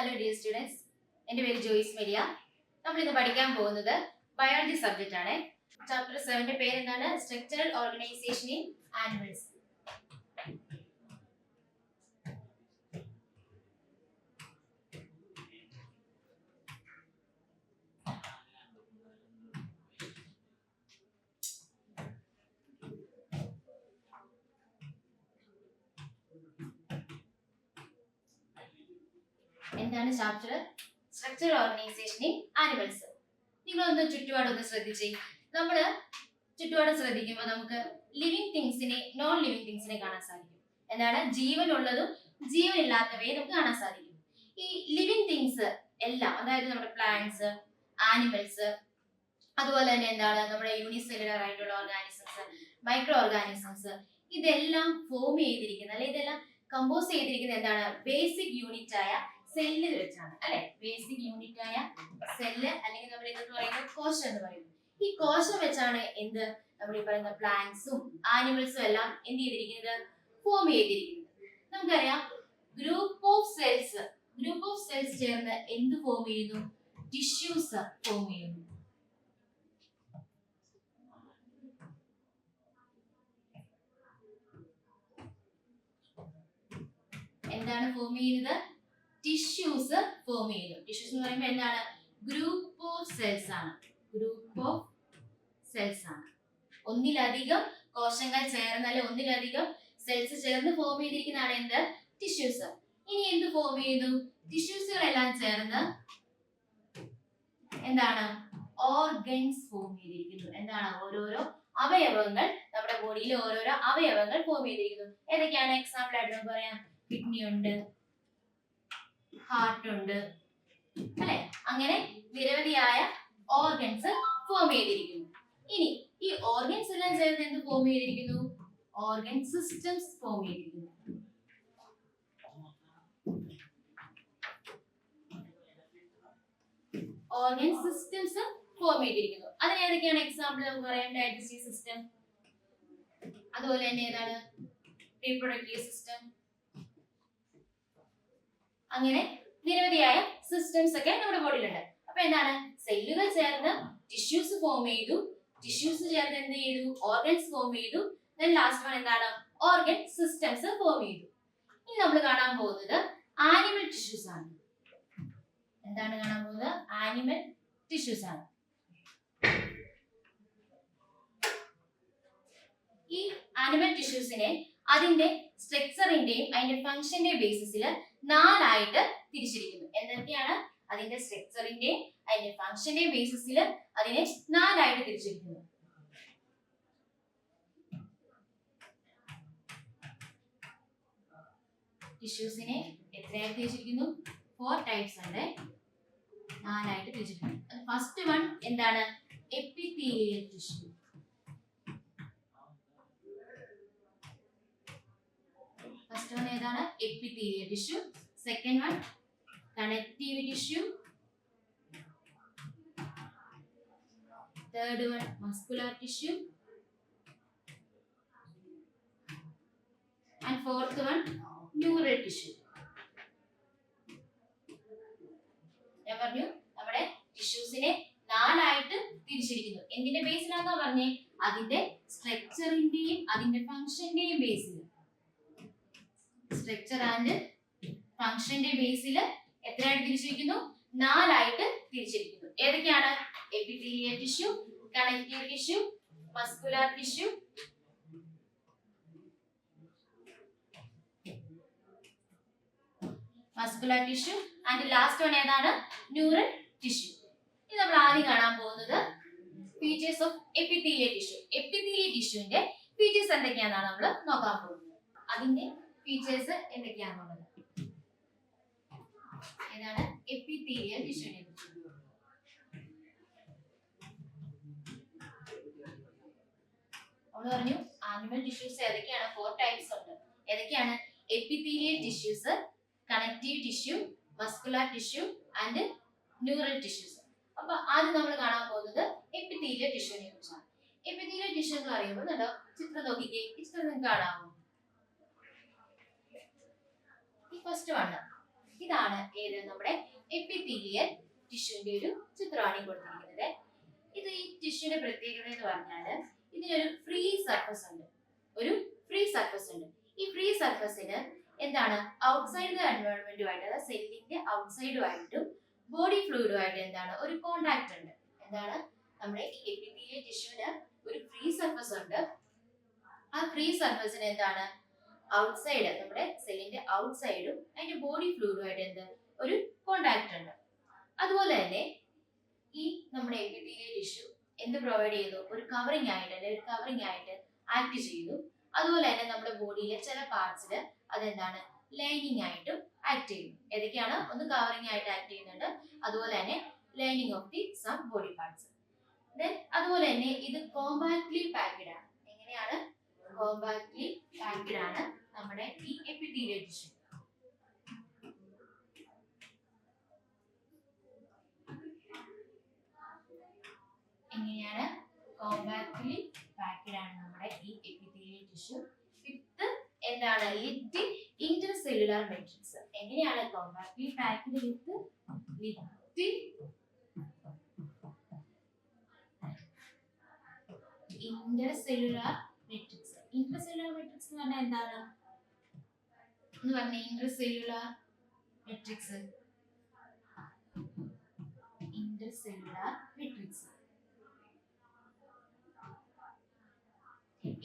Hello dear students, എൻ്റെ പേര് Joice Maria. നമ്മൾ ഇന്ന് പഠിക്കാൻ പോകുന്നത് ബയോളജി സബ്ജക്റ്റ് ആണ്. ചാപ്റ്റർ 7ന്റെ പേര് എന്താണ്? Structural organisation in animals. എന്താണ് ചാപ്റ്റർ? Structural organisation in animals. നിങ്ങളൊന്ന് ചുറ്റുപാടൊന്ന് ശ്രദ്ധിച്ചേ. നമ്മള് ചുറ്റുപാട് ശ്രദ്ധിക്കുമ്പോൾ നമുക്ക് ലിവിങ് തിങ്സിനെ നോൺ ലിവിങ് തിങ്സിനെ കാണാൻ സാധിക്കും. എന്താണ്? ജീവനുള്ളതും ജീവനില്ലാത്തവയെ നമുക്ക് കാണാൻ സാധിക്കും. ഈ ലിവിങ് തിങ്സ് എല്ലാം, അതായത് നമ്മുടെ പ്ലാന്റ്സ്, ആനിമൽസ്, അതുപോലെ തന്നെ എന്താണ് നമ്മുടെ യൂണിസെല്ലുലർ ആയിട്ടുള്ള ഓർഗാനിസംസ്, മൈക്രോ ഓർഗാനിസംസ്, ഇതെല്ലാം ഫോം ചെയ്തിരിക്കുന്ന അല്ലെങ്കിൽ ഇതെല്ലാം കമ്പോസ് ചെയ്തിരിക്കുന്ന എന്താണ്? ബേസിക് യൂണിറ്റ് ആയ സെല്ല് വെച്ചാണ്, അല്ലെ? ബേസിക് യൂണിറ്റ് ആയ സെല്ല്, അല്ലെങ്കിൽ നമ്മൾ ഇതെന്ന് പറയുന്നത് കോശം എന്ന് പറയുന്നത്. ഈ കോശം വെച്ചാണ് എന്ത് നമ്മൾ ഈ പറയുന്ന പ്ലാന്റ്സും ആനിമൽസും എല്ലാം എന്ത് ചെയ്തിരിക്കുന്നത്? ഫോം ചെയ്തിരിക്കുന്നത്. നമുക്കറിയാം, ഗ്രൂപ്പ് ഓഫ് സെൽസ് ചേർന്ന് എന്ത് ഫോം ചെയ്യുന്നു? ടിഷ്യൂസ് ഫോം ചെയ്യുന്നു. എന്താണ് ഫോം ചെയ്യുന്നത്? ടിഷ്യൂസ് ഫോം ചെയ്യുന്നു. ടിഷ്യൂസ് എന്ന് പറയുമ്പോൾ എന്താണ്? ഗ്രൂപ്പ് ഓഫ് സെൽസ് ആണ്. ഒന്നിലധികം കോശങ്ങൾ ചേർന്ന്, അല്ലെ ഒന്നിലധികം സെൽസ് ചേർന്ന് ഫോം ചെയ്തിരിക്കുന്നതാണ് എന്ത്? ടിഷ്യൂസ്. ഇനി എന്ത് ഫോം ചെയ്യുന്നു? ടിഷ്യൂസുകളെല്ലാം ചേർന്ന് എന്താണ്? ഓർഗൻസ് ഫോം ചെയ്തിരിക്കുന്നു. എന്താണ്? ഓരോരോ അവയവങ്ങൾ, നമ്മുടെ ബോഡിയിൽ ഓരോരോ അവയവങ്ങൾ ഫോം ചെയ്തിരിക്കുന്നു. ഏതൊക്കെയാണ്? എക്സാമ്പിൾ ആയിട്ട് നമുക്ക് പറയാം, കിഡ്നി ഉണ്ട്, ഹാർട്ട് ഉണ്ട്, അല്ലെ? അങ്ങനെ നിരവധിയായ ഓർഗൻസ് ഫോം ചെയ്തിരിക്കുന്നു. ഇനി ഈ ഓർഗൻസ് എല്ലാം ചേർന്ന് എന്ത് ഫോം ചെയ്തിരിക്കുന്നു? ഓർഗൻ സിസ്റ്റംസ് ഫോം ചെയ്തിരിക്കുന്നു. ഓർഗൻ സിസ്റ്റംസ് ഫോം ചെയ്തിരിക്കുന്നു. അതിന് ഏതൊക്കെയാണ് എക്സാമ്പിൾ നമുക്ക് പറയാം? ഡൈജസ്റ്റീവ് സിസ്റ്റം, അതുപോലെ തന്നെ ഏതാണ്? Reproductive system. അങ്ങനെ നിരവധിയായ സിസ്റ്റംസ് ഒക്കെ നമ്മുടെ ബോഡിയിലുണ്ട്. അപ്പൊ എന്താണ്? സെല്ലുകൾ ചേർന്ന് ടിഷ്യൂസ് ഫോം ചെയ്തു, ടിഷ്യൂസ് ചേർന്ന് എന്ത് ചെയ്തു? ഓർഗൻസ് ഫോം ചെയ്തു. ദെൻ ലാസ്റ്റ് വൺ എന്താണ്? ഓർഗൻ സിസ്റ്റംസ് ഫോം ചെയ്തു. ഇനി നമ്മൾ കാണാൻ പോകുന്നത് ആനിമൽ ടിഷ്യൂസ് ആണ്. എന്താണ് കാണാൻ പോകുന്നത്? ആനിമൽ ടിഷ്യൂസ് ആണ്. ഈ ആനിമൽ ടിഷ്യൂസിനെ അതിന്റെ സ്ട്രക്ചറിന്റെയും അതിന്റെ ഫംഗ്ഷന്റെ ബേസിസിൽ 4 ആയിട്ട് തിരിച്ചിരിക്കുന്നു. എന്തൊക്കെയാണ്? അതിന്റെ സ്ട്രക്ചറിന്റെയും അതിന്റെ ഫംഗ്ഷന്റെ ബേസിസിൽ അതിനെ 4 ആയിട്ട് തിരിച്ചിരിക്കുന്നു. ടിഷ്യൂസിനെ എത്രയായിട്ട് തിരിച്ചിരിക്കുന്നു? 4 ടൈപ്സ് ഉണ്ട്. 4 ആയിട്ട് തിരിച്ചിരിക്കുന്നു. ഫസ്റ്റ് വൺ എന്താണ്? Epithelial tissue. ഫസ്റ്റ് വൺ ഏതാണ്? Epithelial tissue. Second one connective tissue. Third one muscular tissue. And fourth one neural tissue. ഞാൻ പറഞ്ഞു, നമ്മുടെ ടിഷ്യൂസിനെ 4 ആയിട്ട് തിരിച്ചിരിക്കുന്നു. എന്തിന്റെ ബേസിലാണെന്നാ പറഞ്ഞേ? അതിന്റെ സ്ട്രക്ചറിന്റെയും അതിന്റെ ഫംഗ്ഷന്റെയും ബേസിൽ. സ്ട്രക്ചർ ആൻഡ് ഫംഗ്ഷന്റെ ബേസിൽ എത്രയായിട്ട് തിരിച്ചിരിക്കുന്നു? 4 ആയിട്ട് തിരിച്ചിരിക്കുന്നു. ഏതൊക്കെയാണ്? Epithelial tissue, connective tissue, muscular tissue, and last one ഏതാണ്? Neural tissue. ഇത് നമ്മൾ ആദ്യം കാണാൻ പോകുന്നത് features of epithelial tissue. Epithelial ടിഷ്യൂന്റെ ഫീച്ചേഴ്സ് എന്തൊക്കെയാണെന്നാണ് നമ്മൾ നോക്കാൻ പോകുന്നത്. അതിന്റെ ഫീച്ചേഴ്സ് എന്തൊക്കെയാണെന്നുള്ളത്. ഏതാണ്? എപ്പിത്തീലിയൽ ടിഷ്യൂനെ കുറിച്ച് നമ്മൾ പറഞ്ഞു. ആനിമൽ ടിഷ്യൂസ് ഏതൊക്കെയാണ്? 4 ടൈപ്സ് ഉണ്ട്. ഏതൊക്കെയാണ്? Epithelial tissues, connective tissue, muscular tissue and neural tissues. അപ്പൊ ആദ്യം നമ്മൾ കാണാൻ പോകുന്നത് എപ്പിത്തീലിയൽ ടിഷ്യൂനെ കുറിച്ചാണ്. എപ്പിത്തീലിയൽ ടിഷ്യൂ എന്ന് പറയുമ്പോൾ ചിത്രം നോക്കിക്കേ. ചിത്രം നിങ്ങൾക്ക് കാണാമോ? ഈ ഫസ്റ്റ് വൺ ഇതാണ് ഏത് നമ്മുടെ എപ്പിത്തീലിയൽ ടിഷ്യൂന്റെ ഒരു ചിത്രമാണ് ഈ കൊടുത്തിരിക്കുന്നത്. ഇത് ഈ ടിഷ്യൂന്റെ പ്രത്യേകത എന്ന് പറഞ്ഞാൽ ഇതിനൊരു ഫ്രീ സർഫസ് ഉണ്ട്. ഒരു ഫ്രീ സർഫസ് ഉണ്ട്. ഈ ഫ്രീ സർഫസിന് എന്താണ് ഔട്ട്സൈഡ് ദ എൻവയോൺമെന്റുമായിട്ട്, അതായത് സെല്ലിന്റെ ഔട്ട്സൈഡുമായിട്ടും ബോഡി ഫ്ലൂയിഡുമായിട്ട് എന്താണ് ഒരു കോണ്ടാക്ട് ഉണ്ട്. എന്താണ് നമ്മുടെ ഈ എപ്പിത്തീലിയൽ ടിഷ്യൂവിന് ഒരു ഫ്രീ സർഫസ് ഉണ്ട്. ആ ഫ്രീ സർഫസിന് എന്താണ് ഔട്ട്സൈഡ്, നമ്മുടെ സെല്ലിന്റെ ഔട്ട്സൈഡും അതിന്റെ ബോഡി ഫ്ലൂയിഡുമായിട്ട് എന്ത് ഒരു കോണ്ടാക്ട് ഉണ്ട്. അതുപോലെ തന്നെ ഈ നമ്മുടെ എപ്പിത്തീലിയൽ ടിഷ്യൂ എന്ത് പ്രൊവൈഡ് ചെയ്തു, ഒരു കവറിംഗ് ആയിട്ട് അല്ലെങ്കിൽ ഒരു കവറിംഗ് ആയിട്ട് ആക്ട് ചെയ്തു. അതുപോലെ തന്നെ നമ്മുടെ ബോഡിയിലെ ചില പാർട്സിൽ അതെന്താണ് ലൈനിങ് ആയിട്ടും ആക്ട് ചെയ്യുന്നു. ഏതൊക്കെയാണ്? ഒന്ന് കവറിംഗ് ആയിട്ട് ആക്ട് ചെയ്യുന്നുണ്ട്, അതുപോലെ തന്നെ lining of the sum body parts. Then അതുപോലെ തന്നെ ഇത് കോമ്പാക്ട്ലി പാക്ക്ഡ് ആണ്. എങ്ങനെയാണ്? കോമ്പാക്ട്ലി പാക്ക്ഡ് ആണ് നമ്മുടെ ഈ എപ്പിത്തീലിയൽ ടിഷ്യൂ. എങ്ങനെയാണ്? കോമ്പാക്ട്ലി പാക്ക്ഡ് ആണ് നമ്മുടെ ഈ എപ്പിത്തീലിയൽ ടിഷ്യൂ വിത്ത് എന്താണ് ലിറ്റിൽ ഇന്റർസെല്ലുലാർ മെട്രിക്സ്. എങ്ങനെയാണ് compactly packed with little intercellular matrix. Intercellular matrix എന്ന് പറഞ്ഞാൽ എന്താണ് എന്ന് പറഞ്ഞ intercellular matrix. Intercellular matrix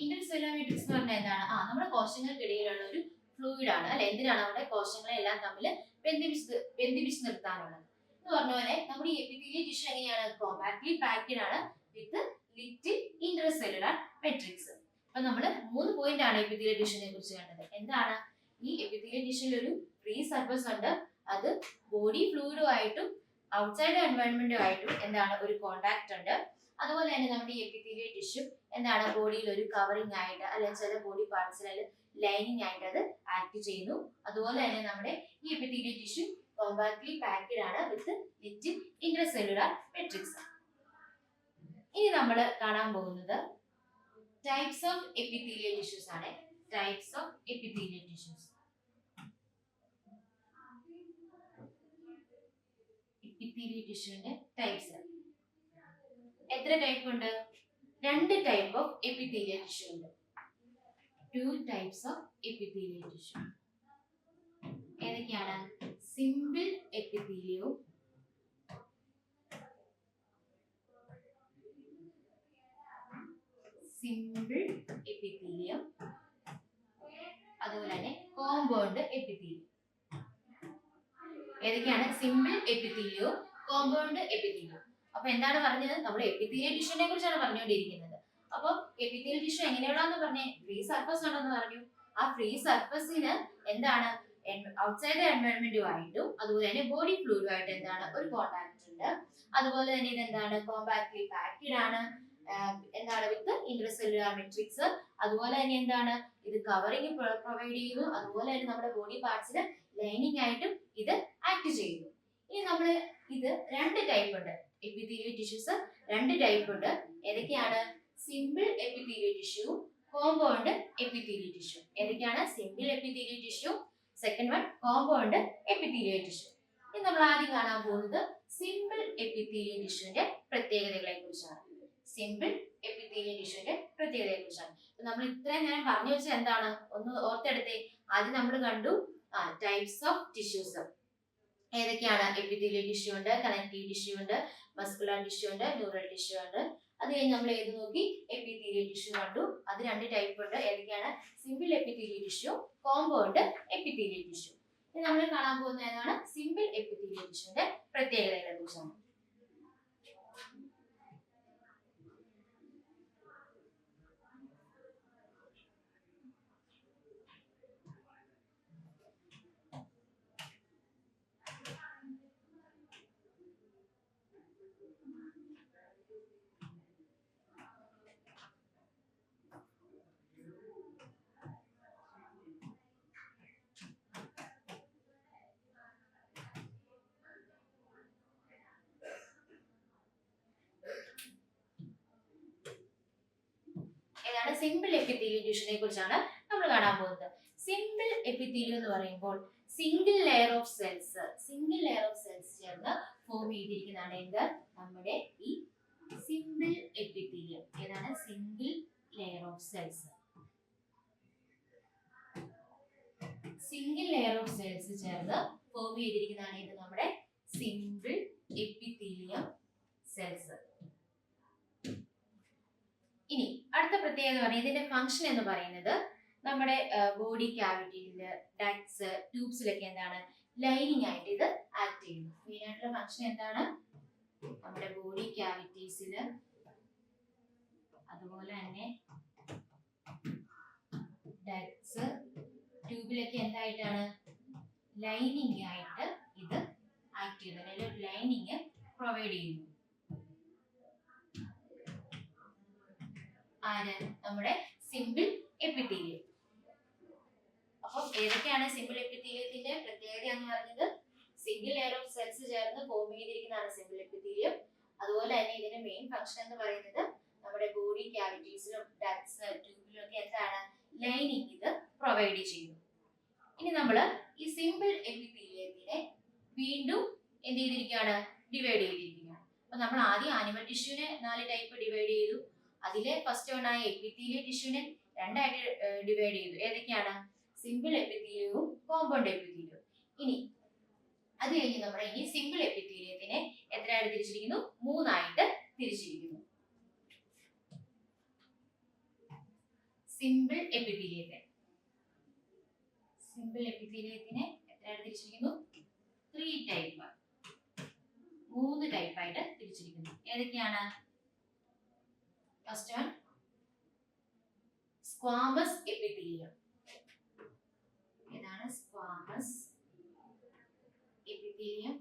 intercellular matrix എന്ന് പറഞ്ഞാൽ എന്താണ്? നമ്മുടെ കോശങ്ങൾക്കിടയിലുള്ള ഒരു ഫ്ലൂയിഡ് ആണ് അല്ലെ. എന്തിനാണ്? അവിടെ കോശങ്ങളെ എല്ലാം തമ്മിൽ ബന്ധിപ്പിച്ച് നിർത്താനുള്ളത് എന്ന് പറഞ്ഞ പോലെ നമ്മുടെ ഈ എപ്പിത്തീലിയൽ ടിഷ്യൂ എങ്ങനെയാണ്? കോമ്പാക്ട്ലി പാക്ക്ഡ് ആണ് വിത്ത് ലിറ്റിൽ ഇന്റർസെല്ലുലാർ മെട്രിക്സ്. അപ്പൊ നമ്മൾ 3 പോയിന്റ് ആണ് എപ്പിത്തീലിയൽ ടിഷ്യൂനെ കുറിച്ച് കണ്ടത്. എന്താണ്? ഈ എപ്പിത്തീലിയൽ ടിഷ്യൂവിൽ ഒരു ഫ്രീ സർഫസ് ഉണ്ട്, അത് ബോഡി ഫ്ലൂയിഡുമായിട്ടും ഔട്ട്സൈഡ് എൻവയോൺമെന്റുമായിട്ടും എന്താണ് ഒരു കോണ്ടാക്ട് ഉണ്ട്. അതുപോലെ തന്നെ നമ്മുടെ ഈ എപ്പിത്തീലിയൽ ടിഷ്യൂ എന്താണ് ബോഡിയിൽ ഒരു കവറിംഗ് ആയിട്ട് അല്ലെങ്കിൽ ചില ബോഡി പാർട്സിൽ ലൈനിങ് ആയിട്ട് അത് ആക്ട് ചെയ്യുന്നു. അതുപോലെ തന്നെ നമ്മുടെ ഈ എപ്പിത്തീലിയൽ ടിഷ്യൂ കോമ്പാക്ട്ലി പാക്ക്ഡ് ആണ് വിത്ത് ലിറ്റിൽ ഇന്റർസെല്ലുലാർ മെട്രിക്സ്. ഇനി നമ്മൾ കാണാൻ പോകുന്നത് ടൈപ്സ് ഓഫ് എപ്പിത്തീലിയൽ ടിഷ്യൂസ് ആണ്. Types of epithelial tissues. Epithelial ടിഷ്യൂന്റെ ടൈപ്സ് എത്ര ടൈപ്പ് ഉണ്ട്? 2 ടൈപ്പ് ഓഫ് എപ്പിത്തീലിയൽ ടിഷ്യൂ ഉണ്ട്. 2 ടൈപ്സ് ഓഫ് എപ്പിത്തീലിയൽ ടിഷ്യൂ. ഏതൊക്കെയാണ്? സിമ്പിൾ എപ്പിത്തീലിയവും സിമ്പിൾ എപ്പിത്തീലിയം, അതുപോലെ തന്നെ കോമ്പൗണ്ട് എപ്പിത്തീലിയം. ഏതൊക്കെയാണ്? സിമ്പിൾ എപ്പിത്തീലിയവും കോമ്പൗണ്ട് എപ്പിത്തീലിയവും. അപ്പൊ എന്താണ് പറഞ്ഞത്? നമ്മൾ എപ്പിത്തീലിയൽ ടിഷ്യൂനെ കുറിച്ചാണ് പറഞ്ഞുകൊണ്ടിരിക്കുന്നത്. അപ്പൊ എപ്പിത്തീലിയൽ ടിഷ്യൂ എങ്ങനെയുള്ളതെന്ന് പറഞ്ഞേ? ഫ്രീ സർഫസ് ഉണ്ടെന്ന് പറഞ്ഞു. ആ ഫ്രീ സർഫസിന് എന്താണ് ഔട്ട്സൈഡ് എൻവയോൺമെന്റുമായിട്ടും അതുപോലെ തന്നെ ബോഡി ഫ്ലൂയിഡുമായിട്ട് എന്താണ് ഒരു കോണ്ടാക്ട് ഉണ്ട്. അതുപോലെ തന്നെ ഇത് എന്താണ് കോമ്പാക്ട്ലി പാക്ക്ഡ് ആണ്, എന്താണ് വിത്ത് ഇന്റർസെല്ലുലാർ മെട്രിക്സ്. അതുപോലെ തന്നെ എന്താണ് ഇത് കവറിംഗ് പ്രൊവൈഡ് ചെയ്യുന്നു. അതുപോലെ തന്നെ നമ്മുടെ ബോഡി പാർട്സിൽ ലൈനിങ് ആയിട്ടും ഇത് ആക്ട് ചെയ്യുന്നു. ഇനി നമ്മൾ ഇത് 2 ടൈപ്പ് ഉണ്ട് എപ്പിത്തീലിയൽ ടിഷ്യൂസ്. 2 ടൈപ്പ് ഉണ്ട്. ഏതൊക്കെയാണ്? Simple epithelial tissue, compound epithelial tissue. ഏതൊക്കെയാണ്? Simple epithelial tissue, second one compound epithelial tissue. ഇനി നമ്മൾ ആദ്യം കാണാൻ പോകുന്നത് സിമ്പിൾ എപ്പിത്തീലിയൽ ടിഷ്യൂന്റെ പ്രത്യേകതകളെ കുറിച്ചാണ്. സിമ്പിൾ എപ്പിത്തീലിയൽ ടിഷ്യൂന്റെ പ്രത്യേകതയെ കുറിച്ചാണ്. നമ്മൾ ഇത്രയും നേരം പറഞ്ഞു വെച്ചത് എന്താണ്? ഒന്ന് ഓർത്തെടുത്തേ. ആദ്യം നമ്മൾ കണ്ടു ടൈപ്സ് ഓഫ് ടിഷ്യൂസ്. ഏതൊക്കെയാണ്? എപ്പിത്തീലിയൽ ടിഷ്യൂ ഉണ്ട്, കണക്റ്റീവ് ടിഷ്യൂ ഉണ്ട്, മസ്കുലർ ടിഷ്യൂ ഉണ്ട്, ന്യൂറൽ ടിഷ്യൂ ഉണ്ട്. അത് കഴിഞ്ഞ് നമ്മൾ ഏത് നോക്കി? എപ്പിത്തീലിയൽ ടിഷ്യൂ കണ്ടു. അത് 2 ടൈപ്പ് ഉണ്ട്. ഏതൊക്കെയാണ്? Simple epithelial tissue, compound epithelial tissue. ഇനി നമ്മൾ കാണാൻ പോകുന്ന ഏതാണ്? സിമ്പിൾ എപ്പിത്തീലിയൽ ടിഷ്യൂന്റെ പ്രത്യേകതകളെ കുറിച്ചാണ്. സിമ്പിൾ എപ്പിത്തീലിയൽ ടിഷ്യൂനെ കുറിച്ചാണ് നമ്മൾ കാണാൻ പോകുന്നത്. സിമ്പിൾ എപ്പിത്തീലിയം എന്ന് പറയുമ്പോൾ സിംഗിൾ ലെയർ ഓഫ് സെൽസ് ചേർന്ന് ഫോം ചെയ്തിരിക്കുന്നതാണ് എന്ത് നമ്മുടെ ഈ സിമ്പിൾ എപ്പിത്തീലിയം. ഏതാണ്? Single layer of cells. Single layer of cells ചേർന്ന് ഫോം ചെയ്തിരിക്കുന്നതാണ് ഇത് നമ്മുടെ സിമ്പിൾ എപ്പിത്തീലിയം സെൽസ്. ഇനി അടുത്ത പ്രത്യേകത പറഞ്ഞാൽ ഇതിന്റെ ഫംഗ്ഷൻ എന്ന് പറയുന്നത് നമ്മുടെ ബോഡി ക്യാവിറ്റിയിൽ ഡക്ട്സ് ട്യൂബ്സിലൊക്കെ എന്താണ് ലൈനിങ് ആയിട്ട് ഇത് ആക്ട് ചെയ്യുന്നു. മെയിൻ ആയിട്ടുള്ള ഫംഗ്ഷൻ എന്താണ്? നമ്മുടെ ബോഡി ക്യാവിറ്റീസിൽ അതുപോലെ തന്നെ ഡക്ട്സ് ട്യൂബിലൊക്കെ എന്തായിട്ടാണ് ലൈനിങ് ആയിട്ട് ഇത് ആക്ട് ചെയ്യുന്നത്. അല്ലെങ്കിൽ ഒരു ലൈനിങ് പ്രൊവൈഡ് ചെയ്യുന്നു. ആര്? നമ്മുടെ സിമ്പിൾ എപ്പിത്തീലിയം. അപ്പോൾ ഏതൊക്കെയാണ് സിമ്പിൾ എപ്പിത്തീലിയത്തിന്റെ പ്രത്യേകത എന്ന് പറഞ്ഞത്? സിംഗിൾ ലെയർ ഓഫ് സെൽസ് ചേർന്ന് ഫോം ചെയ്തിരിക്കുന്നതാണ് സിമ്പിൾ എപ്പിത്തീലിയം. അതുപോലെ തന്നെ ഇതിന്റെ മെയിൻ ഫംഗ്ഷൻ എന്ന് പറയുന്നത് നമ്മുടെ ബോഡി ക്യാവിറ്റീസിലും ഡക്ട്സ് ട്യൂബിലും ഒക്കെ എന്താണ് ലൈനിങ് ഇത് പ്രൊവൈഡ് ചെയ്യുന്നു. ഇനി നമ്മൾ ഈ സിമ്പിൾ എപ്പിത്തീലിയത്തിനെ വീണ്ടും എന്ത് ചെയ്തിരിക്കുകയാണ്? ഡിവൈഡ് ചെയ്തിരിക്കുകയാണ്. അപ്പൊ നമ്മൾ ആദ്യം ആനിമൽ ടിഷ്യൂവിനെ 4 ടൈപ്പ് ഡിവൈഡ് ചെയ്തു. അതിലെ ഫസ്റ്റ് വൺ ആയ എപ്പിത്തീലിയൽ ടിഷ്യൂവിനെ 2 ആയിട്ട് ഡിവൈഡ് ചെയ്തു. ഏതൊക്കെയാണ്? സിമ്പിൾ എപ്പിത്തീലിയവും കോമ്പൗണ്ട് എപ്പിത്തീലിയവും. ഇനി അത് കഴിഞ്ഞ് നമ്മൾ ഈ സിമ്പിൾ എപ്പിത്തീലിയത്തിനെ എത്രയായിട്ട് തിരിച്ചിരിക്കുന്നു? 3 ആയിട്ട് തിരിച്ചിരിക്കുന്നു. സിമ്പിൾ എപ്പിത്തീലിയത്തിനെ എത്രയായിട്ട് തിരിച്ചിരിക്കുന്നു? 3 ടൈപ്പ്, 3 ടൈപ്പായിട്ട് തിരിച്ചിരിക്കുന്നു. ഏതൊക്കെയാണ്? First one squamous epithelium. ഏതാണ്? Squamous epithelium.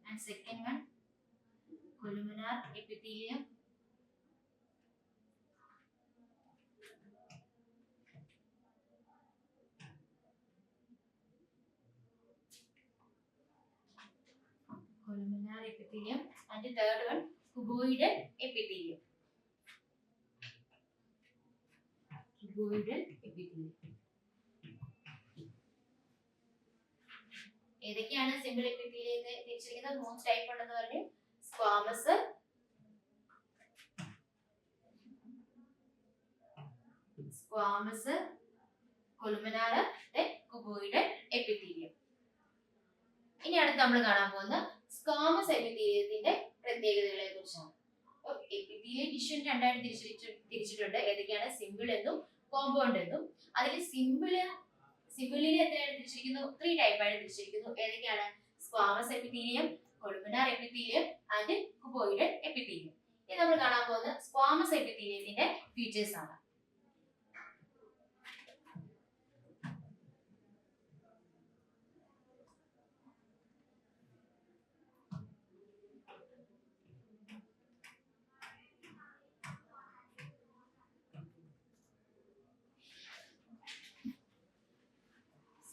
And second one columnar epithelium. Columnar epithelium. And the third one cuboidal epithelium. ഏതൊക്കെയാണ് സിമ്പിൾ എപ്പിത്തീലിയത്തെ തിരിച്ചിരിക്കുന്നത്? 3 ടൈപ്പ് ഉണ്ടെന്ന് പറഞ്ഞു. Squamous, columnar, cuboidal epithelium. ഇനി അടുത്ത് നമ്മൾ കാണാൻ പോകുന്ന സ്ക്വാമസ് എപ്പിത്തീലിയത്തിന്റെ പ്രത്യേകതകളെ കുറിച്ചാണ്. എപ്പിത്തീലിയൽ ടിഷ്യൂ 2 ആയിട്ട് തിരിച്ചിട്ടുണ്ട്. ഏതൊക്കെയാണ്? സിമ്പിൾ എന്നും കോമ്പൗണ്ട് എന്നും. അതിൽ സിമ്പിളിനെ എത്രയായിട്ട് തിരിച്ചിരിക്കുന്നു? 3 ടൈപ്പായിട്ട് തിരിച്ചിരിക്കുന്നു. ഏതൊക്കെയാണ്? Squamous epithelium, columnar epithelium and cuboidal epithelium. ഇനി നമ്മൾ കാണാൻ പോകുന്ന സ്ക്വാമസ് എപ്പിത്തീലിയത്തിന്റെ ഫീച്ചേഴ്സ് ആണ്.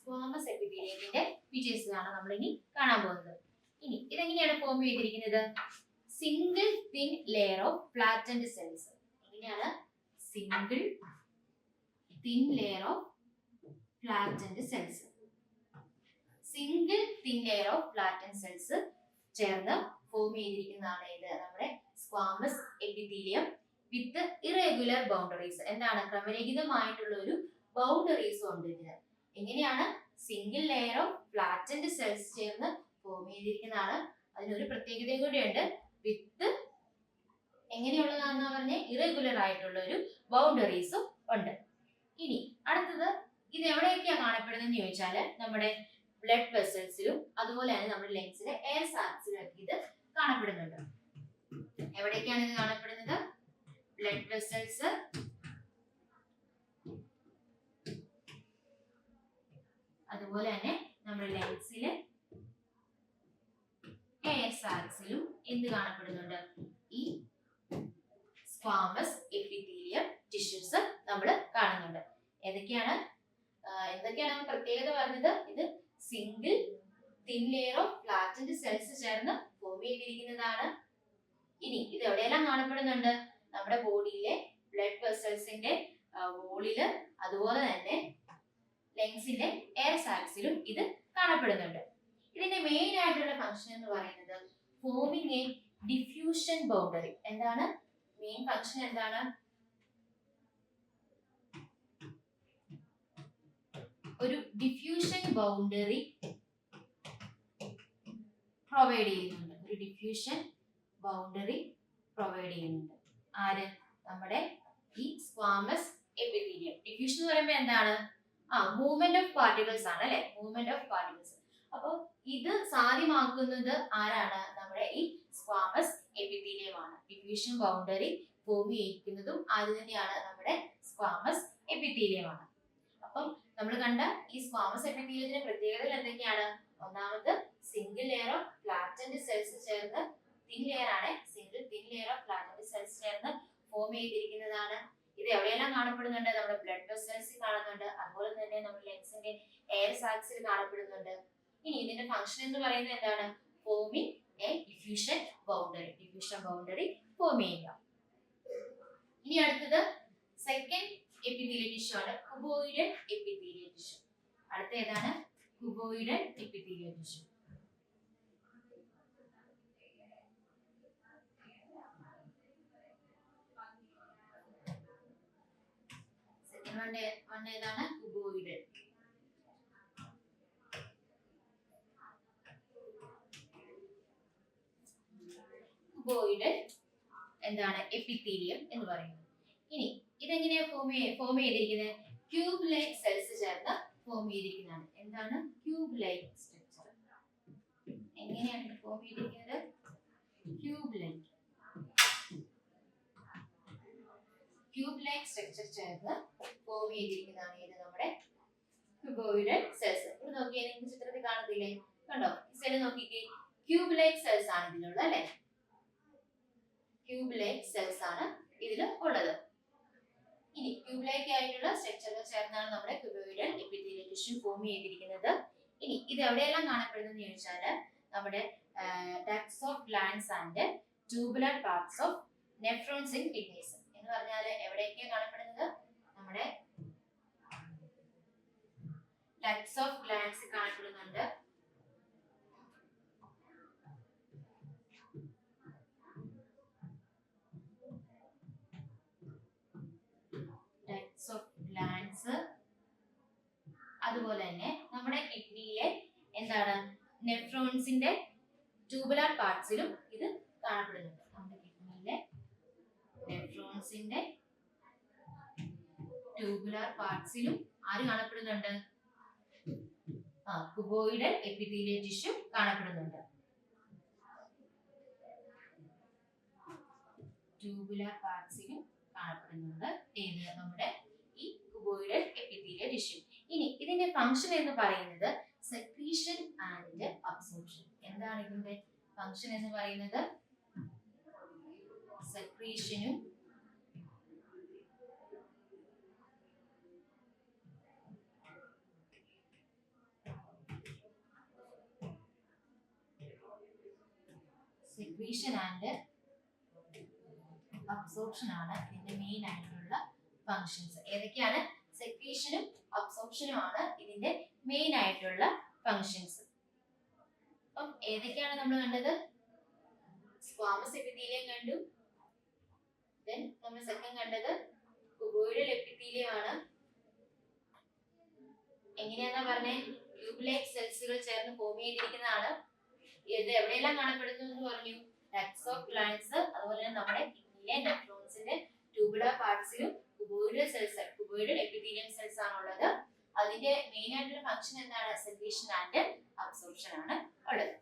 സ്ക്വാമസ് എപ്പിത്തീലിയത്തിന്റെ ഫീച്ചേഴ്സ് ആണ് നമ്മൾ ഇനി കാണാൻ പോകുന്നത്. ഇനി ഇതെങ്ങനെയാണ് ഫോം ചെയ്തിരിക്കുന്നത്? Single thin layer of flattened cells. എങ്ങനെയാണ്? Single thin layer of flattened cells. Single thin layer of flattened cells ചേർന്ന് ഫോം ചെയ്തിരിക്കുന്നതാണ് ഇത് നമ്മുടെ squamous epithelium with irregular boundaries. എന്താണ്? ക്രമരഹിതമായിട്ടുള്ള ഒരു ബൗണ്ടറീസ് ഉണ്ട് ഇതിന്. എങ്ങനെയാണ്? Single layer of flattened cells ചേർന്ന് ഫോം ചെയ്തിരിക്കുന്നതാണ്. അതിനൊരു പ്രത്യേകതയും കൂടിയുണ്ട്. വിത്ത് എങ്ങനെയുള്ളതാണെന്ന് പറഞ്ഞാൽ ഇറഗുലർ ആയിട്ടുള്ള ഒരു ബൗണ്ടറീസും ഉണ്ട്. ഇനി അടുത്തത് ഇത് എവിടെയൊക്കെയാണ് കാണപ്പെടുന്നതെന്ന് ചോദിച്ചാൽ നമ്മുടെ ബ്ലഡ് വെസൽസിലും അതുപോലെ തന്നെ നമ്മുടെ ലെൻസിലെ എയർ സാക്സിലും ഒക്കെ ഇത് കാണപ്പെടുന്നുണ്ട്. എവിടെയൊക്കെയാണ് ഇത് കാണപ്പെടുന്നത്? ബ്ലഡ് വെസൽസ്, അതുപോലെ തന്നെ നമ്മുടെ ലെൻസിലെ എയർ സാക്സിലും എന്ത് കാണപ്പെടുന്നുണ്ട്? ഈ സ്ക്വാമസ് എപ്പിത്തീലിയം ടിഷ്യൂസ് നമ്മൾ കാണുന്നുണ്ട്. എന്തൊക്കെയാണ് പ്രത്യേകത പറഞ്ഞത്? ഇത് single thin layer of flattened cells ചേർന്ന് ഫോം ചെയ്തിരിക്കുന്നതാണ്. ഇനി ഇത് എവിടെയെല്ലാം കാണപ്പെടുന്നുണ്ട്? നമ്മുടെ ബോഡിയിലെ ബ്ലഡ് വെസൽസിന്റെ വോളില്, അതുപോലെ തന്നെ ലങ്സിന്റെ എയർ സാക്സിലും ഇത് കാണപ്പെടുന്നുണ്ട്. ഇതിന്റെ മെയിൻ ആയിട്ടുള്ള ഫംഗ്ഷൻ എന്ന് പറയുന്നത് ഫോമിങ് എ ഡിഫ്യൂഷൻ ബൗണ്ടറി. എന്താണ് മെയിൻ ഫംഗ്ഷൻ? എന്താണ്? ഒരു ഡിഫ്യൂഷൻ ബൗണ്ടറി പ്രൊവൈഡ് ചെയ്യുന്നുണ്ട്. ഒരു ഡിഫ്യൂഷൻ ബൗണ്ടറി പ്രൊവൈഡ് ചെയ്യുന്നുണ്ട്. ആര്? നമ്മുടെ ഈ സ്ക്വാമസ് എപ്പിത്തീലിയം. ഡിഫ്യൂഷൻ എന്ന് പറയുമ്പോൾ എന്താണ്? മൂവ്മെന്റ് ഓഫ് പാർട്ടിക്കിൾസ് ആണ് അല്ലെ? Movement of particles. അപ്പൊ ഇത് സാധ്യമാക്കുന്നത് ആരാണ്? നമ്മുടെ ഈ സ്ക്വാമസ് എപ്പിത്തീലിയം ആണ്. ഡിഫ്യൂഷൻ ബൗണ്ടറി ഫോം ചെയ്യിക്കുന്നതും അത് തന്നെയാണ്, നമ്മുടെ സ്ക്വാമസ് എപ്പിത്തീലിയം ആണ്. അപ്പം നമ്മൾ കണ്ട ഈ സ്ക്വാമസ് എപ്പിത്തീലിയത്തിന്റെ പ്രത്യേകതകൾ എന്തൊക്കെയാണ്? ഒന്നാമത് single layer of flattened cells ചേർന്ന് തിൻ ലെയർ ആണ്. Single thin layer of flattened cells ചേർന്ന് ഫോം ചെയ്തിരിക്കുന്നതാണ്. ഇത് എവിടെയെല്ലാം കാണപ്പെടുന്നുണ്ട്? നമ്മുടെ ബ്ലഡ് വെസൽസിൽ കാണുന്നുണ്ട്. അതുപോലെ തന്നെ നമ്മുടെ ലെൻസിന്റെ എയർ സാക്സിൽ കാണപ്പെടുന്നുണ്ട്. ഇനി ഇതിന്റെ ഫംഗ്ഷൻ എന്ന് പറയുന്നത് എന്താണ്? Forming a diffusion boundary. Diffusion boundary form ചെയ്യുക. ഇനി അടുത്തത് സെക്കൻഡ് എപ്പിത്തീലിയൽ ടിഷ്യൂ ആണ്, കുബോയിഡൽ എപ്പിത്തീലിയൽ ടിഷ്യൂ. അടുത്ത ഏതാണ്? കുബോയിഡൽ എപ്പിത്തീലിയൽ ടിഷ്യൂ. സെക്കൻഡ് ഏതാണ്? കുബോയിഡൽ. കുബോയിഡൽ എന്താണ്? എപ്പിത്തീലിയം എന്ന് പറയുന്നത്. ഇനി ഇതെങ്ങനെയാ ഫോം ചെയ്തിരിക്കുന്നത്? ക്യൂബ് ലൈക്ക് സെൽസ് ചേർന്ന് ഫോം ചെയ്തിരിക്കുന്നതാണ്. എന്താണ്? Cube like structure. എങ്ങനെയാണ് ഫോം ചെയ്തിരിക്കുന്നത്? Cube like. Cube like structure ചേർന്ന് ഫോം ചെയ്തിരിക്കുന്നതാണ് ഇത് നമ്മുടെ ക്യൂബോയിഡൽ സെൽസ്. ഇവിടെ നോക്കിയാൽ നിങ്ങൾക്ക് ചിത്രത്തിൽ കാണത്തില്ലേ? കണ്ടോ? ഈ സെൽ നോക്കിക്കേ, ക്യൂബ് ലൈക്ക് സെൽസ് ആണ് ഇതിലുള്ള അല്ലെ? ക്യൂബ് ലൈക്ക് സെൽസ് ആണ് ഇതിൽ ഉള്ളത്. ഇനി ക്യൂബ് ലൈക്ക് ആയിട്ടുള്ള സ്ട്രക്ചറുകൾ ചേർന്നാണ് നമ്മുടെ കുബോയിഡൽ എപ്പിത്തീലിയൽ ടിഷ്യൂ ഫോം ചെയ്തിരിക്കുന്നത്. ഇനി ഇത് എവിടെയെല്ലാം കാണപ്പെടുന്നതെന്ന് ചോദിച്ചാൽ നമ്മുടെ ducts of glands and tubular parts of nephrons in kidneys എന്ന് പറഞ്ഞാൽ എവിടെയൊക്കെയാണ് കാണപ്പെടുന്നത്? നമ്മുടെ ഡക്ട്സ് ഓഫ് ഗ്ലാൻഡ്സ് കാണപ്പെടുന്നുണ്ട്. ഗ്ലാൻഡ്സ് അതുപോലെ തന്നെ നമ്മുടെ കിഡ്നിയിലെ എന്താണ്? നെഫ്രോൺസിന്റെ ട്യൂബുലർ പാർട്സിലും ഇത് കാണപ്പെടുന്നുണ്ട്. നമ്മുടെ കിഡ്നിയിലെ നെഫ്രോൺസിന്റെ ട്യൂബുലർ പാർട്സിലും ആര് കാണപ്പെടുന്നുണ്ട്? കുബോയിഡൽ എപ്പിത്തീലിയൽ ടിഷ്യൂ കാണപ്പെടുന്നുണ്ട്. ട്യൂബുലർ പാർട്സിലും കാണപ്പെടുന്നുണ്ട്. ഏത്? നമ്മുടെ ഈ കുബോയിഡൽ എപ്പിത്തീലിയൽ ടിഷ്യൂ. ഇനി ഇതിന്റെ ഫംഗ്ഷൻ എന്ന് പറയുന്നത് സെക്രീഷൻ ആൻഡ് അബ്സോർപ്ഷൻ. എന്താണ് ഇതിന്റെ ഫംഗ്ഷൻ എന്ന് പറയുന്നത്? സെക്രീഷനും ആൻഡ് അബ്സോർപ്ഷൻ ആണ് ഇതിന്റെ മെയിൻ ആയിട്ടുള്ള ഫങ്ഷൻസ്. ഏതൊക്കെയാണ്? സെക്രീഷനും അബ്സോർപ്ഷനും ആണ് ഇതിന്റെ മെയിൻ ആയിട്ടുള്ള ഫങ്ഷൻസ്. അപ്പം ഏതൊക്കെയാണ് നമ്മൾ കണ്ടത്? സ്ക്വാമസ് എപ്പിത്തീലിയം കണ്ടു. ദെൻ നമ്മൾ സെക്കൻഡ് കണ്ടത് കുബോയിഡൽ എപ്പിത്തീലിയം ആണ്. എങ്ങനെയാണെന്നാ പറഞ്ഞേ? ട്യൂബ് ലൈക്ക് സെൽസുകൾ ചേർന്ന് ഫോം ചെയ്തിരിക്കുന്നതാണ്. ഇത് എവിടെയെല്ലാം കാണപ്പെടുന്നു എന്ന് പറഞ്ഞു? ഡക്ട്സ് ഓഫ് ഗ്ലാൻഡ്സ് അതുപോലെ തന്നെ നമ്മുടെ കിഡ്നിയിലെ നെഫ്രോൺസിന്റെ ട്യൂബുലർ പാർട്സിലും കുബോയിഡൽ സെൽസ്, കുബോയിഡൽ എപ്പിത്തീലിയം സെൽസ് ആണുള്ളത്. അതിന്റെ മെയിൻ ആയിട്ടുള്ള ഫംഗ്ഷൻ എന്താണ്? സെക്രീഷൻ ആൻഡ് അബ്സോർപ്ഷൻ ആണ് ഉള്ളത്.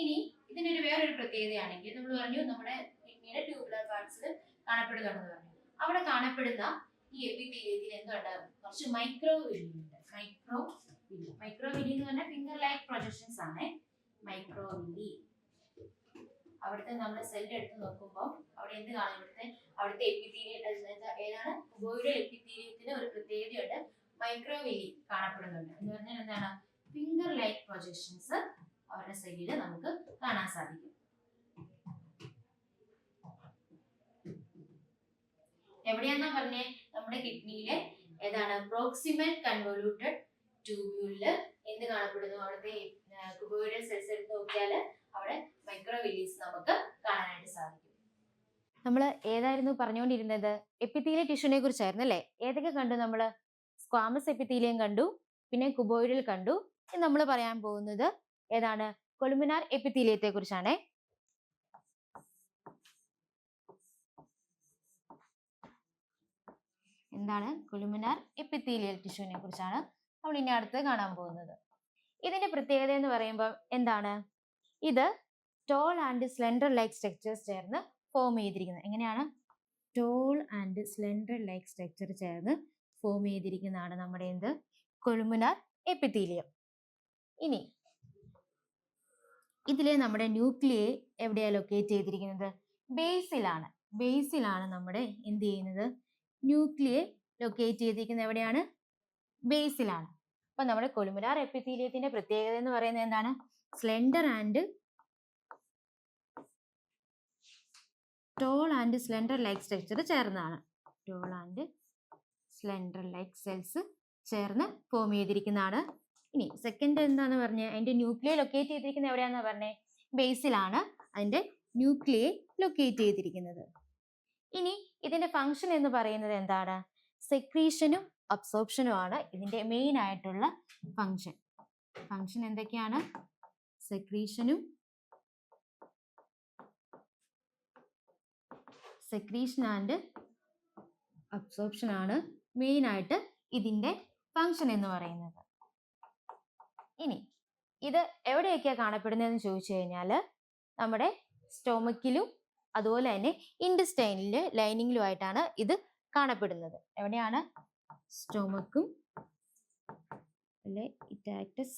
ഇനി ഇതിനൊരു വേറൊരു പ്രത്യേകതയാണെങ്കിൽ നമ്മൾ പറഞ്ഞു നമ്മുടെ കിഡ്നിയുടെ ട്യൂബുലർ പാർട്സിൽ കാണപ്പെടുന്നുണ്ടെന്ന് പറഞ്ഞു. അവിടെ കാണപ്പെടുന്ന ഈ എപ്പിത്തീലിയത്തിൽ എന്തുണ്ട്? കുറച്ച് മൈക്രോവില്ലി ഉണ്ട്. മൈക്രോവില്ലി എന്ന് പറഞ്ഞാൽ ഫിംഗർ ലൈക്ക് പ്രൊജക്ഷൻസ് ആണ്. മൈക്രോവില്ലി അവിടുത്തെ നമ്മുടെ സെല്ല് എടുത്ത് നോക്കുമ്പോൾ അവിടെ എന്ത് കാണും? അവിടുത്തെ എപ്പിത്തീലിയൽ ഏതാണ്? കുബോയിഡൽ എപ്പിത്തീലിയത്തിന് ഒരു പ്രത്യേകതയുണ്ട്. മൈക്രോവില്ലി കാണപ്പെടുന്നുണ്ട്. എന്ന് പറഞ്ഞാൽ എന്താണ്? ഫിംഗർ ലൈക്ക് പ്രൊജക്ഷൻസ് അവരുടെ സെല്ലില് നമുക്ക് കാണാൻ സാധിക്കും. എവിടെയാണെന്നാ പറഞ്ഞേ? നമ്മുടെ കിഡ്നിയിലെ ഏതാണ്? പ്രോക്സിമൽ കൺവോല്യൂട്ടഡ് ട്യൂബ്യൂളില് എന്ത് കാണപ്പെടുന്നു? അവിടുത്തെ കുബോയിഡൽ സെൽസ് എടുത്ത് നോക്കിയാൽ അവിടെ മൈക്രോവില്ലീസ് നമുക്ക് കാണാനായിട്ട് സാധിക്കും. നമ്മൾ ഏതായിരുന്നു പറഞ്ഞുകൊണ്ടിരുന്നത്? എപ്പിത്തീലിയൽ ടിഷ്യൂനെ കുറിച്ചായിരുന്നു അല്ലേ? ഏതൊക്കെ കണ്ടു നമ്മൾ? സ്ക്വാമസ് എപ്പിത്തീലിയം കണ്ടു, പിന്നെ കുബോയിഡൽ കണ്ടു. ഇനി നമ്മൾ പറയാൻ പോകുന്നത് ഏതാണ്? കൊളുമിനാർ എപ്പിത്തീലിയത്തെ കുറിച്ചാണ്. എന്താണ്? കൊളുമിനാർ എപ്പിത്തീലിയൽ ടിഷ്യൂവിനെ കുറിച്ചാണ് നമ്മൾ ഇനി അടുത്ത് കാണാൻ പോകുന്നത്. ഇതിന്റെ പ്രത്യേകത എന്ന് പറയുമ്പോൾ എന്താണ്? ഇത് toll and slender like structures ചേർന്ന് ഫോം ചെയ്തിരിക്കുന്നത്. എങ്ങനെയാണ്? Toll and slender like structure ചേർന്ന് ഫോം ചെയ്തിരിക്കുന്നതാണ് നമ്മുടെ എന്ത്? Columnar epithelium. ഇനി ഇതിലെ നമ്മുടെ ന്യൂക്ലിയെ എവിടെയാണ് ലൊക്കേറ്റ് ചെയ്തിരിക്കുന്നത്? ബേസിലാണ്. ബേസിലാണ് നമ്മുടെ എന്ത് ചെയ്യുന്നത്? ന്യൂക്ലിയെ ലൊക്കേറ്റ് ചെയ്തിരിക്കുന്നത് എവിടെയാണ്? ബേസിലാണ്. അപ്പൊ നമ്മുടെ കൊളുമിനാർ എപ്പിത്തീലിയത്തിന്റെ പ്രത്യേകത എന്ന് പറയുന്നത് എന്താണ്? Slender and tall and slender like structure ചേർന്നാണ്. Tall and slender like cells ചേർന്ന് ഫോം ചെയ്തിരിക്കുന്നതാണ്. ഇനി സെക്കൻഡ് എന്താന്ന് പറഞ്ഞ? അതിന്റെ ന്യൂക്ലിയെ ലൊക്കേറ്റ് ചെയ്തിരിക്കുന്നത് എവിടെയാണെന്ന് പറഞ്ഞേ? ബേസിലാണ് അതിന്റെ ന്യൂക്ലിയെ ലൊക്കേറ്റ് ചെയ്തിരിക്കുന്നത്. ഇനി ഇതിന്റെ ഫംഗ്ഷൻ എന്ന് പറയുന്നത് എന്താണ്? സെക്രീഷനും അബ്സോർപ്ഷനും ആണ് ഇതിന്റെ മെയിൻ ആയിട്ടുള്ള ഫംഗ്ഷൻ. ഫംഗ്ഷൻ എന്തൊക്കെയാണ്? സെക്രീഷൻ ആൻഡ് അബ്സോർപ്ഷൻ ആണ് മെയിൻ ആയിട്ട് ഇതിന്റെ ഫംഗ്ഷൻ എന്ന് പറയുന്നത്. ഇനി ഇത് എവിടെയൊക്കെയാണ് കാണപ്പെടുന്നതെന്ന് ചോദിച്ചു കഴിഞ്ഞാൽ നമ്മുടെ സ്റ്റൊമക്കിലും അതുപോലെ തന്നെ ഇൻഡസ്റ്റൈനിലെ ലൈനിങ്ങിലുമായിട്ടാണ് ഇത് കാണപ്പെടുന്നത്. എവിടെയാണ്? സ്റ്റൊമക്കും അല്ലെ it acts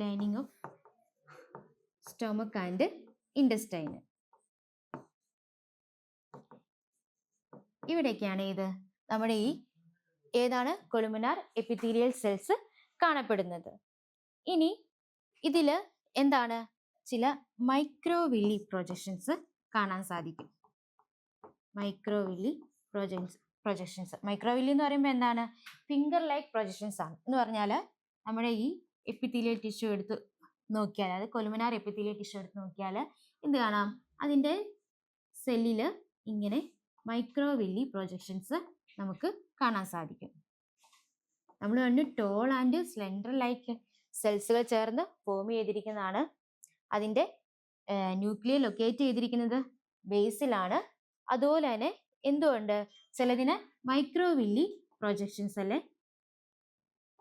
lining of stomach and intestine. ഇവിടെയൊക്കെയാണ് ഇത് നമ്മുടെ ഈ ഏതാണ്? കൊളുമിനാർ എപ്പിത്തീലിയൽ സെൽസ് കാണപ്പെടുന്നത്. ഇനി ഇതില് എന്താണ്? ചില മൈക്രോവില്ലി പ്രൊജക്ഷൻസ് കാണാൻ സാധിക്കും. മൈക്രോവില്ലി പ്രൊജക്ഷൻസ്. മൈക്രോവില്ലി എന്ന് പറയുമ്പോൾ എന്താണ്? ഫിംഗർ ലൈക്ക് പ്രൊജക്ഷൻസ് ആണ്. എന്ന് പറഞ്ഞാൽ നമ്മുടെ ഈ എപ്പിത്തീലിയൽ ടിഷ്യൂ എടുത്ത് നോക്കിയാൽ, അതായത് കൊളുമിനാർ എപ്പിത്തീലിയൽ ടിഷ്യൂ എടുത്ത് നോക്കിയാൽ എന്ത് കാണാം? അതിൻ്റെ സെല്ലില് ഇങ്ങനെ മൈക്രോവില്ലി പ്രൊജക്ഷൻസ് നമുക്ക് കാണാൻ സാധിക്കും. നമ്മൾ കണ്ടു ടോൾ ആൻഡ് സ്ലെൻഡർ ലൈക്ക് സെൽസുകൾ ചേർന്ന് ഫോം ചെയ്തിരിക്കുന്നതാണ്. അതിൻ്റെ ന്യൂക്ലിയെ ലൊക്കേറ്റ് ചെയ്തിരിക്കുന്നത് ബേസിലാണ്. അതുപോലെ തന്നെ എന്തുകൊണ്ട്? ചിലതിന് മൈക്രോവില്ലി പ്രൊജക്ഷൻസ് അല്ലേ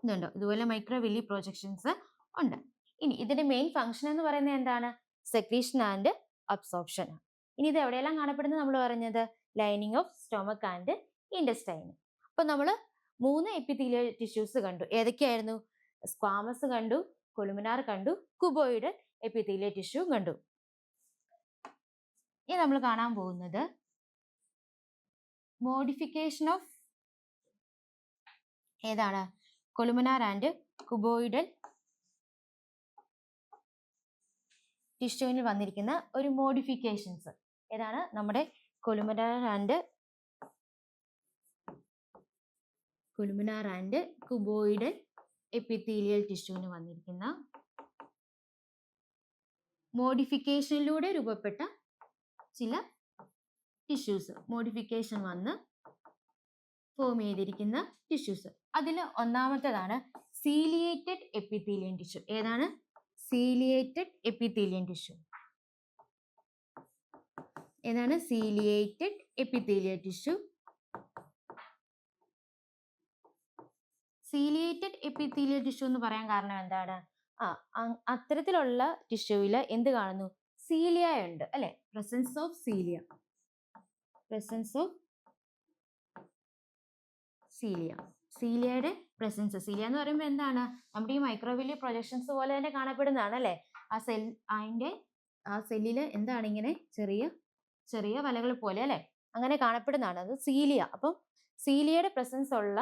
ഇതുണ്ടോ? ഇതുപോലെ മൈക്രോവില്ലി പ്രൊജക്ഷൻസ് ഉണ്ട്. ഇനി ഇതിന്റെ മെയിൻ ഫംഗ്ഷൻ എന്ന് പറയുന്നത് എന്താണ്? Secretion and absorption. ഇനി ഇത് എവിടെയെല്ലാം കാണപ്പെടുന്നത്? നമ്മൾ പറഞ്ഞത് lining of stomach and intestine. അപ്പൊ നമ്മൾ 3 എപ്പിത്തീലിയൽ ടിഷ്യൂസ് കണ്ടു. ഏതൊക്കെയായിരുന്നു? സ്ക്വാമസ് കണ്ടു, കൊളുമിനാർ കണ്ടു, കുബോയിഡൽ എപ്പിത്തീലിയൽ ടിഷ്യൂ കണ്ടു. ഇനി നമ്മൾ കാണാൻ പോകുന്നത് മോഡിഫിക്കേഷൻ ഓഫ് ഏതാണ്? കൊളുമിനാർ ആൻഡ് കുബോയിഡൽ ടിഷ്യൂവിൽ വന്നിരിക്കുന്ന ഒരു മോഡിഫിക്കേഷൻസ് ഏതാണ്? നമ്മുടെ കൊളുമിനാർ ആൻഡ് കുബോയിഡൽ എപ്പിത്തീലിയൽ ടിഷ്യൂവിന് വന്നിരിക്കുന്ന മോഡിഫിക്കേഷനിലൂടെ രൂപപ്പെട്ട ചില ടിഷ്യൂസ്, മോഡിഫിക്കേഷൻ വന്ന് ഫോം ചെയ്തിരിക്കുന്ന ടിഷ്യൂസ്. അതിൽ ഒന്നാമത്തേതാണ് സീലിയേറ്റഡ് എപ്പിത്തീലിയൻ ടിഷ്യൂ. ഏതാണ്? Ciliated epithelial tissue. ഏതാണ്? Ciliated epithelial tissue. Ciliated epithelial tissue എന്ന് പറയാൻ കാരണം എന്താണ്? അത്തരത്തിലുള്ള ടിഷ്യൂവിൽ എന്ത് കാണുന്നു? സീലിയ ഉണ്ട് അല്ലെ? Presence of cilia. സീലിയയുടെ പ്രസൻസ്. സീലിയ എന്ന് പറയുമ്പോൾ എന്താണ്? നമ്മുടെ ഈ മൈക്രോവില്ലി പ്രൊജക്ഷൻസ് പോലെ തന്നെ കാണപ്പെടുന്നതാണ് അല്ലെ? ആ സെല്ലില് എന്താണ്? ഇങ്ങനെ ചെറിയ ചെറിയ വലകൾ പോലെ അല്ലെ? അങ്ങനെ കാണപ്പെടുന്നതാണ് അത് സീലിയ. അപ്പം സീലിയയുടെ പ്രസൻസ് ഉള്ള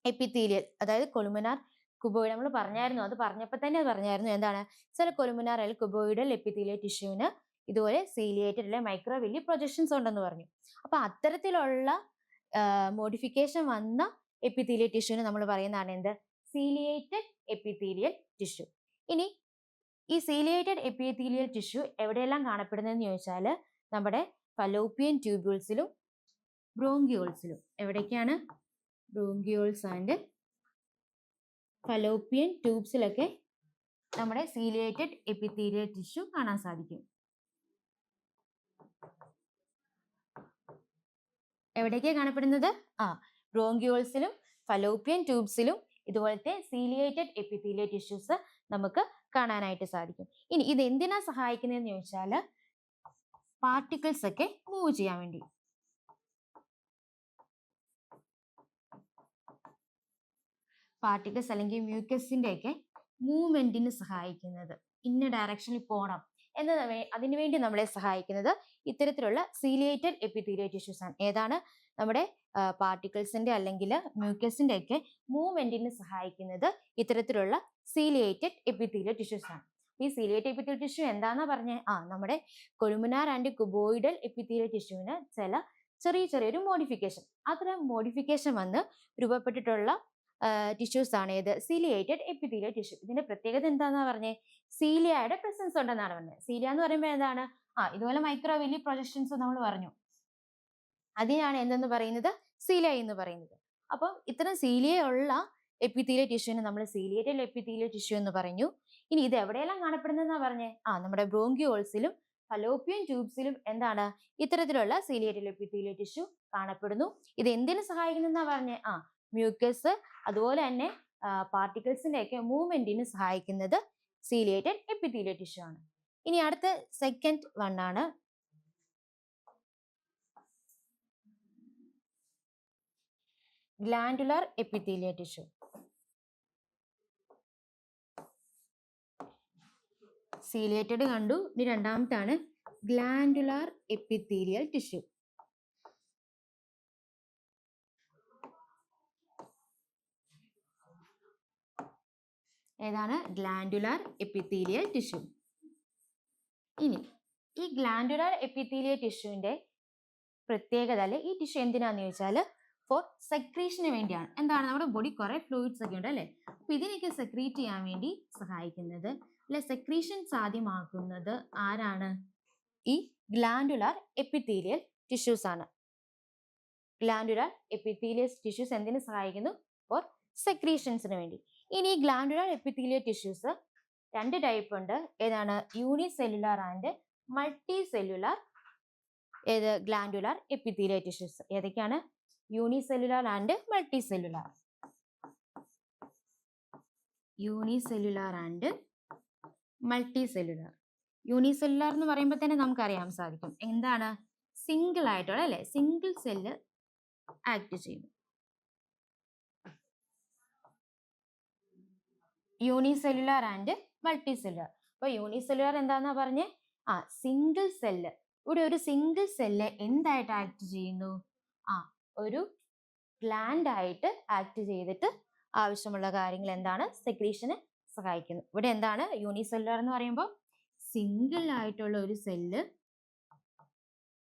എപ്പിത്തീലിയൽ, അതായത് കൊളുമിനാർ കുബോയിഡ് നമ്മൾ പറഞ്ഞായിരുന്നു. അത് പറഞ്ഞപ്പോൾ തന്നെ പറഞ്ഞായിരുന്നു എന്താണ്? ചില കൊളുമിനാർ അല്ലെങ്കിൽ കുബോയിഡൽ എപ്പിത്തീലിയൽ ടിഷ്യൂവിന് ഇതുപോലെ സീലിയേറ്റഡ് അല്ലെ മൈക്രോവില്ലി പ്രൊജക്ഷൻസ് ഉണ്ടെന്ന് പറഞ്ഞു. അപ്പൊ അത്തരത്തിലുള്ള മോഡിഫിക്കേഷൻ വന്ന എപ്പിത്തീലിയൽ ടിഷ്യൂവിന് നമ്മൾ പറയുന്നതാണ് എന്ത്? Ciliated epithelial tissue. ഇനി ഈ സീലിയേറ്റഡ് എപ്പിത്തീലിയൽ ടിഷ്യൂ എവിടെയെല്ലാം കാണപ്പെടുന്നതെന്ന് ചോദിച്ചാൽ നമ്മുടെ ഫലോപ്പിയൻ ട്യൂബ്യൂൾസിലും ബ്രോങ്കിയോൾസിലും. എവിടേക്കാണ്? ബ്രോങ്കിയോൾസ് ആൻഡ് ഫലോപ്പിയൻ ട്യൂബ്സിലൊക്കെ നമ്മുടെ സീലിയേറ്റഡ് എപ്പിത്തീലിയൽ ടിഷ്യൂ കാണാൻ സാധിക്കും. എവിടേക്കാണ് കാണപ്പെടുന്നത്? ബ്രോങ്കിയോൾസിലും ഫലോപ്പിയൻ ട്യൂബ്സിലും ഇതുപോലത്തെ സീലിയേറ്റഡ് എപ്പിത്തീലിയൽ ടിഷ്യൂസ് നമുക്ക് കാണാനായിട്ട് സാധിക്കും. ഇനി ഇത് എന്തിനാ സഹായിക്കുന്നതെന്ന് ചോദിച്ചാൽ പാർട്ടിക്കിൾസ് ഒക്കെ മൂവ് ചെയ്യാൻ വേണ്ടി. പാർട്ടിക്കിൾസ് അല്ലെങ്കിൽ മ്യൂക്കസിന്റെ ഒക്കെ മൂവ്മെന്റിന് സഹായിക്കുന്നത്, ഇന്ന ഡയറക്ഷനിൽ പോകണം അതിനുവേണ്ടി നമ്മളെ സഹായിക്കുന്നത് ഇത്തരത്തിലുള്ള സീലിയേറ്റഡ് എപ്പിത്തീലിയൽ ടിഷ്യൂസ് ആണ്. ഏതാണ്? നമ്മുടെ പാർട്ടിക്കിൾസിന്റെ അല്ലെങ്കിൽ മ്യൂക്കസിന്റെ ഒക്കെ മൂവ്മെന്റിന് സഹായിക്കുന്നത് ഇത്തരത്തിലുള്ള സീലിയേറ്റഡ് എപ്പിത്തീലിയൽ ടിഷ്യൂസ് ആണ്. ഈ സീലിയേറ്റഡ് എപ്പിത്തീലിയൽ ടിഷ്യൂ എന്താണെന്നാ പറഞ്ഞേ? നമ്മുടെ കൊളുമിനാർ ആൻഡ് കുബോയിഡൽ എപ്പിത്തീലിയൽ ടിഷ്യൂവിന് ചെറിയൊരു മോഡിഫിക്കേഷൻ, അത്തരം മോഡിഫിക്കേഷൻ വന്ന് രൂപപ്പെട്ടിട്ടുള്ള ടിഷ്യൂസ് ആണ് ഏത്? Ciliated epithelial tissue. ഇതിന്റെ പ്രത്യേകത എന്താണെന്നാ പറഞ്ഞേ? സീലിയയുടെ പ്രസൻസ് ഉണ്ടെന്നാണ് പറഞ്ഞത്. സീലിയ എന്ന് പറയുമ്പോൾ എന്താണ്? ഇതുപോലെ മൈക്രോവെല്ലി പ്രൊജക്ഷൻസ് നമ്മൾ പറഞ്ഞു, അതിനാണ് എന്തെന്ന് പറയുന്നത്? സീലിയ എന്ന് പറയുന്നത്. അപ്പം ഇത്തരം സീലിയ ഉള്ള എപ്പിത്തീലിയൽ ടിഷ്യൂവിനെ നമ്മൾ സീലിയേറ്റഡ് എപ്പിത്തീലിയൽ ടിഷ്യൂ എന്ന് പറഞ്ഞു. ഇനി ഇത് എവിടെയെല്ലാം കാണപ്പെടുന്നതെന്നാ പറഞ്ഞേ? നമ്മുടെ ബ്രോങ്കിയോൾസിലും ഫലോപ്പിയൻ ട്യൂബ്സിലും എന്താണ്? ഇത്തരത്തിലുള്ള സീലിയേറ്റഡ് എപ്പിത്തീലിയൽ ടിഷ്യൂ കാണപ്പെടുന്നു. ഇത് എന്തിനു സഹായിക്കുന്നെന്നാ പറഞ്ഞേ? മ്യൂക്കസ് അതുപോലെ തന്നെ പാർട്ടിക്കിൾസിന്റെ ഒക്കെ മൂവ്മെന്റിന് സഹായിക്കുന്നത് സീലിയേറ്റഡ് എപ്പിത്തീലിയൽ ടിഷ്യൂ ആണ്. ഇനി അടുത്ത സെക്കൻഡ് വൺ ആണ് ഗ്ലാൻഡുലാർ എപ്പിത്തീലിയൽ ടിഷ്യൂ. സീലിയേറ്റഡ് കണ്ടു. ഇനി രണ്ടാമത്താണ് ഗ്ലാൻഡുലാർ എപ്പിത്തീലിയൽ ടിഷ്യൂ. ഏതാണ്? Glandular epithelial tissue. ഇനി ഈ ഗ്ലാൻഡുലാർ എപ്പിത്തീലിയൽ ടിഷ്യൂവിന്റെ പ്രത്യേകത, അല്ലെ ഈ ടിഷ്യൂ എന്തിനാന്ന് ചോദിച്ചാൽ ഫോർ സെക്രീഷന് വേണ്ടിയാണ്. എന്താണ്? നമ്മുടെ ബോഡി കുറെ ഫ്ലൂയിഡ്സ് ഒക്കെ ഉണ്ട് അല്ലെ, അപ്പൊ ഇതിനൊക്കെ സെക്രീറ്റ് ചെയ്യാൻ വേണ്ടി സഹായിക്കുന്നത് അല്ലെ, സെക്രീഷൻ സാധ്യമാക്കുന്നത് ആരാണ്? ഈ ഗ്ലാൻഡുലാർ എപ്പിത്തീലിയൽ ടിഷ്യൂസ് ആണ്. ഗ്ലാൻഡുലാർ എപ്പിത്തീലിയൽ ടിഷ്യൂസ് എന്തിനു സഹായിക്കുന്നു? ഫോർ സെക്രീഷൻസിന് വേണ്ടി. ഇനി ഗ്ലാൻഡുലാർ എപ്പിത്തീലിയൽ ടിഷ്യൂസ് രണ്ട് ടൈപ്പ് ഉണ്ട്. ഏതാണ്? Unicellular and multi cellular glandular epithelial tissues. ഏതൊക്കെയാണ്? Unicellular and multi cellular. Unicellular and multi cellular. Unicellular എന്ന് പറയുമ്പോൾ തന്നെ നമുക്കറിയാൻ സാധിക്കും എന്താണ്? സിംഗിൾ ആയിട്ടുള്ള അല്ലെ, സിംഗിൾ സെല്ല് ആക്ട് ചെയ്യുന്നു. Unicellular and multi cellular. അപ്പൊ യൂണിസെല്ലുലാർ എന്താന്നാ പറഞ്ഞേ? Single cell. ഇവിടെ ഒരു സിംഗിൾ സെല്ല് എന്തായിട്ട് ആക്ട് ചെയ്യുന്നു? ഒരു ഗ്ലാൻഡ് ആയിട്ട് ആക്ട് ചെയ്തിട്ട് ആവശ്യമുള്ള കാര്യങ്ങൾ എന്താണ്? സെക്രീഷന് സഹായിക്കുന്നു. ഇവിടെ എന്താണ്? യൂണിസെല്ലുലാർ എന്ന് പറയുമ്പോൾ സിംഗിൾ ആയിട്ടുള്ള ഒരു സെല്ല്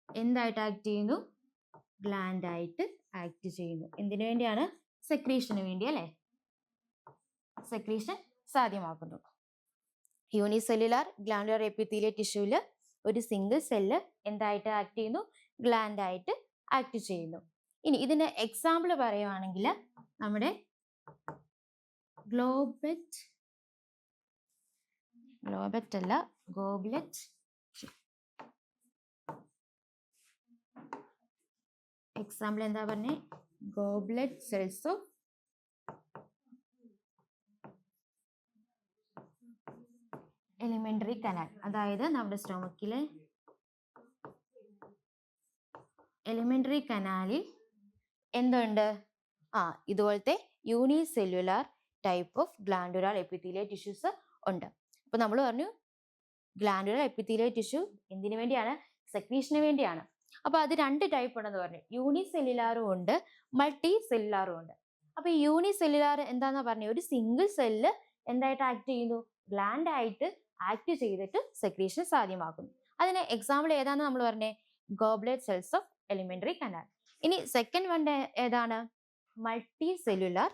എന്തായിട്ട് ആക്ട് ചെയ്യുന്നു? ഗ്ലാൻഡ് ആയിട്ട് ആക്ട് ചെയ്യുന്നു. എന്തിനു വേണ്ടിയാണ്? സെക്രീഷന് വേണ്ടി അല്ലെ, സെക്രീഷൻ സാധ്യമാക്കുന്നു. യൂണിസെല്ലുലാർ ഗ്ലാൻഡുലാർ എപ്പിത്തീലിയൽ ടിഷ്യൂവിൽ ഒരു സിംഗിൾ സെല്ല് എന്തായിട്ട് ആക്ട് ചെയ്യുന്നു? ഗ്ലാൻഡ് ആയിട്ട് ആക്ട് ചെയ്യുന്നു. ഇനി ഇതിന് എക്സാമ്പിൾ പറയുവാണെങ്കിൽ നമ്മുടെ ഗോബ്ലെറ്റ് എക്സാമ്പിൾ എന്താ പറഞ്ഞേ? Goblet cells of elementary canal. അതായത് നമ്മുടെ സ്റ്റൊമക്കിലെ എലിമെന്ററി കനാലിൽ എന്തുണ്ട്? ഇതുപോലത്തെ unicellular type of glandular epithelial tissues ഉണ്ട്. അപ്പൊ നമ്മൾ പറഞ്ഞു ഗ്ലാൻഡുലാർ എപ്പിത്തീലിയൽ ടിഷ്യൂ എന്തിനു വേണ്ടിയാണ്? സെക്രീഷന് വേണ്ടിയാണ്. അപ്പൊ അത് രണ്ട് ടൈപ്പ് ഉണ്ടെന്ന് പറഞ്ഞു. യൂണിസെല്ലുലാറും ഉണ്ട്, മൾട്ടി സെല്ലുലാറും ഉണ്ട്. അപ്പൊ ഈ യൂണിസെല്ലുലാർ എന്താന്നാ പറഞ്ഞത്? ഒരു സിംഗിൾ സെല്ല് എന്തായിട്ട് ആക്ട് ചെയ്യുന്നു? ഗ്ലാൻഡ് ആയിട്ട് ആക്ട് ചെയ്തിട്ട് സെക്രീഷൻ സാധ്യമാക്കുന്നു. അതിന് എക്സാമ്പിൾ ഏതാന്ന് നമ്മൾ പറഞ്ഞേ? Goblet cells of elementary canal. ഇനി സെക്കൻഡ് വൺ ഏതാണ്? മൾട്ടി സെല്ലുലാർ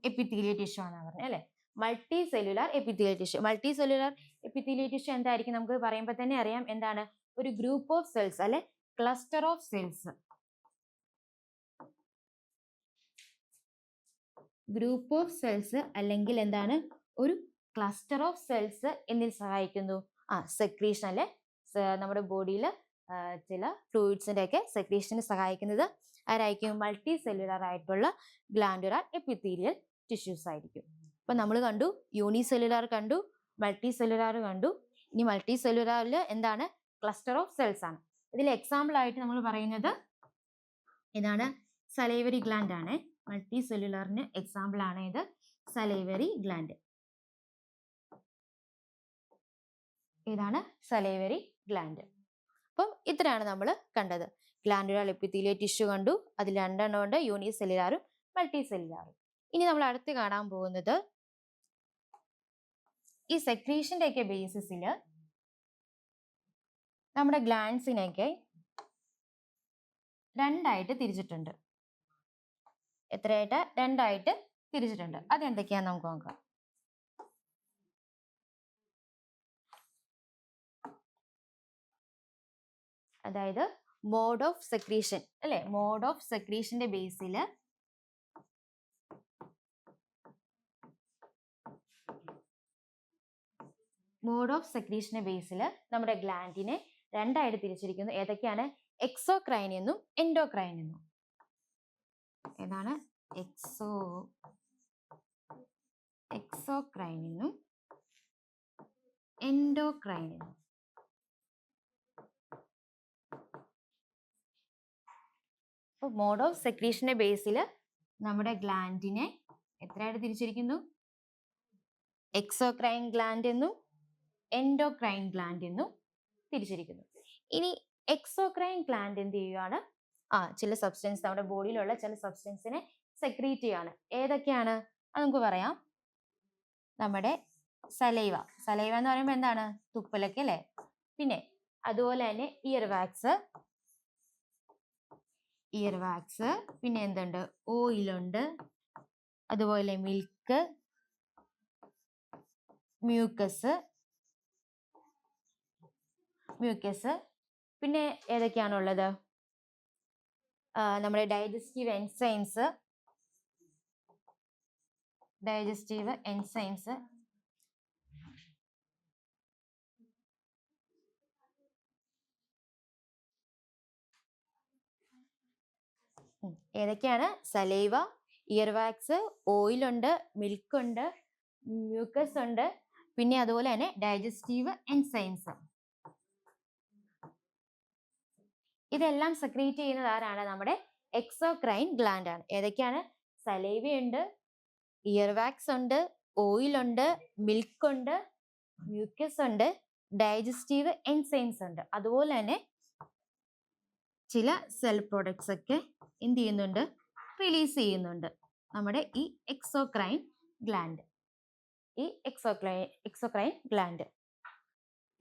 എപ്പിത്തീലിയൽ ടിഷ്യൂ ആണെന്ന് പറഞ്ഞത് അല്ലെ. Multi cellular epithelial tissue. Multi cellular epithelial tissue എന്തായിരിക്കും? നമുക്ക് പറയുമ്പോൾ തന്നെ അറിയാം എന്താണ്? ഒരു ഗ്രൂപ്പ് ഓഫ് സെൽസ് അല്ലെ, cluster of cells. Group of cells അല്ലെങ്കിൽ എന്താണ്? ഒരു ക്ലസ്റ്റർ ഓഫ് സെൽസ് എന്നിൽ സഹായിക്കുന്നു? സെക്രീഷൻ അല്ലെ, നമ്മുടെ ബോഡിയിൽ ചില ഫ്ലൂയിഡ്സിന്റെ ഒക്കെ സെക്രീഷന് സഹായിക്കുന്നത് ആരായിരിക്കും? മൾട്ടി സെല്ലുലാർ ആയിട്ടുള്ള ഗ്ലാൻഡുലാർ എപ്പിത്തീലിയൽ ടിഷ്യൂസ് ആയിരിക്കും. അപ്പൊ നമ്മൾ കണ്ടു യൂണിസെല്ലുലാർ കണ്ടു, മൾട്ടി സെല്ലുലാർ കണ്ടു. ഇനി മൾട്ടി സെല്ലുലാറിൽ എന്താണ്? ക്ലസ്റ്റർ ഓഫ് സെൽസ് ആണ്. ഇതിൽ എക്സാമ്പിൾ ആയിട്ട് നമ്മൾ പറയുന്നത് ഇതാണ്, സലൈവറി ഗ്ലാൻഡ് ആണ്. മൾട്ടി സെല്ലുലാറിന് എക്സാമ്പിൾ ആണ് ഇത് സലൈവറി ഗ്ലാൻഡ്. ഇതാണ് സലൈവറി ഗ്ലാൻഡ്. അപ്പം ഇത്രയാണ് നമ്മൾ കണ്ടത്. ഗ്ലാൻഡുലാർ എപ്പിത്തീലിയൽ ടിഷ്യൂ കണ്ടു, അതിൽ രണ്ടെണ്ണം ഉണ്ട്, യൂണിസെല്ലുലാറും മൾട്ടി സെല്ലുലാറും. ഇനി നമ്മൾ അടുത്ത് കാണാൻ പോകുന്നത് ഈ സെക്രീഷന്റെ ഒക്കെ ബേസിസിൽ നമ്മുടെ ഗ്ലാൻഡ്സിനെയൊക്കെ രണ്ടായിട്ട് തിരിച്ചിട്ടുണ്ട്. എത്രയായിട്ട്? രണ്ടായിട്ട് തിരിച്ചിട്ടുണ്ട്. അതെന്തൊക്കെയാന്ന് നമുക്ക് നോക്കാം. അതായത് മോഡ് ഓഫ് സെക്രീഷൻ അല്ലെ, മോഡ് ഓഫ് സെക്രീഷന്റെ ബേസിൽ നമ്മുടെ ഗ്ലാൻഡിനെ രണ്ടായിട്ട് തിരിച്ചിരിക്കുന്നു. ഏതൊക്കെയാണ്? എക്സോക്രൈൻ എന്നും എൻഡോക്രൈൻ എന്നും. ഏതാണ്? എക്സോക്രൈൻ എന്നും എൻഡോക്രൈൻ എന്നും. മോഡ് ഓഫ് സെക്രീഷന്റെ ബേസിൽ നമ്മുടെ ഗ്ലാൻഡിനെ എത്രയായിട്ട് തിരിച്ചിരിക്കുന്നു? എക്സോക്രൈൻ ഗ്ലാൻഡ് എന്നും എൻഡോക്രൈൻ ഗ്ലാൻഡ് എന്നും തിരിച്ചിരിക്കുന്നു. ഇനി എക്സോക്രൈൻ ഗ്ലാൻഡ് എന്ത് ചെയ്യുകയാണ്? ചില സബ്സ്റ്റൻസ്, നമ്മുടെ ബോഡിയിലുള്ള ചില സബ്സ്റ്റൻസിനെ സെക്രീറ്റ് ചെയ്യാണ്. ഏതൊക്കെയാണ് അത് നമുക്ക് പറയാം. നമ്മുടെ സലൈവ എന്ന് പറയുമ്പോൾ എന്താണ്? തുപ്പലൊക്കെ അല്ലെ. പിന്നെ അതുപോലെ തന്നെ ഇയർ വാക്സ്, പിന്നെ എന്തുണ്ട്? ഓയിലുണ്ട്, അതുപോലെ മിൽക്ക്, മ്യൂക്കസ്. പിന്നെ ഏതൊക്കെയാണുള്ളത്? നമ്മുടെ ഡൈജസ്റ്റീവ് എൻസൈംസ്. ഏതൊക്കെയാണ്? സലൈവ, ഇയർ വാക്സ്, ഓയിലുണ്ട്, മിൽക്ക് ഉണ്ട്, മ്യൂക്കസ് ഉണ്ട്, പിന്നെ അതുപോലെ തന്നെ ഡൈജസ്റ്റീവ് എൻസൈംസ്. ഇതെല്ലാം സെക്രീറ്റ് ചെയ്യുന്നത് ആരാണ്? നമ്മുടെ എക്സോക്രൈൻ ഗ്ലാൻഡ് ആണ്. ഏതൊക്കെയാണ്? സലൈവ ഉണ്ട്, ഇയർ വാക്സ് ഉണ്ട്, ഓയിലുണ്ട്, മിൽക്ക് ഉണ്ട്, മ്യൂക്കസ് ഉണ്ട്, ഡൈജസ്റ്റീവ് എൻസൈംസ് ഉണ്ട്. അതുപോലെ തന്നെ ചില സെൽ പ്രോഡക്ട്സ് ഒക്കെ എന്ത് ചെയ്യുന്നുണ്ട്? റിലീസ് ചെയ്യുന്നുണ്ട് നമ്മുടെ ഈ എക്സോക്രൈൻ ഗ്ലാൻഡ്.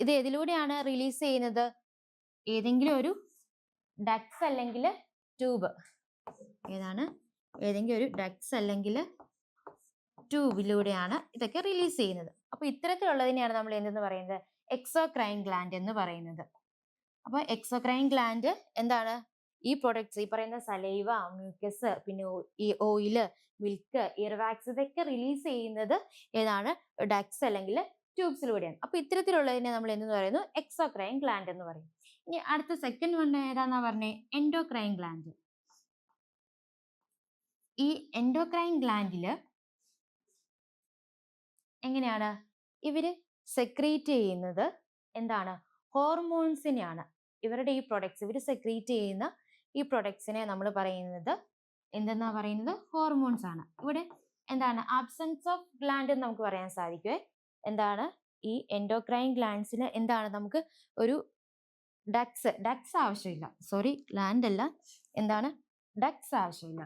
ഇത് ഏതിലൂടെയാണ് റിലീസ് ചെയ്യുന്നത്? ഏതെങ്കിലും ഒരു ഡക്ട്സ് അല്ലെങ്കിൽ ട്യൂബ്. ഏതെങ്കിലും ഒരു ഡക്ട്സ് അല്ലെങ്കിൽ ട്യൂബിലൂടെയാണ് ഇതൊക്കെ റിലീസ് ചെയ്യുന്നത്. അപ്പൊ ഇത്തരത്തിലുള്ളതിനെയാണ് നമ്മൾ എന്തെന്ന് പറയുന്നത്? എക്സോക്രൈൻ ഗ്ലാൻഡ് എന്ന് പറയുന്നത്. അപ്പൊ എക്സോക്രൈൻ ഗ്ലാൻഡ് എന്താണ്? ഈ പ്രൊഡക്ട്സ്, ഈ പറയുന്ന സലൈവ, മ്യൂക്കസ്, പിന്നെ ഈ ഓയില്, മിൽക്ക്, ഇയർ വാക്സ്, ഇതൊക്കെ റിലീസ് ചെയ്യുന്നത് ഏതാണ്? ഡക്ട്സ് അല്ലെങ്കിൽ ട്യൂബ്സിലൂടെയാണ്. അപ്പൊ ഇത്തരത്തിലുള്ളതിനെ നമ്മൾ എന്തെന്ന് പറയുന്നു? എക്സോക്രൈൻ ഗ്ലാൻഡ് എന്ന് പറയും. ഇനി അടുത്ത സെക്കൻഡ് വൺ ഏതാന്നാ പറഞ്ഞേ? Endocrine gland. ഈ എൻഡോക്രൈൻ ഗ്ലാൻഡില് എങ്ങനെയാണ്? ഇവര് സെക്രീറ്റ് ചെയ്യുന്നത് എന്താണ്? ഹോർമോൺസിനെയാണ്. ഇവരുടെ ഈ പ്രൊഡക്ട്സ്, ഇവർ സെക്രീറ്റ് ചെയ്യുന്ന ഈ പ്രൊഡക്ട്സിനെ നമ്മൾ പറയുന്നത് എന്തെന്നാ പറയുന്നത്? ഹോർമോൺസ് ആണ്. ഇവിടെ എന്താണ്? ആബ്സെൻസ് ഓഫ് ഗ്ലാൻഡ് എന്ന് നമുക്ക് പറയാൻ സാധിക്കുമേ. എന്താണ്? ഈ എൻഡോക്രൈൻ ഗ്ലാൻഡ്സിന് എന്താണ്? നമുക്ക് ഒരു ഡക്ട്സ് ആവശ്യമില്ല. സോറി, ഗ്ലാൻഡ് അല്ല, എന്താണ്? ഡക്ട്സ് ആവശ്യമില്ല.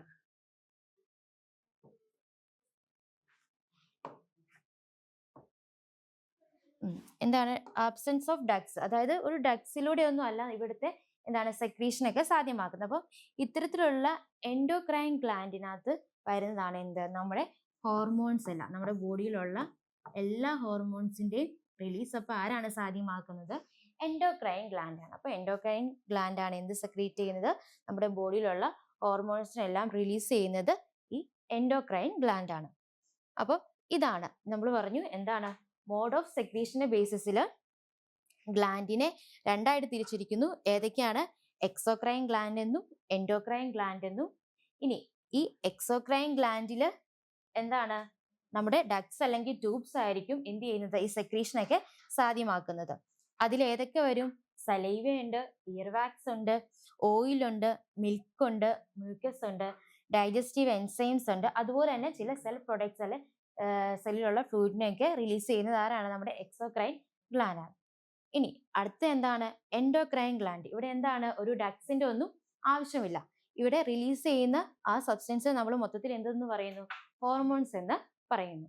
എന്താണ്? ആബ്സെൻസ് ഓഫ് ഡക്ട്സ്, അതായത് ഒരു ഡക്ട്സിലൂടെ ഒന്നും അല്ല ഇവിടുത്തെ എന്താണ് സെക്രീഷനൊക്കെ സാധ്യമാക്കുന്നത്. അപ്പോൾ ഇത്തരത്തിലുള്ള എൻഡോക്രൈൻ ഗ്ലാൻഡിനകത്ത് വരുന്നതാണ് എന്ത്, നമ്മുടെ ഹോർമോൺസ് എല്ലാം, നമ്മുടെ ബോഡിയിലുള്ള എല്ലാ ഹോർമോൺസിൻ്റെയും റിലീസ് അപ്പോൾ ആരാണ് സാധ്യമാക്കുന്നത്? എൻഡോക്രൈൻ ഗ്ലാൻഡ് ആണ്. അപ്പോൾ എൻഡോക്രൈൻ ഗ്ലാൻഡ് ആണ് എന്ത് സെക്രീറ്റ് ചെയ്യുന്നത്? നമ്മുടെ ബോഡിയിലുള്ള ഹോർമോൺസിനെല്ലാം റിലീസ് ചെയ്യുന്നത് ഈ എൻഡോക്രൈൻ ഗ്ലാൻഡ് ആണ്. അപ്പോൾ ഇതാണ് നമ്മൾ പറഞ്ഞു എന്താണ്, മോഡ് ഓഫ് സെക്രീഷന്റെ ബേസിസിൽ ഗ്ലാൻഡിനെ രണ്ടായിട്ട് തിരിച്ചിരിക്കുന്നു. ഏതൊക്കെയാണ്? എക്സോക്രൈൻ ഗ്ലാൻഡ് എന്നും എൻഡോക്രൈൻ ഗ്ലാൻഡ് എന്നും. ഇനി ഈ എക്സോക്രൈൻ ഗ്ലാൻഡിൽ എന്താണ്, നമ്മുടെ ഡക്ട്സ് അല്ലെങ്കിൽ ട്യൂബ്സ് ആയിരിക്കും എന്ത് ചെയ്യുന്നത്, ഈ സെക്രീഷനൊക്കെ സാധ്യമാക്കുന്നത്. അതിൽ ഏതൊക്കെ വരും? സലൈവ ഉണ്ട്, ഇയർവാക്സ് ഉണ്ട്, ഓയിൽ ഉണ്ട്, മിൽക്ക് ഉണ്ട്, മ്യൂക്കസ് ഉണ്ട്, ഡൈജസ്റ്റീവ് എൻസൈംസ് ഉണ്ട്. അതുപോലെ തന്നെ ചില സെൽ പ്രൊഡക്ട്സ് അല്ലെ സെല്ലിലുള്ള ഫ്ലൂയിഡിനെയൊക്കെ റിലീസ് ചെയ്യുന്നത് ആരാണ്? നമ്മുടെ എക്സോക്രൈൻ ഗ്ലാൻഡ് ആണ്. ഇനി അടുത്ത എന്താണ്? Endocrine gland. ഇവിടെ എന്താണ്, ഒരു ഡക്ട്സിന്റെ ഒന്നും ആവശ്യമില്ല. ഇവിടെ റിലീസ് ചെയ്യുന്ന ആ സബ്സ്റ്റൻസ് നമ്മൾ മൊത്തത്തിൽ എന്തെന്ന് പറയുന്നു? ഹോർമോൺസ് എന്ന് പറയുന്നു.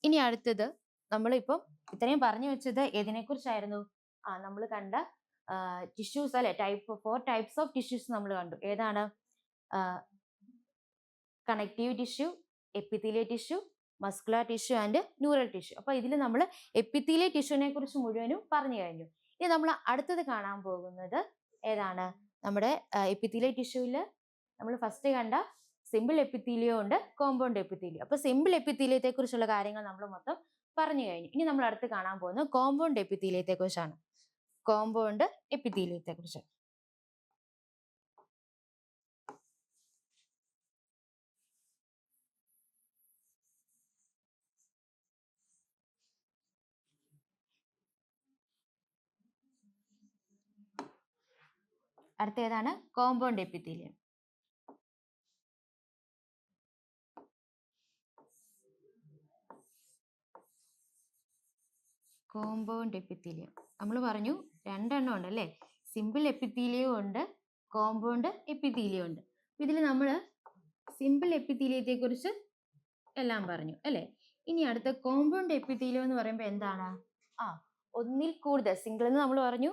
ഇനി അടുത്തത് നമ്മളിപ്പം ഇത്രയും പറഞ്ഞു വെച്ചത് ഏതിനെ കുറിച്ചായിരുന്നു? നമ്മൾ കണ്ട ടിഷ്യൂസ് അല്ലെ, 4 ടൈപ്സ് ഓഫ് ടിഷ്യൂസ് നമ്മൾ കണ്ടു. ഏതാണ്? Connective tissue, epithelial tissue, muscular tissue and neural tissue. അപ്പോൾ ഇതിൽ നമ്മൾ എപ്പിത്തീലിയൽ ടിഷ്യൂവിനെ കുറിച്ച് മുഴുവനും പറഞ്ഞു കഴിഞ്ഞു. ഇനി നമ്മൾ അടുത്തത് കാണാൻ പോകുന്നത് ഏതാണ്? നമ്മുടെ എപ്പിത്തീലിയൽ ടിഷ്യൂവിൽ നമ്മൾ ഫസ്റ്റ് കണ്ട സിമ്പിൾ എപ്പിത്തീലിയം ഉണ്ട്, കോമ്പൗണ്ട് എപ്പിത്തീലിയം. അപ്പോൾ സിമ്പിൾ എപ്പിത്തീലിയത്തെ കുറിച്ചുള്ള കാര്യങ്ങൾ നമ്മൾ മൊത്തം പറഞ്ഞു കഴിഞ്ഞു. ഇനി നമ്മൾ അടുത്ത് കാണാൻ പോകുന്നത് കോമ്പൗണ്ട് എപ്പിത്തീലിയത്തെ കുറിച്ചാണ്. കോമ്പൗണ്ട് എപ്പിത്തീലിയത്തെ കുറിച്ച്. അടുത്ത ഏതാണ്? Compound epithelium. കോമ്പൗണ്ട് എപ്പിത്തീലിയം നമ്മൾ പറഞ്ഞു രണ്ടെണ്ണം ഉണ്ട് അല്ലേ? സിമ്പിൾ എപ്പിത്തീലിയം ഉണ്ട്, കോമ്പൗണ്ട് എപ്പിത്തീലിയം ഉണ്ട്. ഇതിൽ നമ്മൾ സിമ്പിൾ എപ്പിത്തീലിയത്തെ കുറിച്ച് എല്ലാം പറഞ്ഞു അല്ലേ? ഇനി അടുത്ത കോമ്പൗണ്ട് എപ്പിത്തീലിയം എന്ന് പറയുമ്പോൾ എന്താണ്? ഒന്നിൽ കൂടുതൽ, സിംഗിൾ എന്ന് നമ്മൾ പറഞ്ഞു,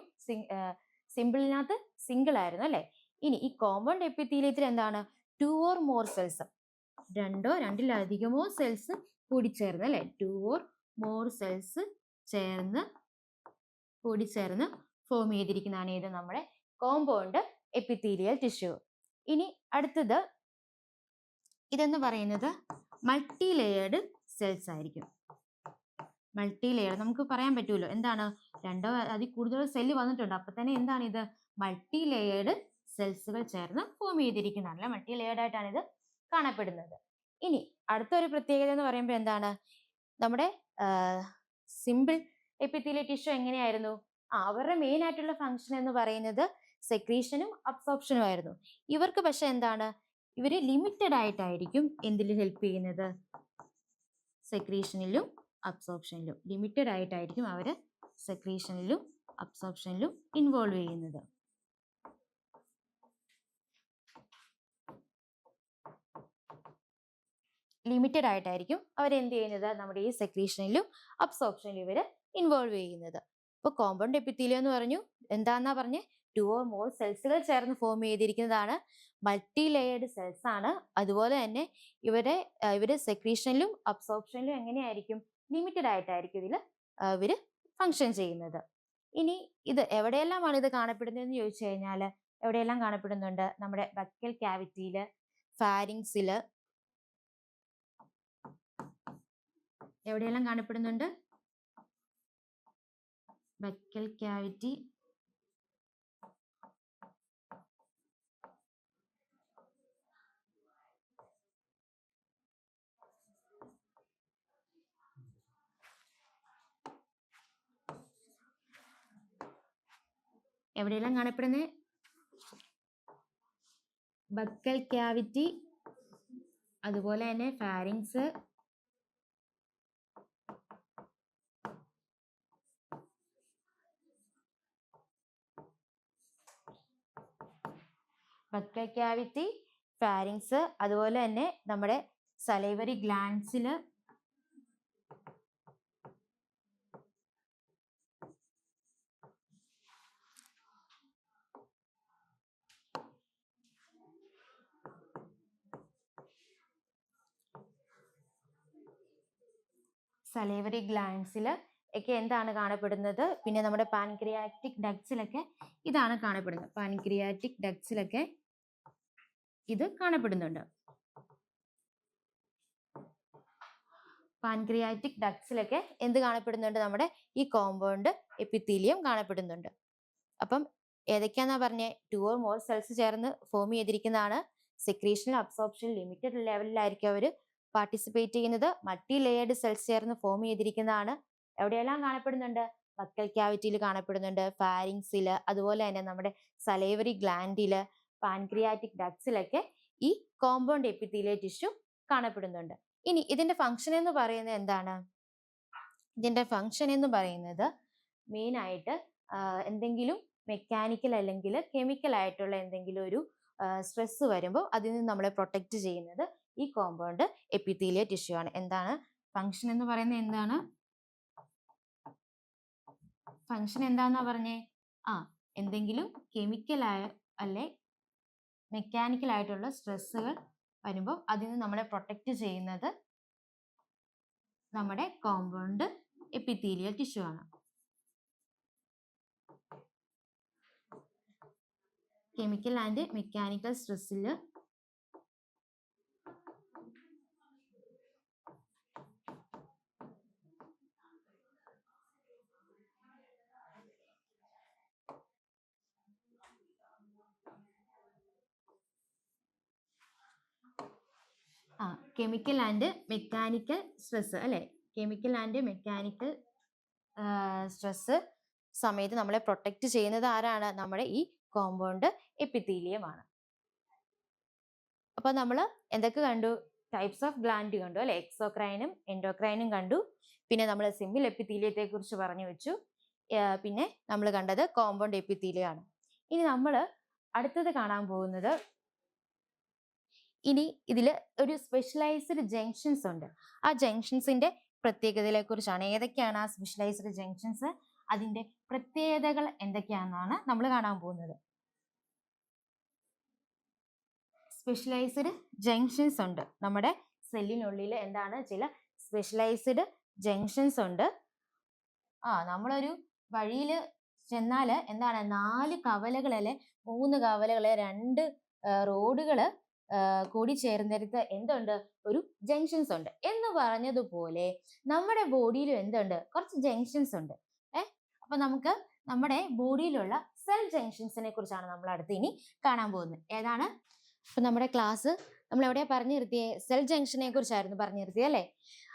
സിമ്പിളിനകത്ത് സിംഗിൾ ആയിരുന്നു അല്ലേ? ഇനി ഈ കോമ്പൗണ്ട് എപ്പിത്തീലിയത്തിൽ എന്താണ്? 2 or more സെൽസ്, രണ്ടോ രണ്ടിലധികമോ സെൽസ് കൂടിച്ചേർന്ന് അല്ലേ? 2 or more സെൽസ് കൂടിച്ചേർന്ന് ഫോം ചെയ്തിരിക്കുന്നതാണ് ഏത്? നമ്മുടെ കോമ്പൗണ്ട് എപ്പിത്തീലിയൽ ടിഷ്യൂ. ഇനി അടുത്തത് ഇതെന്ന് പറയുന്നത് മൾട്ടി ലെയേർഡ് സെൽസ് ആയിരിക്കും. മൾട്ടി ലെയർ നമുക്ക് പറയാൻ പറ്റുമല്ലോ എന്താണ്, രണ്ടോ അതിൽ കൂടുതൽ സെല്ല് വന്നിട്ടുണ്ട്, അപ്പൊ തന്നെ എന്താണ് ഇത്? മൾട്ടി ലെയേർഡ് സെൽസുകൾ ചേർന്ന് ഫോം ചെയ്തിരിക്കുന്നതാണ്. മൾട്ടി ലെയേർഡ് ആയിട്ടാണ് ഇത് കാണപ്പെടുന്നത്. ഇനി അടുത്തൊരു പ്രത്യേകത എന്ന് പറയുമ്പോൾ എന്താണ്? നമ്മുടെ സിമ്പിൾ എപ്പിത്തീലിയൽ ടിഷ്യൂ എങ്ങനെയായിരുന്നു? അവരുടെ മെയിൻ ആയിട്ടുള്ള ഫംഗ്ഷൻ എന്ന് പറയുന്നത് സെക്രീഷനും അബ്സോർപ്ഷനും ആയിരുന്നു. ഇവർക്ക് പക്ഷെ എന്താണ്, ഇവര് ലിമിറ്റഡ് ആയിട്ടായിരിക്കും എന്തിൽ ഹെൽപ്പ് ചെയ്യുന്നത്? സെക്രീഷനിലും അബ്സോർപ്ഷനിലും. ലിമിറ്റഡ് ആയിട്ടായിരിക്കും അവർ സെക്രീഷനിലും അബ്സോർപ്ഷനിലും ഇൻവോൾവ് ചെയ്യുന്നത്. ലിമിറ്റഡ് ആയിട്ടായിരിക്കും അവരെന്ത് ചെയ്യുന്നത്? നമ്മുടെ ഈ സെക്രീഷനിലും അബ്സോർപ്ഷനിലും ഇവർ ഇൻവോൾവ് ചെയ്യുന്നത്. ഇപ്പോൾ കോമ്പൗണ്ട് എപ്പിത്തീലിയം എന്ന് പറഞ്ഞു, എന്താന്നാ പറഞ്ഞേ? 2 or more സെൽസുകൾ ചേർന്ന് ഫോം ചെയ്തിരിക്കുന്നതാണ്. മൾട്ടി ലെയേർഡ് സെൽസ് ആണ്. അതുപോലെ തന്നെ ഇവര് സെക്രീഷനിലും അബ്സോർപ്ഷനിലും എങ്ങനെയായിരിക്കും? ലിമിറ്റഡ് ആയിട്ടായിരിക്കും ഇവര് ഫങ്ഷൻ ചെയ്യുന്നത്. ഇനി ഇത് എവിടെയെല്ലാമാണ് ഇത് കാണപ്പെടുന്നതെന്ന് ചോദിച്ചു കഴിഞ്ഞാൽ എവിടെയെല്ലാം കാണപ്പെടുന്നുണ്ട്? നമ്മുടെ ബക്കൽ ക്യാവിറ്റിയില്, ഫാരിങ്സില്, എവിടെയെല്ലാം കാണപ്പെടുന്നുണ്ട്? ബക്കൽ ക്യാവിറ്റി, എവിടെയെല്ലാം കാണപ്പെടുന്നത്? ബക്കൽ ക്യാവിറ്റി, അതുപോലെ തന്നെ ഫാരിങ്സ്, ബക്കൽ ക്യാവിറ്റി, ഫാരിങ്സ്, അതുപോലെ തന്നെ നമ്മുടെ സലൈവറി ഗ്ലാൻഡ്സില്, സലേവറി ഗ്ലാൻസിൽ ഒക്കെ എന്താണ് കാണപ്പെടുന്നത്? പിന്നെ നമ്മുടെ പാൻക്രിയാറ്റിക് ഡക്ട്സിലൊക്കെ ഇതാണ് കാണപ്പെടുന്നത്. പാൻക്രിയാറ്റിക് ഡക്ട്സിലൊക്കെ ഇത് കാണപ്പെടുന്നുണ്ട്. പാൻക്രിയാറ്റിക് ഡക്ട്സിലൊക്കെ എന്ത് കാണപ്പെടുന്നുണ്ട്? നമ്മുടെ ഈ കോമ്പൗണ്ട് എപ്പിത്തീലിയം കാണപ്പെടുന്നുണ്ട്. അപ്പം ഏതൊക്കെയാന്നാ പറഞ്ഞേ? 2 or more സെൽസ് ചേർന്ന് ഫോം ചെയ്തിരിക്കുന്നതാണ്. സെക്രീഷൻ അബ്സോർപ്ഷൻ ലിമിറ്റഡ് ലെവലിലായിരിക്കും അവർ പാർട്ടിസിപ്പേറ്റ് ചെയ്യുന്നത്. മൾട്ടി ലെയേർഡ് സെൽസ് ചേർന്ന് ഫോം ചെയ്തിരിക്കുന്നതാണ്. എവിടെയെല്ലാം കാണപ്പെടുന്നുണ്ട്? ബക്കൽ ക്യാവിറ്റിയിൽ കാണപ്പെടുന്നുണ്ട്, ഫാരിങ്സില്, അതുപോലെ തന്നെ നമ്മുടെ സലേവറി ഗ്ലാൻഡില്, പാൻക്രിയാറ്റിക് ഡക്ട്സിലൊക്കെ ഈ കോമ്പൗണ്ട് എപ്പിത്തീലിയൽ ടിഷ്യൂ കാണപ്പെടുന്നുണ്ട്. ഇനി ഇതിന്റെ ഫംഗ്ഷൻ എന്ന് പറയുന്നത് എന്താണ്? ഇതിന്റെ ഫംഗ്ഷൻ എന്ന് പറയുന്നത് മെയിൻ ആയിട്ട് എന്തെങ്കിലും മെക്കാനിക്കൽ അല്ലെങ്കിൽ കെമിക്കൽ ആയിട്ടുള്ള എന്തെങ്കിലും ഒരു സ്ട്രെസ് വരുമ്പോൾ അതിൽ നിന്ന് നമ്മളെ പ്രൊട്ടക്ട് ചെയ്യുന്നത് ഈ കോമ്പൗണ്ട് എപ്പിത്തീലിയൽ ടിഷ്യൂ ആണ്. എന്താണ് ഫംഗ്ഷൻ എന്ന് പറയുന്നത്? എന്താണ് ഫംഗ്ഷൻ? എന്താന്നാ പറഞ്ഞേ? എന്തെങ്കിലും കെമിക്കൽ അല്ലെ മെക്കാനിക്കൽ ആയിട്ടുള്ള സ്ട്രെസ്സുകൾ വരുമ്പോൾ അതിൽ നിന്ന് നമ്മളെ പ്രൊട്ടക്ട് ചെയ്യുന്നത് നമ്മുടെ കോമ്പൗണ്ട് എപ്പിത്തീലിയൽ ടിഷ്യൂ ആണ്. കെമിക്കൽ ആൻഡ് മെക്കാനിക്കൽ സ്ട്രെസ്സിൽ കെമിക്കൽ ആൻഡ് മെക്കാനിക്കൽ സ്ട്രെസ് അല്ലെ, കെമിക്കൽ ആൻഡ് മെക്കാനിക്കൽ സ്ട്രെസ് സമയത്ത് നമ്മളെ പ്രൊട്ടക്ട് ചെയ്യുന്നത് ആരാണ്? നമ്മുടെ ഈ കോമ്പൗണ്ട് എപ്പിത്തീലിയം ആണ്. അപ്പൊ നമ്മൾ എന്തൊക്കെ കണ്ടു? ടൈപ്സ് ഓഫ് ഗ്ലാൻഡ് കണ്ടു അല്ലെ, എക്സോക്രൈനും എൻഡോക്രൈനും കണ്ടു. പിന്നെ നമ്മൾ സിമ്പിൾ എപ്പിത്തീലിയത്തെ കുറിച്ച് പറഞ്ഞു വെച്ചു. പിന്നെ നമ്മൾ കണ്ടത് കോമ്പൗണ്ട് എപ്പിത്തീലിയം ആണ്. ഇനി നമ്മൾ അടുത്തത് കാണാൻ പോകുന്നത്, ഇനി ഇതിൽ ഒരു സ്പെഷ്യലൈസ്ഡ് ജംഗ്ഷൻസ് ഉണ്ട്. ആ ജംഗ്ഷൻസിന്റെ പ്രത്യേകതകളെ കുറിച്ചാണ്. ഏതൊക്കെയാണ് ആ സ്പെഷ്യലൈസ്ഡ് ജംഗ്ഷൻസ്, അതിന്റെ പ്രത്യേകതകൾ എന്തൊക്കെയാണെന്നാണ് നമ്മൾ കാണാൻ പോകുന്നത്. സ്പെഷ്യലൈസ്ഡ് ജംഗ്ഷൻസ് ഉണ്ട് നമ്മുടെ സെല്ലിനുള്ളിൽ. എന്താണ്? ചില സ്പെഷ്യലൈസ്ഡ് ജംഗ്ഷൻസ് ഉണ്ട്. നമ്മളൊരു വഴിയിൽ ചെന്നാൽ എന്താണ്? 4 കവലകളെ, 3 കവലകളെ, 2 റോഡുകള് കൂടി ചേർന്നിടത്ത് എന്തുണ്ട്? ഒരു ജംഗ്ഷൻസ് ഉണ്ട്. എന്ന് പറഞ്ഞതുപോലെ നമ്മുടെ ബോഡിയിലും എന്തുണ്ട്? കുറച്ച് ജംഗ്ഷൻസ് ഉണ്ട്. അപ്പൊ നമുക്ക് നമ്മുടെ ബോഡിയിലുള്ള സെൽ ജംഗ്ഷൻസിനെ കുറിച്ചാണ് നമ്മൾ അടുത്ത് ഇനി കാണാൻ പോകുന്നത്. ഏതാണ്? അപ്പൊ നമ്മുടെ ക്ലാസ് നമ്മൾ എവിടെയാ പറഞ്ഞു നിർത്തിയേ? സെൽ ജംഗ്ഷനെ കുറിച്ചായിരുന്നു പറഞ്ഞു നിർത്തിയത് അല്ലെ.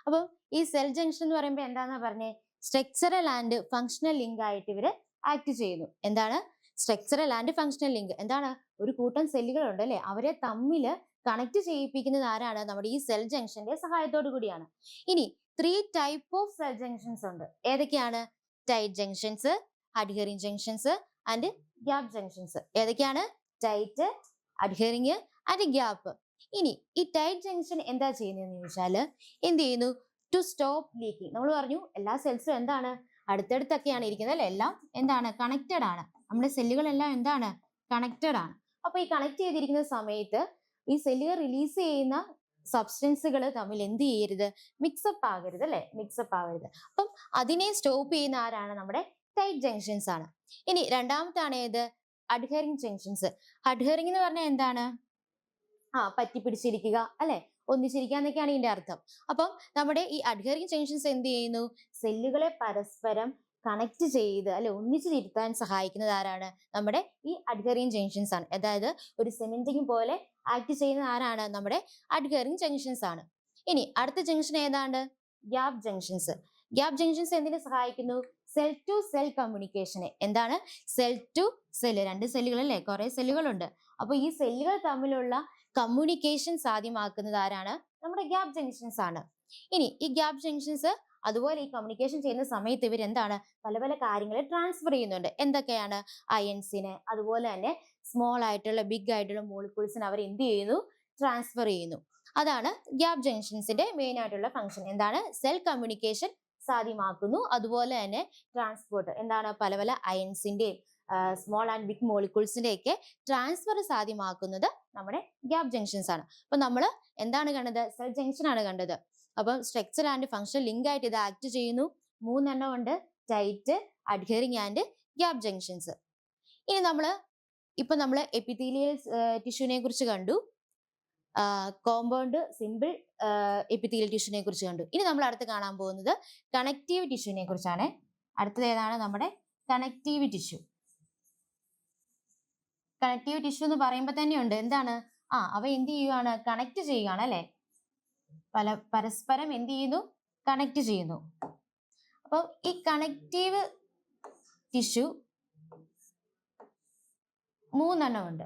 അപ്പൊ ഈ സെൽ ജംഗ്ഷൻ എന്ന് പറയുമ്പോൾ എന്താന്നാ പറഞ്ഞേ? സ്ട്രക്ചറൽ ആൻഡ് ഫങ്ഷണൽ ലിങ്ക് ആയിട്ട് ഇവര് ആക്ട് ചെയ്യുന്നു. എന്താണ്? Structural and functional link. എന്താണ്? ഒരു കൂട്ടം സെല്ലുകൾ ഉണ്ട് അല്ലെ, അവരെ തമ്മിൽ കണക്ട് ചെയ്യിപ്പിക്കുന്നത് ആരാണ്? നമ്മുടെ ഈ സെൽ ജംഗ്ഷന്റെ സഹായത്തോടു കൂടിയാണ്. ഇനി 3 ടൈപ്പ് ഓഫ് സെൽ ജംഗ്ഷൻസ് ഉണ്ട്. ഏതൊക്കെയാണ്? Tight junctions, adhering junctions and gap junctions. ഏതൊക്കെയാണ്? Tight, adhering and gap. ഇനി ഈ ടൈറ്റ് ജംഗ്ഷൻ എന്താ ചെയ്യുന്നതെന്ന് ചോദിച്ചാൽ എന്ത് ചെയ്യുന്നു? To stop leaking. നമ്മൾ പറഞ്ഞു എല്ലാ സെൽസും എന്താണ്? അടുത്തടുത്തൊക്കെയാണ് ഇരിക്കുന്നത് അല്ലെ, എല്ലാം എന്താണ്? കണക്റ്റഡ് ആണ്. നമ്മുടെ സെല്ലുകളെല്ലാം എന്താണ്? കണക്റ്റഡ് ആണ്. അപ്പൊ ഈ കണക്ട് ചെയ്തിരിക്കുന്ന സമയത്ത് ഈ സെല്ലുകൾ റിലീസ് ചെയ്യുന്ന സബ്സ്റ്റൻസുകൾ തമ്മിൽ എന്ത് ചെയ്യരുത്? മിക്സപ്പ് ആകരുത് അല്ലെ, മിക്സപ്പ് ആകരുത്. അപ്പം അതിനെ സ്റ്റോപ്പ് ചെയ്യുന്ന ആരാണ്? നമ്മുടെ ടൈറ്റ് ജംഗ്ഷൻസ് ആണ്. ഇനി രണ്ടാമത്താണ് ഏത്? Adhering junctions. അഡ്ഹറിങ് എന്ന് പറഞ്ഞാൽ എന്താണ്? പറ്റി പിടിച്ചിരിക്കുക അല്ലെ, ഒന്നിച്ചിരിക്കുക എന്നൊക്കെയാണ് ഇതിന്റെ അർത്ഥം. അപ്പം നമ്മുടെ ഈ അഡ്ഹറിങ് ജംഗ്ഷൻസ് എന്ത് ചെയ്യുന്നു? സെല്ലുകളെ പരസ്പരം കണക്ട് ചെയ്ത് അല്ലെ ഒന്നിച്ചിരുത്താൻ സഹായിക്കുന്നത് ആരാണ്? നമ്മുടെ ഈ അഡ്ഹറിങ് ജംഗ്ഷൻസ് ആണ്. അതായത് ഒരു സിമെന്റിങ് പോലെ ആക്ട് ചെയ്യുന്ന ആരാണ്? നമ്മുടെ അഡ്ഹറിങ് ജംഗ്ഷൻസ് ആണ്. ഇനി അടുത്ത ജംഗ്ഷൻ ഏതാണ്? Gap junctions. ഗ്യാപ്പ് ജംഗ്ഷൻസ് എന്തിനെ സഹായിക്കുന്നു? സെൽ ടു സെൽ കമ്മ്യൂണിക്കേഷനെ. എന്താണ്? സെൽ ടു സെൽ, 2 സെല്ലുകൾ അല്ലെ, കുറെ സെല്ലുകളുണ്ട്. അപ്പൊ ഈ സെല്ലുകൾ തമ്മിലുള്ള കമ്മ്യൂണിക്കേഷൻ സാധ്യമാക്കുന്നത് ആരാണ്? നമ്മുടെ ഗ്യാപ്പ് ജംഗ്ഷൻസ് ആണ്. ഇനി ഈ ഗ്യാപ്പ് ജംഗ്ഷൻസ് അതുപോലെ ഈ കമ്മ്യൂണിക്കേഷൻ ചെയ്യുന്ന സമയത്ത് ഇവർ എന്താണ്? പല പല കാര്യങ്ങളെ ട്രാൻസ്ഫർ ചെയ്യുന്നുണ്ട്. എന്തൊക്കെയാണ്? അയൺസിനെ, അതുപോലെ തന്നെ സ്മോൾ ആയിട്ടുള്ള ബിഗ് ആയിട്ടുള്ള മോളിക്യൂൾസിനെ അവർ എന്ത് ചെയ്യുന്നു? ട്രാൻസ്ഫർ ചെയ്യുന്നു. അതാണ് ഗ്യാപ്പ് ജംഗ്ഷൻസിന്റെ മെയിൻ ആയിട്ടുള്ള ഫംഗ്ഷൻ. എന്താണ്? സെൽ കമ്മ്യൂണിക്കേഷൻ സാധ്യമാക്കുന്നു. അതുപോലെ തന്നെ ട്രാൻസ്പോർട്ട്, എന്താണ്? പല പല അയൺസിന്റെയും സ്മോൾ ആൻഡ് ബിഗ് മോളിക്യൂൾസിന്റെ ഒക്കെ ട്രാൻസ്ഫർ സാധ്യമാക്കുന്നത് നമ്മുടെ ഗ്യാപ്പ് ജംഗ്ഷൻസ് ആണ്. അപ്പൊ നമ്മൾ എന്താണ് കണ്ടത്? സെൽ ജംഗ്ഷൻ ആണ് കണ്ടത്. അപ്പം സ്ട്രക്ചർ ആൻഡ് ഫംഗ്ഷൻ ലിങ്ക് ആയിട്ട് ഇത് ആക്ട് ചെയ്യുന്നു. 3 എണ്ണം ഉണ്ട്: ടൈറ്റ്, അഡ്ഹെറിങ് ആൻഡ് ഗ്യാപ് ജംഗ്ഷൻസ്. ഇനി നമ്മൾ എപ്പിത്തീലിയൽ ടിഷ്യൂനെ കുറിച്ച് കണ്ടു, കോമ്പൗണ്ട് സിമ്പിൾ എപ്പിത്തീലിയൽ ടിഷ്യൂനെ കുറിച്ച് കണ്ടു. ഇനി നമ്മൾ അടുത്ത് കാണാൻ പോകുന്നത് കണക്റ്റീവ് ടിഷ്യൂനെ കുറിച്ചാണ്. അടുത്തത് ഏതാണ്? നമ്മുടെ കണക്റ്റീവ് ടിഷ്യൂ. കണക്റ്റീവ് ടിഷ്യൂ എന്ന് പറയുമ്പോൾ തന്നെയുണ്ട് എന്താണ്? അവ എന്ത് ചെയ്യുകയാണ്? കണക്ട് ചെയ്യുകയാണ് അല്ലെ? പരസ്പരം എന്ത് ചെയ്യുന്നു? കണക്ട് ചെയ്യുന്നു. അപ്പൊ ഈ കണക്റ്റീവ് ടിഷ്യൂ 3 എണ്ണം ഉണ്ട്.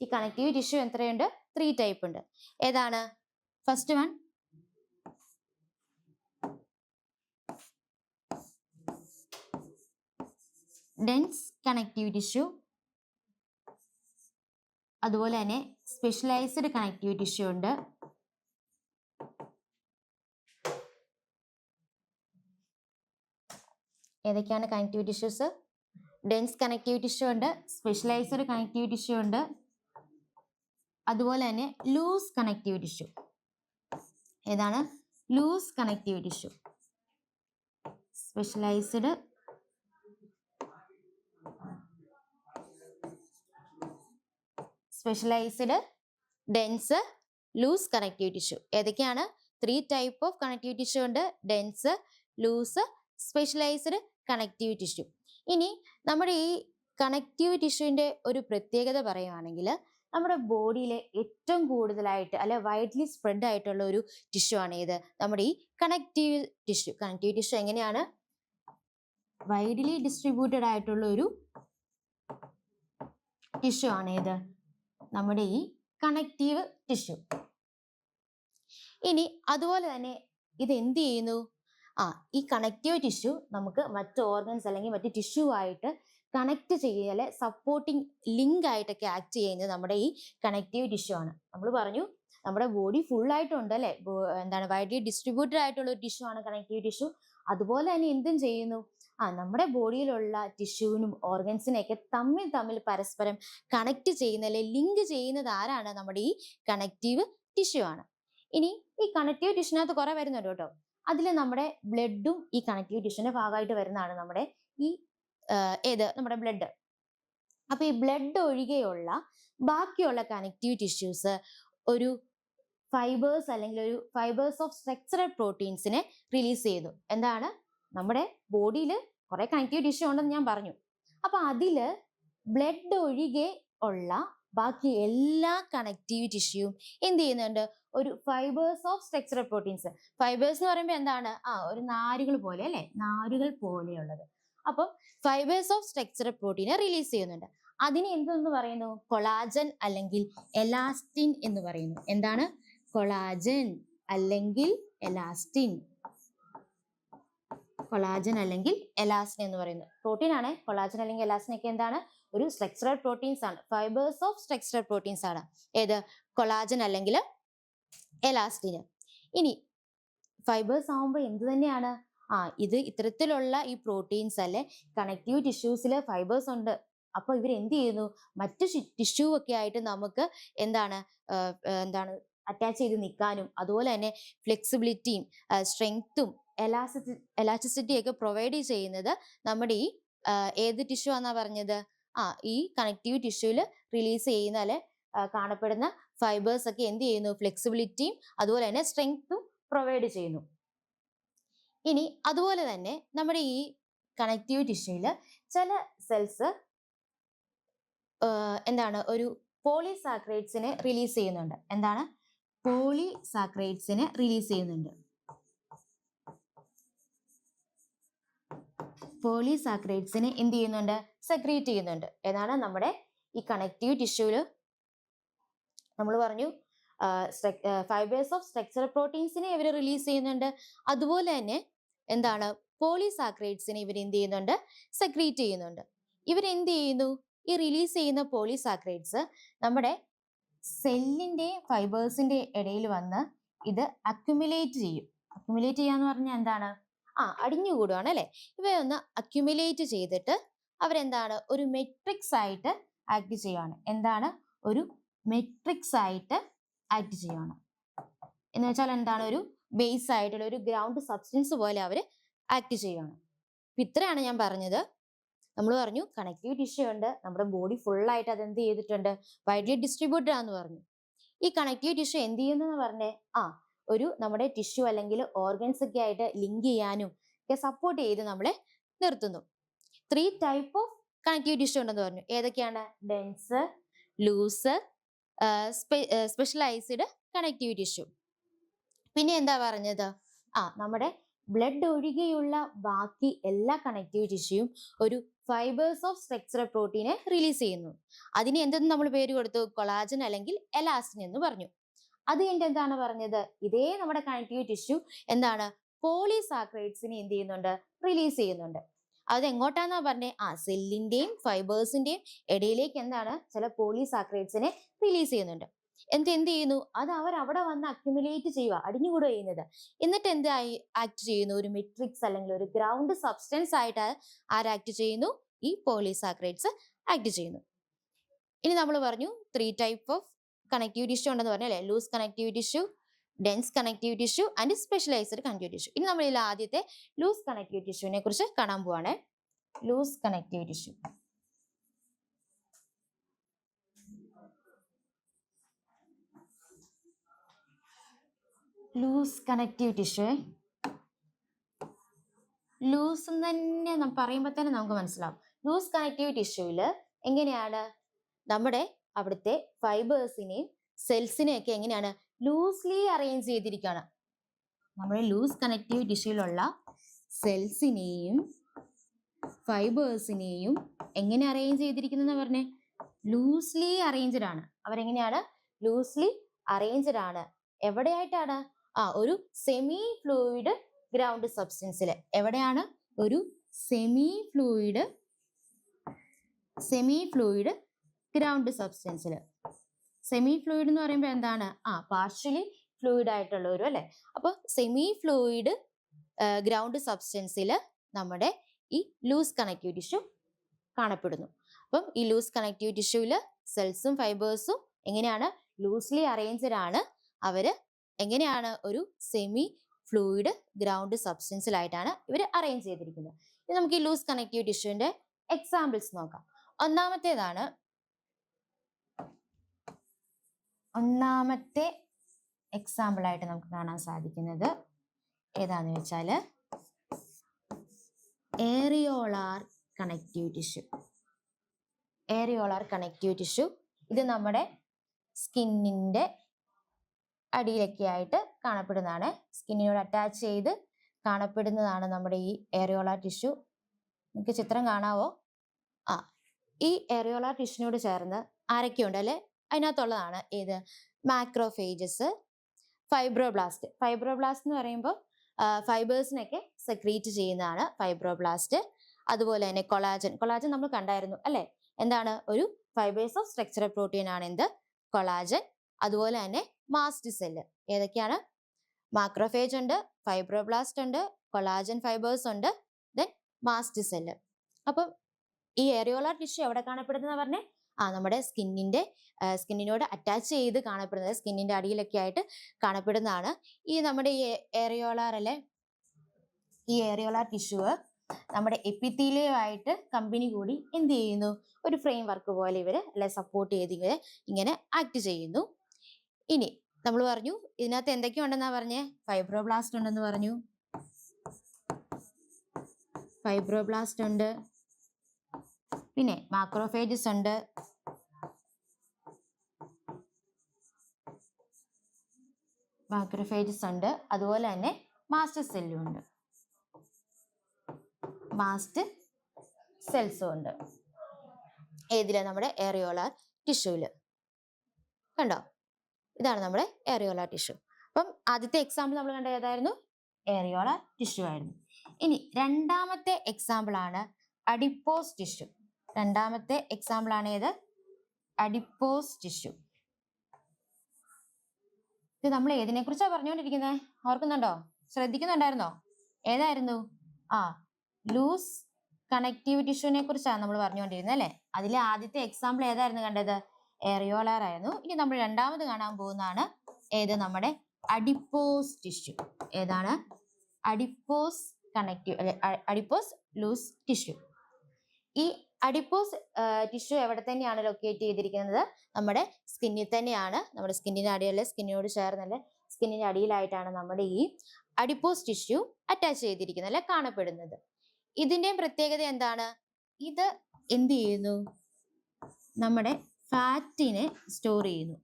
ഈ കണക്റ്റീവ് ടിഷ്യൂ എത്രയുണ്ട്? 3 ടൈപ്പ് ഉണ്ട്. ഏതാണ്? First one dense connective tissue, അതുപോലെ തന്നെ സ്പെഷ്യലൈസ്ഡ് കണക്റ്റീവ് ടിഷ്യൂ ഉണ്ട്. ഏതൊക്കെയാണ് connective tissues? Dense connective tissue ഉണ്ട്, സ്പെഷ്യലൈസ്ഡ് കണക്റ്റീവ് ടിഷ്യൂ ഉണ്ട്, അതുപോലെ തന്നെ ലൂസ് കണക്റ്റീവ് ടിഷ്യൂ. ഏതാണ്? Loose connective tissue. Specialised, dense, loose connective tissue. ഏതൊക്കെയാണ്? 3 ടൈപ്പ് ഓഫ് കണക്റ്റീവ് ടിഷ്യൂ ഉണ്ട്: dense, loose, specialised connective tissue. ഇനി നമ്മുടെ ഈ കണക്റ്റീവ് ടിഷ്യൂവിന്റെ ഒരു പ്രത്യേകത പറയുകയാണെങ്കിൽ, നമ്മുടെ ബോഡിയിലെ ഏറ്റവും കൂടുതലായിട്ട് അല്ലെ വൈഡ്ലി സ്പ്രെഡ് ആയിട്ടുള്ള ഒരു ടിഷ്യൂ ആണ് ഏത്? നമ്മുടെ ഈ കണക്റ്റീവ് ടിഷ്യൂ. കണക്റ്റീവ് ടിഷ്യൂ എങ്ങനെയാണ്? വൈഡ്ലി ഡിസ്ട്രിബ്യൂട്ടഡ് ആയിട്ടുള്ള ഒരു ടിഷ്യൂ ആണ് ഏത്? നമ്മുടെ ഈ കണക്റ്റീവ് ടിഷ്യൂ. ഇനി അതുപോലെ തന്നെ ഇത് എന്ത് ചെയ്യുന്നു? ഈ കണക്റ്റീവ് ടിഷ്യൂ നമുക്ക് മറ്റ് ഓർഗൻസ് അല്ലെങ്കിൽ മറ്റ് ടിഷ്യൂ ആയിട്ട് കണക്ട് ചെയ്യലെ സപ്പോർട്ടിങ് ലിങ്ക് ആയിട്ടൊക്കെ ആക്ട് ചെയ്യുന്നത് നമ്മുടെ ഈ കണക്റ്റീവ് ടിഷ്യൂ ആണ്. നമ്മൾ പറഞ്ഞു നമ്മുടെ ബോഡി ഫുൾ ആയിട്ടുണ്ട് അല്ലെ, എന്താണ് വൈഡ്ലി ഡിസ്ട്രിബ്യൂട്ടഡ് ആയിട്ടുള്ള ഒരു ടിഷ്യൂ ആണ് കണക്റ്റീവ് ടിഷ്യൂ. അതുപോലെ തന്നെ എന്തും ചെയ്യുന്നു? നമ്മുടെ ബോഡിയിലുള്ള ടിഷ്യൂവിനും ഓർഗൻസിനെയൊക്കെ തമ്മിൽ പരസ്പരം കണക്ട് ചെയ്യുന്ന അല്ലെ ലിങ്ക് ചെയ്യുന്നത് ആരാണ്? നമ്മുടെ ഈ കണക്റ്റീവ് ടിഷ്യൂ ആണ്. ഇനി ഈ കണക്റ്റീവ് ടിഷ്യൂവിനകത്ത് കുറെ വരുന്നുണ്ട് കേട്ടോ. അതിൽ നമ്മുടെ ബ്ലഡും ഈ കണക്റ്റീവ് ടിഷ്യൂവിന്റെ ഭാഗമായിട്ട് വരുന്നതാണ് നമ്മുടെ ഈ നമ്മുടെ ബ്ലഡ്. അപ്പൊ ഈ ബ്ലഡ് ഒഴികെയുള്ള ബാക്കിയുള്ള കണക്റ്റീവ് ടിഷ്യൂസ് ഒരു ഫൈബേഴ്സ് അല്ലെങ്കിൽ ഒരു ഫൈബേഴ്സ് ഓഫ് സ്ട്രക്ചറൽ പ്രോട്ടീൻസിനെ റിലീസ് ചെയ്യുന്നു. എന്താണ്? നമ്മുടെ ബോഡിയിൽ കുറെ കണക്റ്റീവ് ടിഷ്യൂ ഉണ്ടെന്ന് ഞാൻ പറഞ്ഞു. അപ്പൊ അതില് ബ്ലഡ് ഒഴികെ ഉള്ള ബാക്കി എല്ലാ കണക്റ്റീവ് ടിഷ്യൂവും എന്ത് ചെയ്യുന്നുണ്ട്? ഒരു fibres of structural proteins. Fibres എന്ന് പറയുമ്പോൾ എന്താണ്? ഒരു നാരുകൾ പോലെ അല്ലെ, നാരുകൾ പോലെയുള്ളത്. അപ്പം ഫൈബേഴ്സ് ഓഫ് സ്ട്രക്ചറൽ പ്രോട്ടീനെ റിലീസ് ചെയ്യുന്നുണ്ട്. അതിനെ എന്തെന്ന് പറയുന്നു? കൊളാജൻ അല്ലെങ്കിൽ എലാസ്റ്റിൻ എന്ന് പറയുന്നു. എന്താണ്? കൊളാജൻ അല്ലെങ്കിൽ എലാസ്റ്റിൻ. കൊളാജൻ അല്ലെങ്കിൽ എലാസ്റ്റിൻ എന്ന് പറയുന്നത് പ്രോട്ടീൻ ആണ്. കൊളാജൻ അല്ലെങ്കിൽ എലാസ്റ്റിൻ ഒക്കെ എന്താണ്? ഒരു സ്ട്രക്ചറൽ പ്രോട്ടീൻസ് ആണ്, ഫൈബേഴ്സ് ഓഫ് സ്ട്രക്ചറൽ പ്രോട്ടീൻസ് ആണ്. ഏത്? കൊളാജൻ അല്ലെങ്കിൽ എലാസ്റ്റിൻ. ഇനി ഫൈബേഴ്സ് ആവുമ്പോൾ എന്ത് തന്നെയാണ്? ഇത് ഇത്തരത്തിലുള്ള ഈ പ്രോട്ടീൻസ് അല്ലെ കണക്റ്റീവ് ടിഷ്യൂസിൽ ഫൈബേഴ്സ് ഉണ്ട്. അപ്പൊ ഇവർ എന്ത് ചെയ്യുന്നു? മറ്റു ടിഷ്യൂ ഒക്കെ ആയിട്ട് നമുക്ക് എന്താണ് അറ്റാച്ച് ചെയ്ത് നിൽക്കാനും അതുപോലെ തന്നെ ഫ്ലെക്സിബിലിറ്റിയും സ്ട്രെങ്ത്തും എലാസ്റ്റിസിറ്റി ഒക്കെ പ്രൊവൈഡ് ചെയ്യുന്നത് നമ്മുടെ ഈ ഏത് ടിഷ്യൂ ആണെന്നാ പറഞ്ഞത്? ഈ കണക്റ്റീവ് ടിഷ്യൂവിൽ റിലീസ് ചെയ്യുന്ന അല്ലെ കാണപ്പെടുന്ന ഫൈബേഴ്സ് ഒക്കെ എന്ത് ചെയ്യുന്നു? ഫ്ലെക്സിബിലിറ്റിയും അതുപോലെ തന്നെ സ്ട്രെങ്ത്തും പ്രൊവൈഡ് ചെയ്യുന്നു. ഇനി അതുപോലെ തന്നെ നമ്മുടെ ഈ കണക്റ്റീവ് ടിഷ്യൂവിൽ ചില സെൽസ് എന്താണ്? ഒരു പോളിസാക്രൈഡ്സിനെ റിലീസ് ചെയ്യുന്നുണ്ട്. എന്താണ്? പോളിസാക്രൈഡ്സിനെ റിലീസ് ചെയ്യുന്നുണ്ട്. പോളിസാക്രൈഡ്സിനെ എന്ത് ചെയ്യുന്നുണ്ട്? സെക്രീറ്റ് ചെയ്യുന്നുണ്ട്. ഏതാണ്? നമ്മുടെ ഈ കണക്റ്റീവ് ടിഷ്യൂവിൽ നമ്മൾ പറഞ്ഞു ഫൈബേഴ്സ് ഓഫ് സ്ട്രക്ചറൽ പ്രോട്ടീൻസിനെ ഇവർ റിലീസ് ചെയ്യുന്നുണ്ട്. അതുപോലെ തന്നെ എന്താണ്? പോളിസാക്രൈഡ്സിനെ ഇവർ എന്ത് ചെയ്യുന്നുണ്ട്? സെക്രീറ്റ് ചെയ്യുന്നുണ്ട്. ഇവരെന്ത് ചെയ്യുന്നു? ഈ റിലീസ് ചെയ്യുന്ന പോളിസാക്രൈഡ്സ് നമ്മുടെ സെല്ലിന്റെ ഫൈബേഴ്സിന്റെ ഇടയിൽ വന്ന് ഇത് അക്യുമുലേറ്റ് ചെയ്യും. അക്യുമുലേറ്റ് ചെയ്യാന്ന് പറഞ്ഞാൽ എന്താണ്? അടിഞ്ഞുകൂടുകയാണ് അല്ലെ. ഇവയൊന്ന് അക്യുമുലേറ്റ് ചെയ്തിട്ട് അവരെന്താണ്? ഒരു മെട്രിക്സ് ആയിട്ട് ആക്ട് ചെയ്യുകയാണ്. എന്താണ്? ഒരു മെട്രിക്സ് ആയിട്ട് ആക്ട് ചെയ്യുകയാണ്. എന്ന് വെച്ചാൽ എന്താണ്? ഒരു ബേസ് ആയിട്ടുള്ള ഒരു ഗ്രൗണ്ട് സബ്സ്റ്റൻസ് പോലെ അവർ ആക്ട് ചെയ്യുകയാണ്. ഇത്രയാണ് ഞാൻ പറഞ്ഞത്. നമ്മൾ പറഞ്ഞു കണക്റ്റീവ് ടിഷ്യൂ ഉണ്ട്, നമ്മുടെ ബോഡി ഫുൾ ആയിട്ട് അത് എന്ത് ചെയ്തിട്ടുണ്ട്, വൈഡ്ലി ഡിസ്ട്രിബ്യൂട്ടഡ് ആണെന്ന് പറഞ്ഞു. ഈ കണക്റ്റീവ് ടിഷ്യൂ എന്ത് ചെയ്യുന്നു പറഞ്ഞേ, ഒരു നമ്മുടെ ടിഷ്യൂ അല്ലെങ്കിൽ ഓർഗൻസ് ഒക്കെ ആയിട്ട് ലിങ്ക് ചെയ്യാനും ഒക്കെ സപ്പോർട്ട് ചെയ്ത് നമ്മളെ നിർത്തുന്നു. 3 ടൈപ്പ് ഓഫ് കണക്റ്റീവ് ടിഷ്യൂ ഉണ്ടെന്ന് പറഞ്ഞു. ഏതൊക്കെയാണ്? Dense, loose, specialised connective tissue. പിന്നെ എന്താ പറഞ്ഞത്? നമ്മുടെ ബ്ലഡ് ഒഴികെയുള്ള ബാക്കി എല്ലാ കണക്റ്റീവ് ടിഷ്യൂയും ഒരു ഫൈബേഴ്സ് ഓഫ് സ്ട്രക്ചറൽ പ്രോട്ടീനെ റിലീസ് ചെയ്യുന്നു. അതിന് എന്തെന്ന് നമ്മൾ പേര് കൊടുത്തു? കൊളാജൻ അല്ലെങ്കിൽ എലാസ്റ്റിൻ എന്ന് പറഞ്ഞു. അത് കഴിഞ്ഞിട്ട് എന്താണ് പറഞ്ഞത്? ഇതേ നമ്മുടെ കണക്റ്റീവ് ടിഷ്യൂ എന്താണ്, പോളിസാക്കറൈഡ്സിനെ എന്ത് ചെയ്യുന്നുണ്ട്, റിലീസ് ചെയ്യുന്നുണ്ട്. അത് എങ്ങോട്ടാന്നാ പറഞ്ഞേ? സെല്ലിന്റെയും ഫൈബേഴ്സിന്റെയും ഇടയിലേക്ക് എന്താണ്, ചില പോളിസാക്കറൈഡ്സിനെ റിലീസ് ചെയ്യുന്നുണ്ട്. എന്ത് ചെയ്യുന്നു? അത് അവർ അവിടെ വന്ന് അക്യുമുലേറ്റ് ചെയ്യുക, അടിഞ്ഞുകൂടുക ചെയ്യുന്നത്. എന്നിട്ട് എന്ത് ആക്ട് ചെയ്യുന്നു? ഒരു മെട്രിക്സ് അല്ലെങ്കിൽ ഒരു ഗ്രൗണ്ട് സബ്സ്റ്റൻസ് ആയിട്ട് ആക്ട് ചെയ്യുന്നു? ഈ പോളിസാക്കറൈഡ്സ് ആക്ട് ചെയ്യുന്നു. ഇനി നമ്മൾ പറഞ്ഞു 3 ടൈപ്പ് ഓഫ് കണക്റ്റീവ് ടിഷ്യൂ ഉണ്ടെന്ന് പറഞ്ഞു അല്ലേ? Loose connective tissue, dense connective tissue and specialised connective tissue. ഇനി നമ്മൾ ഇതിൽ ആദ്യത്തെ ലൂസ് കണക്റ്റീവ് ടിഷ്യൂവിനെ കുറിച്ച് കാണാൻ പോവാണ്. Loose connective tissue. Loose connective tissue, loose തന്നെ പറയുമ്പോൾ തന്നെ നമുക്ക് മനസ്സിലാവും. ലൂസ് കണക്റ്റീവ് ടിഷ്യൂവിൽ എങ്ങനെയാണ് നമ്മുടെ അവിടുത്തെ ഫൈബേഴ്സിനെയും സെൽസിനെയും ഒക്കെ എങ്ങനെയാണ് ലൂസ്ലി അറേഞ്ച് ചെയ്തിരിക്കുകയാണ്. നമ്മുടെ ലൂസ് കണക്റ്റീവ് ടിഷ്യൂവിലുള്ള സെൽസിനെയും ഫൈബേഴ്സിനെയും എങ്ങനെ അറേഞ്ച് ചെയ്തിരിക്കുന്നതെന്ന് പറഞ്ഞേ? ലൂസ്ലി അറേഞ്ച്ഡ് ആണ്. അവരെങ്ങനെയാണ്? ലൂസ്ലി അറേഞ്ച്ഡ് ആണ്. എവിടെയായിട്ടാണ്? ഒരു സെമി ഫ്ലൂയിഡ് ഗ്രൗണ്ട് സബ്സ്റ്റൻസിൽ. എവിടെയാണ്? ഒരു സെമി ഫ്ലൂയിഡ് ഗ്രൗണ്ട് സബ്സ്റ്റൻസിൽ. സെമി ഫ്ലൂയിഡ് എന്ന് പറയുമ്പോൾ എന്താണ്? പാർഷ്യലി ഫ്ലൂയിഡ് ആയിട്ടുള്ള ഒരു അല്ലെ. അപ്പൊ സെമി ഫ്ലൂയിഡ് ഗ്രൗണ്ട് സബ്സ്റ്റൻസിൽ നമ്മുടെ ഈ ലൂസ് കണക്റ്റീവ് ടിഷ്യൂ കാണപ്പെടുന്നു. അപ്പം ഈ ലൂസ് കണക്റ്റീവ് ടിഷ്യൂവിൽ സെൽസും ഫൈബേഴ്സും എങ്ങനെയാണ്? ലൂസ്ലി അറേഞ്ച്ഡ് ആണ്. അവര് എങ്ങനെയാണ്? ഒരു സെമി ഫ്ലൂയിഡ് ഗ്രൗണ്ട് സബ്സ്റ്റൻസിലായിട്ടാണ് ഇവർ അറേഞ്ച് ചെയ്തിരിക്കുന്നത്. ഇനി നമുക്ക് ഈ ലൂസ് കണക്റ്റീവ് ടിഷ്യൂവിന്റെ എക്സാമ്പിൾസ് നോക്കാം. ഒന്നാമത്തെ എക്സാമ്പിൾ ആയിട്ട് നമുക്ക് കാണാൻ സാധിക്കുന്നത് ഏതാന്ന് വെച്ചാല് ഏറിയോളാർ കണക്റ്റീവ് ടിഷ്യൂ. ഏറിയോളാർ കണക്റ്റീവ് ടിഷ്യൂ ഇത് നമ്മുടെ സ്കിന്നിന്റെ അടിയിലൊക്കെ ആയിട്ട് കാണപ്പെടുന്നതാണ്. സ്കിന്നിനോട് അറ്റാച്ച് ചെയ്ത് കാണപ്പെടുന്നതാണ് നമ്മുടെ ഈ ഏറിയോളാർ ടിഷ്യൂ. നിങ്ങൾക്ക് ചിത്രം കാണാവോ? ഈ ഏറിയോളാർ ടിഷ്യൂവിനോട് ചേർന്ന് ആരൊക്കെയുണ്ട് അല്ലെ? അതിനകത്തുള്ളതാണ് ഏത്? Macrophages, fibroblast. ഫൈബ്രോബ്ലാസ്റ്റ് എന്ന് പറയുമ്പോൾ ഫൈബേഴ്സിനൊക്കെ സെക്രീറ്റ് ചെയ്യുന്നതാണ് ഫൈബ്രോബ്ലാസ്റ്റ്. അതുപോലെ തന്നെ കൊളാജൻ നമ്മൾ കണ്ടായിരുന്നു അല്ലെ? എന്താണ്? ഒരു ഫൈബേഴ്സ് ഓഫ് സ്ട്രക്ചറൽ പ്രോട്ടീൻ ആണ് എന്ത്? കൊളാജൻ. അതുപോലെ തന്നെ മാസ്റ്റ് സെല്ല്. ഏതൊക്കെയാണ്? മാക്രോഫേജ് ഉണ്ട്, ഫൈബ്രോബ്ലാസ്റ്റ് ഉണ്ട്, കൊളാജൻ ഫൈബേഴ്സ് ഉണ്ട്, ദെൻ മാസ്റ്റ് സെല്ല്. അപ്പം ഈ ഏറിയോളാർ ടിഷ്യൂ എവിടെ കാണപ്പെടുന്ന പറഞ്ഞേ? നമ്മുടെ സ്കിന്നിനോട് അറ്റാച്ച് ചെയ്ത് കാണപ്പെടുന്നത്, സ്കിന്നിന്റെ അടിയിലൊക്കെ ആയിട്ട് കാണപ്പെടുന്നതാണ് ഈ നമ്മുടെ ഈ ഏറിയോളാർ അല്ലെ. ഈ ഏറിയോളാർ ടിഷ്യൂ നമ്മുടെ എപ്പിത്തീലിയമായിട്ട് കമ്പനി കൂടി എന്ത് ചെയ്യുന്നു? ഒരു ഫ്രെയിം വർക്ക് പോലെ ഇവര് അല്ലെ സപ്പോർട്ട് ചെയ്ത് ഇങ്ങനെ ആക്ട് ചെയ്യുന്നു. ഇനി നമ്മൾ പറഞ്ഞു ഇതിനകത്ത് എന്തൊക്കെയുണ്ടെന്നാ പറഞ്ഞേ? ഫൈബ്രോബ്ലാസ്റ്റ് ഉണ്ടെന്ന് പറഞ്ഞു. ഫൈബ്രോബ്ലാസ്റ്റ് ഉണ്ട്, പിന്നെ മാക്രോഫേജസ് ഉണ്ട്, അതുപോലെ തന്നെ മാസ്റ്റ് സെല്ലും ഉണ്ട്, മാസ്റ്റ് സെൽസും ഉണ്ട്. ഏതിലാ? നമ്മുടെ ഏറിയോളാർ ടിഷ്യൂവില്. കണ്ടോ? ഇതാണ് നമ്മുടെ ഏറിയോളാർ ടിഷ്യൂ. അപ്പം ആദ്യത്തെ എക്സാമ്പിൾ നമ്മൾ കണ്ട ഏതായിരുന്നു? ഏറിയോളാർ ടിഷ്യൂ ആയിരുന്നു. ഇനി രണ്ടാമത്തെ എക്സാമ്പിൾ ആണ് അഡിപ്പോസ് ടിഷ്യൂ. രണ്ടാമത്തെ എക്സാമ്പിൾ ആണ് ഏത്? Adipose tissue. ഇത് നമ്മൾ ഏതിനെ കുറിച്ചാണ് പറഞ്ഞുകൊണ്ടിരിക്കുന്നത്? ഓർക്കുന്നുണ്ടോ? ശ്രദ്ധിക്കുന്നുണ്ടായിരുന്നോ? ഏതായിരുന്നു? ലൂസ് കണക്റ്റീവ് ടിഷ്യൂവിനെ കുറിച്ചാണ് നമ്മൾ പറഞ്ഞുകൊണ്ടിരുന്നത് അല്ലെ? അതിലെ ആദ്യത്തെ എക്സാമ്പിൾ ഏതായിരുന്നു കണ്ടത്? ഏറിയോളാർ ആയിരുന്നു. ഇനി നമ്മൾ രണ്ടാമത് കാണാൻ പോകുന്നതാണ് ഏത്? നമ്മുടെ അഡിപ്പോസ് ടിഷ്യൂ. ഏതാണ്? Adipose adipose loose tissue. ഈ അഡിപ്പോസ് ടിഷ്യൂ എവിടെ തന്നെയാണ് ലൊക്കേറ്റ് ചെയ്തിരിക്കുന്നത്? നമ്മുടെ സ്കിന്നിൽ തന്നെയാണ്. നമ്മുടെ സ്കിന്നിന്റെ അടിയിലെ സ്കിന്നിനോട് ചേർന്നല്ലേ, സ്കിന്നിന്റെ അടിയിലായിട്ടാണ് നമ്മുടെ ഈ അഡിപ്പോസ് ടിഷ്യൂ അറ്റാച്ച് ചെയ്തിരിക്കുന്നത്, അല്ലെ കാണപ്പെടുന്നത്. ഇതിന്റെ പ്രത്യേകത എന്താണ്? ഇത് എന്ത് ചെയ്യുന്നു? നമ്മുടെ ഫാറ്റിനെ സ്റ്റോർ ചെയ്യുന്നു.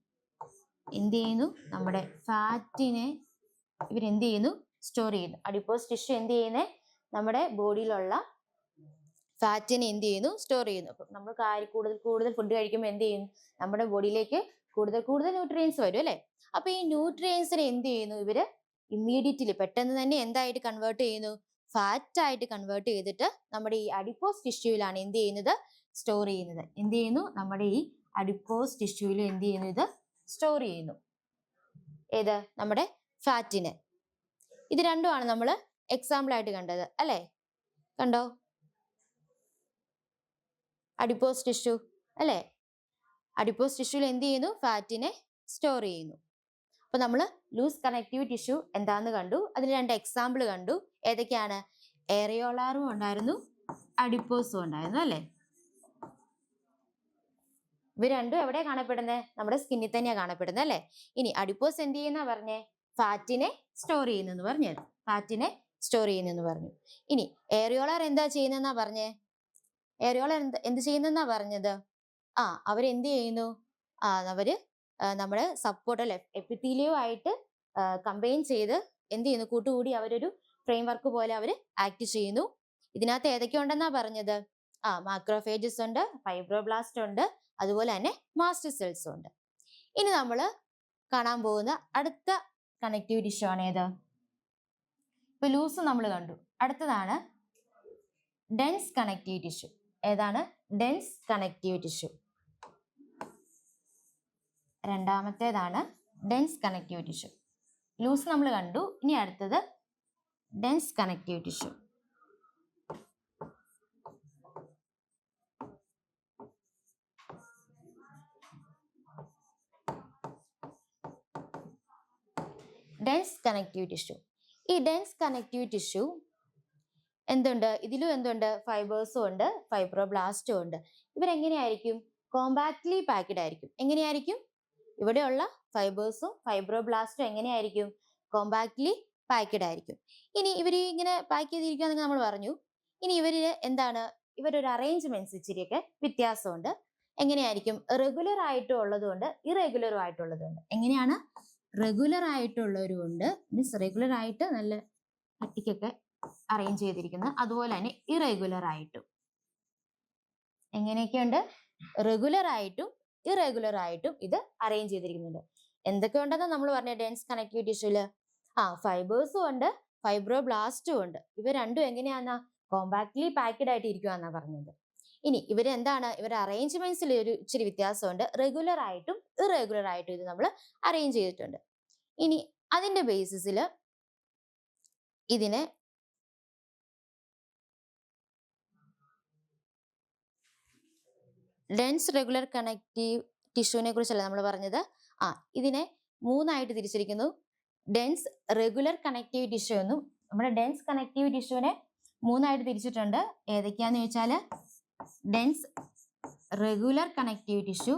എന്ത് ചെയ്യുന്നു? നമ്മുടെ ഫാറ്റിനെ ഇവരെന്ത് ചെയ്യുന്നു? സ്റ്റോർ ചെയ്യുന്നു. അഡിപ്പോസ് ടിഷ്യൂ എന്ത് ചെയ്യുന്നത്? നമ്മുടെ ബോഡിയിലുള്ള ഫാറ്റിനെ എന്ത് ചെയ്യുന്നു? സ്റ്റോർ ചെയ്യുന്നു. അപ്പം നമ്മൾ കൂടുതൽ ഫുഡ് കഴിക്കുമ്പോൾ എന്ത് ചെയ്യുന്നു? നമ്മുടെ ബോഡിയിലേക്ക് കൂടുതൽ ന്യൂട്രിയൻസ് വരും, അല്ലെ? അപ്പൊ ഈ ന്യൂട്രിയൻസിനെ എന്ത് ചെയ്യുന്നു? ഇവര് ഇമ്മീഡിയറ്റ്ലി പെട്ടെന്ന് തന്നെ എന്തായിട്ട് കൺവേർട്ട് ചെയ്യുന്നു? ഫാറ്റ് ആയിട്ട് കൺവേർട്ട് ചെയ്തിട്ട് നമ്മുടെ ഈ അഡിപ്പോസ് ടിഷ്യൂവിലാണ് എന്ത് ചെയ്യുന്നത്? സ്റ്റോർ ചെയ്യുന്നത്. എന്ത് ചെയ്യുന്നു? നമ്മുടെ ഈ അഡിപ്പോസ് ടിഷ്യൂവിൽ എന്ത് ചെയ്യുന്നു? ഇത് സ്റ്റോർ ചെയ്യുന്നു. ഏത്? നമ്മുടെ ഫാറ്റിനെ. ഇത് രണ്ടുമാണ് നമ്മൾ എക്സാമ്പിൾ ആയിട്ട് കണ്ടത്, അല്ലെ? കണ്ടോ? അഡിപ്പോസ് ടിഷ്യൂ, അല്ലെ? അഡിപ്പോസ് ടിഷ്യൂവിൽ എന്ത് ചെയ്യുന്നു? ഫാറ്റിനെ സ്റ്റോർ ചെയ്യുന്നു. അപ്പൊ നമ്മൾ ലൂസ് കണക്റ്റീവ് ടിഷ്യൂ എന്താന്ന് കണ്ടു. അതിൽ 2 എക്സാമ്പിൾ കണ്ടു. ഏതൊക്കെയാണ്? ഏറിയോളാറും ഉണ്ടായിരുന്നു, അഡിപ്പോസും ഉണ്ടായിരുന്നു, അല്ലെ? ഇവ രണ്ടും എവിടെ കാണപ്പെടുന്നത്? നമ്മുടെ സ്കിന്നിൽ തന്നെയാണ് കാണപ്പെടുന്നത്, അല്ലെ? ഇനി അഡിപ്പോസ് എന്ത് ചെയ്യുന്ന പറഞ്ഞേ? ഫാറ്റിനെ സ്റ്റോർ ചെയ്യുന്നെന്ന് പറഞ്ഞു. ഫാറ്റിനെ സ്റ്റോർ ചെയ്യുന്നെന്ന് പറഞ്ഞു. ഇനി ഏറിയോളാർ എന്താ ചെയ്യുന്നെന്നാ പറഞ്ഞേ? ഏറിയോളാർ എന്ത് ചെയ്യുന്നെന്നാ പറഞ്ഞത്? അവരെന്ത് ചെയ്യുന്നു? അവര് നമ്മുടെ സപ്പോർട്ട്, അല്ലെ, എപ്പിത്തീലിയോ ആയിട്ട് കമ്പൈൻ ചെയ്ത് എന്ത് ചെയ്യുന്നു? കൂട്ടുകൂടി അവരൊരു ഫ്രെയിം വർക്ക് പോലെ അവർ ആക്ട് ചെയ്യുന്നു. ഇതിനകത്ത് ഏതൊക്കെ ഉണ്ടെന്നാ പറഞ്ഞത്? മാക്രോഫേജസ് ഉണ്ട്, ഫൈബ്രോബ്ലാസ്റ്റ് ഉണ്ട്, അതുപോലെ തന്നെ മാസ്റ്റർ സെൽസ് ഉണ്ട്. ഇനി നമ്മൾ കാണാൻ പോകുന്ന അടുത്ത കണക്റ്റീവ് ടിഷ്യൂ ആണ് ഏത്? ഇപ്പൊ ലൂസ് നമ്മൾ കണ്ടു. അടുത്തതാണ് ഡെൻസ് കണക്റ്റീവ് ടിഷ്യൂ. ഏതാണ്? Dense connective tissue. രണ്ടാമത്തേതാണ് ഡെൻസ് കണക്റ്റീവ് ടിഷ്യൂ. ലൂസ് നമ്മൾ കണ്ടു. ഇനി അടുത്തത് dense connective tissue. Dense connective tissue. ഈ ഡെൻസ് കണക്റ്റീവ് ടിഷ്യൂ എന്തുണ്ട്? ഇതിലും എന്തുണ്ട്? ഫൈബേഴ്സും ഉണ്ട്, ഫൈബ്രോബ്ലാസ്റ്റും ഉണ്ട്. ഇവരെങ്ങനെയായിരിക്കും? കോമ്പാക്ട്ലി പാക്ഡ് ആയിരിക്കും. എങ്ങനെയായിരിക്കും? ഇവിടെയുള്ള ഫൈബേഴ്സും ഫൈബ്രോബ്ലാസ്റ്റും എങ്ങനെയായിരിക്കും? കോമ്പാക്ട്ലി പാക്ഡ് ആയിരിക്കും. ഇനി ഇവർ ഇങ്ങനെ പാക്ക് ചെയ്തിരിക്കുകയാണെങ്കിൽ നമ്മൾ പറഞ്ഞു. ഇനി ഇവര് എന്താണ്? ഇവരൊരു അറേഞ്ച്മെന്റ്സ് ഇച്ചിരിയൊക്കെ വ്യത്യാസമുണ്ട്. എങ്ങനെയായിരിക്കും? റെഗുലർ ആയിട്ടും ഉള്ളതുകൊണ്ട് ഇറെഗുലറും ആയിട്ടുള്ളതുണ്ട്. എങ്ങനെയാണ്? റെഗുലർ ആയിട്ടുള്ളവരുണ്ട്, മീൻസ് റെഗുലർ ആയിട്ട് നല്ല കട്ടിക്കൊക്കെ അറേഞ്ച് ചെയ്തിരിക്കുന്നത്. അതുപോലെ തന്നെ ഇറെഗുലർ ആയിട്ടും. എങ്ങനെയൊക്കെയുണ്ട്? റെഗുലർ ആയിട്ടും ഇറെഗുലർ ആയിട്ടും ഇത് അറേഞ്ച് ചെയ്തിരിക്കുന്നുണ്ട്. എന്തൊക്കെ ഉണ്ടെന്ന് നമ്മൾ പറഞ്ഞ ഡെൻസ് കണക്റ്റീവ് ടിഷ്യൂല്? ഫൈബേഴ്സും ഉണ്ട്, ഫൈബ്രോബ്ലാസ്റ്റും ഉണ്ട്. ഇവ രണ്ടും എങ്ങനെയാന്നാ? കോമ്പാക്ട്ലി പാക്ഡ് ആയിട്ട് ഇരിക്കുവാന്നാ പറഞ്ഞത്. ഇനി ഇവരെന്താണ്? ഇവരുടെ അറേഞ്ച്മെന്റ്സിൽ ഒരു ഇച്ചിരി വ്യത്യാസമുണ്ട്. റെഗുലർ ആയിട്ടും ഇറെഗുലർ ആയിട്ടും ഇത് നമ്മൾ അറേഞ്ച് ചെയ്തിട്ടുണ്ട്. ഇനി അതിന്റെ ബേസിസിൽ ഇതിനെ ഡെൻസ് റെഗുലർ കണക്റ്റീവ് ടിഷ്യൂവിനെ കുറിച്ചല്ല നമ്മൾ പറഞ്ഞത്. ഇതിനെ 3 ആയിട്ട് തിരിച്ചിരിക്കുന്നു. ഡെൻസ് റെഗുലർ കണക്റ്റീവ് ടിഷ്യൂ എന്നും. നമ്മുടെ ഡെൻസ് കണക്റ്റീവ് ടിഷ്യൂവിനെ 3 ആയിട്ട് തിരിച്ചിട്ടുണ്ട്. ഏതൊക്കെയാന്ന് ചോദിച്ചാൽ dense regular connective tissue,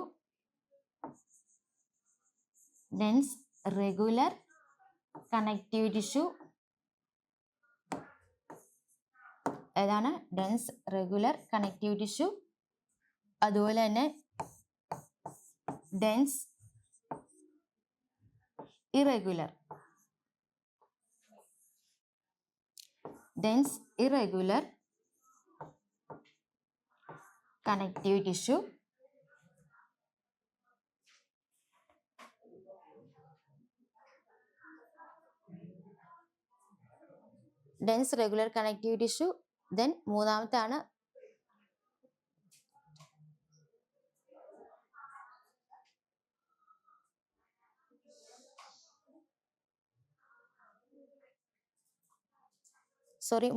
dense regular connective tissue. ഏതാണ്? Dense regular connective tissue. അതുപോലെ തന്നെ dense irregular, dense irregular connective tissue. Dense regular connective tissue. Then മൂന്നാമത്താണ്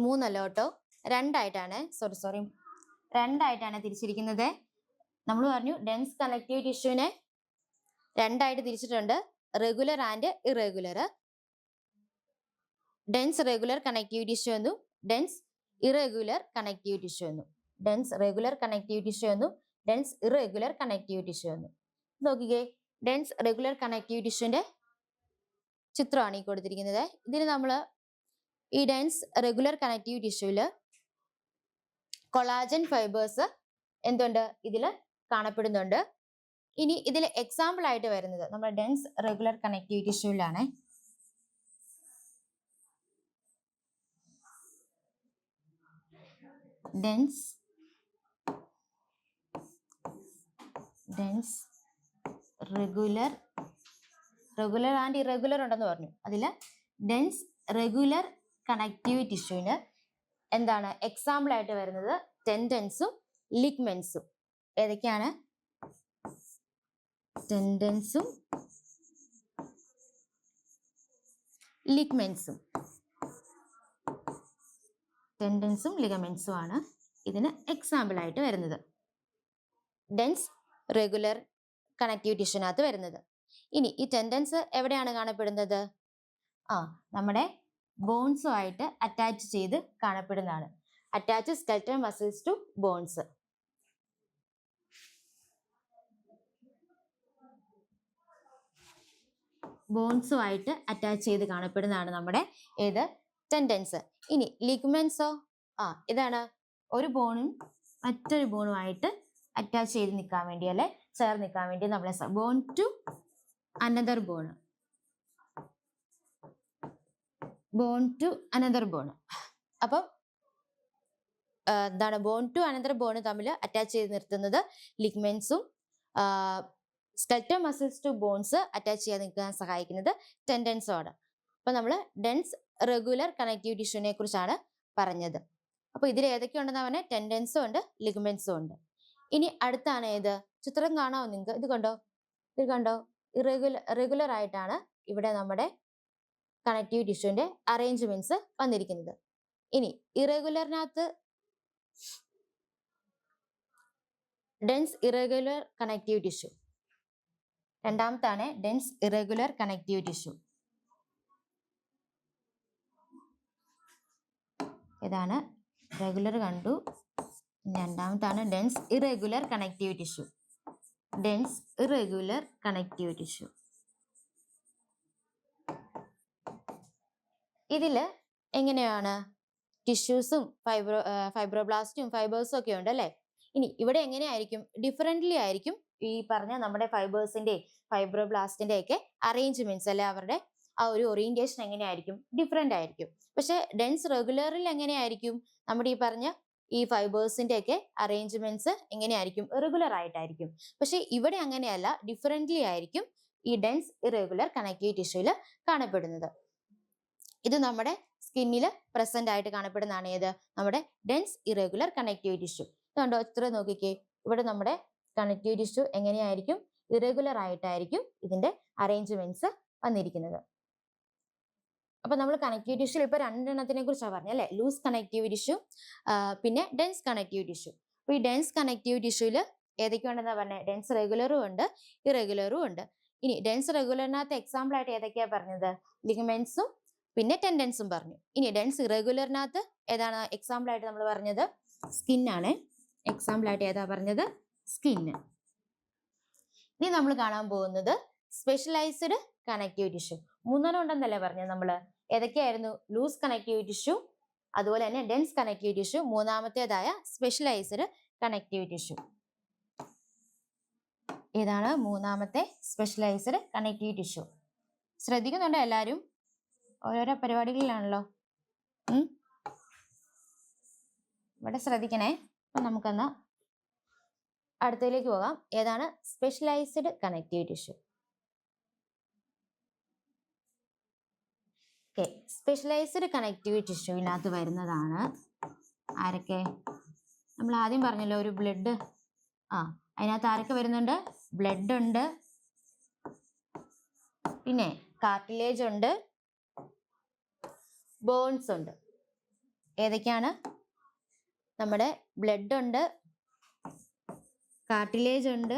മൂന്നല്ല കേട്ടോ, രണ്ടായിട്ടാണ്. രണ്ടായിട്ടാണ് തിരിച്ചിരിക്കുന്നത്. നമ്മൾ പറഞ്ഞു ഡെൻസ് കണക്റ്റീവ് ടിഷ്യൂവിനെ രണ്ടായിട്ട് തിരിച്ചിട്ടുണ്ട്. Regular and irregular. Dense regular connective tissue എന്നും ഡെൻസ് ഇറഗുലർ കണക്റ്റീവ് ടിഷ്യൂ എന്നും. ഡെൻസ് റെഗുലർ കണക്റ്റീവ് ടിഷ്യൂ എന്നും ഡെൻസ് ഇറഗുലർ കണക്റ്റീവ് ടിഷ്യൂ എന്നും. നോക്കിക്കേ, ഡെൻസ് റെഗുലർ കണക്റ്റീവ് ടിഷ്യൂന്റെ ചിത്രമാണ് ഈ കൊടുത്തിരിക്കുന്നത്. ഇതിന് നമ്മൾ ഈ ഡെൻസ് റെഗുലർ കണക്റ്റീവ് ടിഷ്യൂല് കൊളാജൻ ഫൈബേഴ്സ് എന്തുണ്ട് ഇതിൽ കാണപ്പെടുന്നുണ്ട്. ഇനി ഇതിൽ എക്സാമ്പിൾ ആയിട്ട് വരുന്നത് നമ്മുടെ ഡെൻസ് റെഗുലർ കണക്റ്റീവ് ടിഷ്യൂലാണ്. ഡെൻസ് റെഗുലർ ആൻഡ് ഇറഗുലർ ഉണ്ടെന്ന് പറഞ്ഞു. അതിൽ ഡെൻസ് റെഗുലർ കണക്റ്റീവ് ടിഷ്യൂവിന് എന്താണ് എക്സാമ്പിൾ ആയിട്ട് വരുന്നത് ടെൻഡൻസും ലിഗ്മെന്റ്സും. ഏതൊക്കെയാണ്? ടെൻഡൻസും ലിഗ്മെന്റ്സും. ടെൻഡൻസും ലിഗമെന്റ്സും ആണ് ഇതിന് എക്സാമ്പിൾ ആയിട്ട് വരുന്നത്, ഡെൻസ് റെഗുലർ കണക്റ്റീവ് ടിഷ്യൂവിനകത്ത് വരുന്നത്. ഇനി ഈ ടെൻഡൻസ് എവിടെയാണ് കാണപ്പെടുന്നത്? നമ്മുടെ ബോൺസുമായിട്ട് അറ്റാച്ച് ചെയ്ത് കാണപ്പെടുന്നതാണ്. Attach skeletal muscles to bones. ബോൺസുമായിട്ട് അറ്റാച്ച് ചെയ്ത് കാണപ്പെടുന്നതാണ് നമ്മുടെ ഏത് ടെൻഡൻസ്. ഇനി ലിഗ്മെന്റ്സോ? ഇതാണ് ഒരു ബോണും മറ്റൊരു ബോണുമായിട്ട് അറ്റാച്ച് ചെയ്ത് നിൽക്കാൻ വേണ്ടി, അല്ലെ ചേർന്ന് നിൽക്കാൻ വേണ്ടി നമ്മളെ bone to another bone. Bone to another bone. അപ്പം എന്താണ് ബോൺ ടു അനദർ ബോൺ തമ്മിൽ അറ്റാച്ച് ചെയ്ത് നിർത്തുന്നത് ലിഗ്മെന്റ്സും skeletal muscles to bones attach ചെയ്യാൻ നിൽക്കാൻ സഹായിക്കുന്നത് ടെൻഡൻസും ആണ്. അപ്പൊ നമ്മൾ ഡെൻസ് റെഗുലർ കണക്റ്റീവ് ടിഷ്യൂവിനെ കുറിച്ചാണ് പറഞ്ഞത്. അപ്പൊ ഇതിൽ ഏതൊക്കെ ഉണ്ടെന്ന് പറഞ്ഞാൽ ടെൻഡൻസും ഉണ്ട്, ലിഗ്മെന്റ്സും ഉണ്ട്. ഇനി അടുത്താണ് ഏത്? ചിത്രം കാണാമോ നിങ്ങൾക്ക്? ഇത് കണ്ടോ? റെഗുലർ ആയിട്ടാണ് ഇവിടെ നമ്മുടെ കണക്റ്റീവ് ടിഷ്യൂവിന്റെ അറേഞ്ച്മെന്റ്സ് വന്നിരിക്കുന്നത്. ഇനി ഇറഗുലറിനകത്ത് ഡെൻസ് ഇറഗുലർ കണക്റ്റീവ് ടിഷ്യൂ. രണ്ടാമത്താണ് ഡെൻസ് ഇറഗുലർ കണക്റ്റീവ് ടിഷ്യൂ. ഇതാണ് റെഗുലർ കണ്ടു. രണ്ടാമത്താണ് dense irregular connective tissue. Dense irregular connective tissue. ഇതില് എങ്ങനെയാണ് ടിഷ്യൂസും ഫൈബ്രോബ്ലാസ്റ്റും ഫൈബേഴ്സും ഒക്കെ ഉണ്ട് അല്ലെ. ഇനി ഇവിടെ എങ്ങനെയായിരിക്കും? ഡിഫറെന്റ്ലി ആയിരിക്കും ഈ പറഞ്ഞ നമ്മുടെ ഫൈബേഴ്സിന്റെ ഫൈബ്രോബ്ലാസ്റ്റിന്റെ ഒക്കെ അറേഞ്ച്മെന്റ്സ് അല്ലെ, അവരുടെ ആ ഒരു ഓറിയന്റേഷൻ എങ്ങനെയായിരിക്കും? ഡിഫറെന്റ് ആയിരിക്കും. പക്ഷെ ഡെൻസ് റെഗുലറിൽ എങ്ങനെയായിരിക്കും? നമ്മുടെ ഈ പറഞ്ഞ ഈ ഫൈബേഴ്സിന്റെ ഒക്കെ അറേഞ്ച്മെന്റ്സ് എങ്ങനെയായിരിക്കും? ഇറഗുലർ ആയിട്ടായിരിക്കും. പക്ഷെ ഇവിടെ അങ്ങനെയല്ല, ഡിഫറെന്റ്ലി ആയിരിക്കും ഈ ഡെൻസ് ഇറഗുലർ കണക്റ്റീവ് ടിഷ്യൂല് കാണപ്പെടുന്നത്. ഇത് നമ്മുടെ സ്കിന്നിൽ പ്രസന്റ് ആയിട്ട് കാണപ്പെടുന്നതാണ് ഏത്? നമ്മുടെ ഡെൻസ് ഇറഗുലർ കണക്റ്റീവ് ടിഷ്യൂ. ഇതുണ്ടോ? ഇത്ര നോക്കിക്കേ, ഇവിടെ നമ്മുടെ കണക്റ്റീവ് ടിഷ്യൂ എങ്ങനെയായിരിക്കും? ഇറഗുലർ ആയിട്ടായിരിക്കും ഇതിന്റെ അറേഞ്ച്മെന്റ്സ് വന്നിരിക്കുന്നത്. അപ്പൊ നമ്മൾ കണക്റ്റീവ് ടിഷ്യൂ ഇപ്പൊ രണ്ടെണ്ണത്തിനെ കുറിച്ചാണ് പറഞ്ഞത് അല്ലെ. ലൂസ് കണക്റ്റീവ് ടിഷ്യൂ, പിന്നെ ഡെൻസ് കണക്റ്റീവ് ടിഷ്യൂ. അപ്പൊ ഈ ഡെൻസ് കണക്റ്റീവ് ടിഷ്യൂല് ഏതൊക്കെ ഉണ്ടെന്നാ പറഞ്ഞത്? ഡെൻസ് റെഗുലറും ഉണ്ട്, ഇറഗുലറും ഉണ്ട്. ഇനി ഡെൻസ് റെഗുലറിനകത്ത് എക്സാമ്പിൾ ആയിട്ട് ഏതൊക്കെയാ പറഞ്ഞത്? ലിഗമെന്റ്സും പിന്നെ ടെൻഡൻസും പറഞ്ഞു. ഇനി ഡെൻസ് ഇറഗുലറിനകത്ത് ഏതാണ് എക്സാമ്പിൾ ആയിട്ട് നമ്മൾ പറഞ്ഞത്? സ്കിന്നാണ്. എക്സാമ്പിൾ ആയിട്ട് ഏതാ പറഞ്ഞത്? സ്കിന്ന്. ഇനി നമ്മൾ കാണാൻ പോകുന്നത് സ്പെഷ്യലൈസ്ഡ് കണക്റ്റീവ് ടിഷ്യൂ. മൂന്നെണ്ണം ഉണ്ടെന്നല്ലേ പറഞ്ഞത് നമ്മള്? ഏതൊക്കെയായിരുന്നു? ലൂസ് കണക്റ്റീവ് ടിഷ്യൂ, അതുപോലെ തന്നെ ഡെൻസ് കണക്റ്റീവ് ടിഷ്യൂ, മൂന്നാമത്തേതായ സ്പെഷ്യലൈസ്ഡ് കണക്റ്റീവ് ടിഷ്യൂ. ഏതാണ് മൂന്നാമത്തെ? Specialised connective tissue. ശ്രദ്ധിക്കുന്നുണ്ടോ എല്ലാവരും? ഓരോരോ പരിപാടികളിലാണല്ലോ. ഇവിടെ ശ്രദ്ധിക്കണേ. അപ്പൊ നമുക്കൊന്ന് അടുത്തതിലേക്ക് പോകാം. ഏതാണ് specialised connective tissue? Specialised connective ടിഷ്യൂവിനകത്ത് വരുന്നതാണ് ആരൊക്കെ? നമ്മൾ ആദ്യം പറഞ്ഞല്ലോ ഒരു ബ്ലഡ്. അതിനകത്ത് ആരൊക്കെ വരുന്നുണ്ട്? ബ്ലഡ് ഉണ്ട്, പിന്നെ കാർട്ടിലേജ് ഉണ്ട്, ബോൺസ് ഉണ്ട്. ഏതൊക്കെയാണ്? നമ്മുടെ ബ്ലഡ് ഉണ്ട്, കാർട്ടിലേജ് ഉണ്ട്,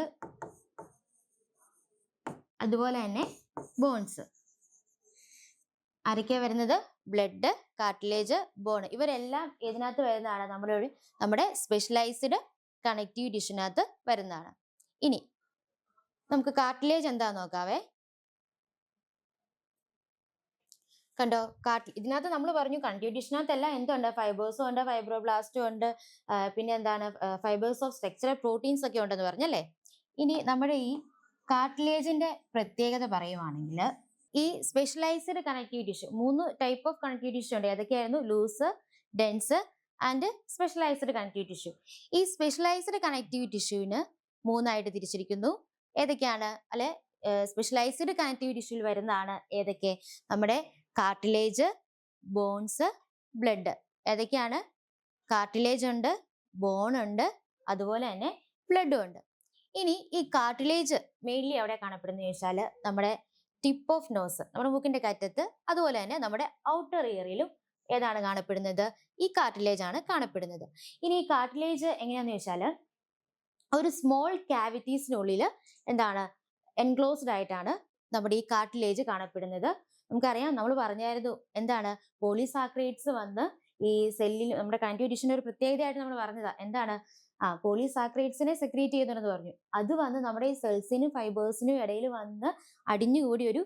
അതുപോലെ തന്നെ ബോൺസ്. ആരൊക്കെയാ വരുന്നത്? Blood, cartilage, bone. ഇവരെല്ലാം ഇതിനകത്ത് വരുന്നതാണ്, നമ്മുടെ സ്പെഷ്യലൈസ്ഡ് കണക്റ്റീവ് ടിഷ്യൂനകത്ത് വരുന്നതാണ്. ഇനി നമുക്ക് കാർട്ടിലേജ് എന്താന്ന് നോക്കാവേ. കണ്ടോ, ഇതിനകത്ത് നമ്മൾ പറഞ്ഞു കണക്റ്റീവ് ടിഷ്യൂനകത്തെല്ലാം എന്തുണ്ട്? ഫൈബേഴ്സും ഉണ്ട്, ഫൈബ്രോബ്ലാസ്റ്റും ഉണ്ട്, പിന്നെ എന്താണ്, ഫൈബേഴ്സ് ഓഫ് സ്ട്രക്ചറൽ പ്രോട്ടീൻസ് ഒക്കെ ഉണ്ടെന്ന് പറഞ്ഞല്ലേ. ഇനി നമ്മുടെ ഈ കാർട്ടിലേജിന്റെ പ്രത്യേകത പറയുവാണെങ്കിൽ, ഈ specialised connective tissue, 3 type of connective tissue ഉണ്ട്. ഏതൊക്കെയായിരുന്നു? Loose, dense and specialised connective tissue. ഈ സ്പെഷ്യലൈസ്ഡ് കണക്റ്റീവ് ടിഷ്യൂവിന് 3ആയിട്ട് തിരിച്ചിരിക്കുന്നു. ഏതൊക്കെയാണ്? അല്ലെ, സ്പെഷ്യലൈസ്ഡ് കണക്റ്റീവ് ടിഷ്യൂവിൽ വരുന്നതാണ് ഏതൊക്കെ? നമ്മുടെ കാർട്ടിലേജ്, ബോൺസ്, ബ്ലഡ്. ഏതൊക്കെയാണ്? കാർട്ടിലേജ് ഉണ്ട്, ബോൺ ഉണ്ട്, അതുപോലെ തന്നെ ബ്ലഡും ഉണ്ട്. ഇനി ഈ കാർട്ടിലേജ് മെയിൻലി എവിടെ കാണപ്പെടുന്നത് ചോദിച്ചാൽ, നമ്മുടെ ടിപ്പ് ഓഫ് നോസ്, നമ്മുടെ മൂക്കിന്റെ കറ്റത്ത്, അതുപോലെ തന്നെ നമ്മുടെ ഔട്ടർ ഇയറിലും ഏതാണ് കാണപ്പെടുന്നത്? ഈ കാർട്ടിലേജ് ആണ് കാണപ്പെടുന്നത്. ഇനി ഈ കാർട്ടിലേജ് എങ്ങനെയാന്ന് ചോദിച്ചാൽ, ഒരു സ്മോൾ ക്യാവിറ്റീസിനുള്ളിൽ എന്താണ്, എൻക്ലോസ്ഡ് ആയിട്ടാണ് നമ്മുടെ ഈ കാർട്ടിലേജ് കാണപ്പെടുന്നത്. നമുക്കറിയാം, നമ്മൾ പറഞ്ഞായിരുന്നു എന്താണ്, പോളിസാക്രൈഡ്സ് വന്ന് ഈ സെല്ലിൽ, നമ്മുടെ കണക്റ്റീവ് ടിഷ്യൂവിന്റെ ഒരു പ്രത്യേകതയായിട്ട് നമ്മൾ പറഞ്ഞതാ. എന്താണ്? പോളിസാക്രൈഡ്സിനെ സെക്രീറ്റ് ചെയ്യുന്നുണ്ടെന്ന് പറഞ്ഞു. അത് വന്ന് നമ്മുടെ ഈ സെൽസിനും ഫൈബേഴ്സിനും ഇടയിൽ വന്ന് അടിഞ്ഞുകൂടി ഒരു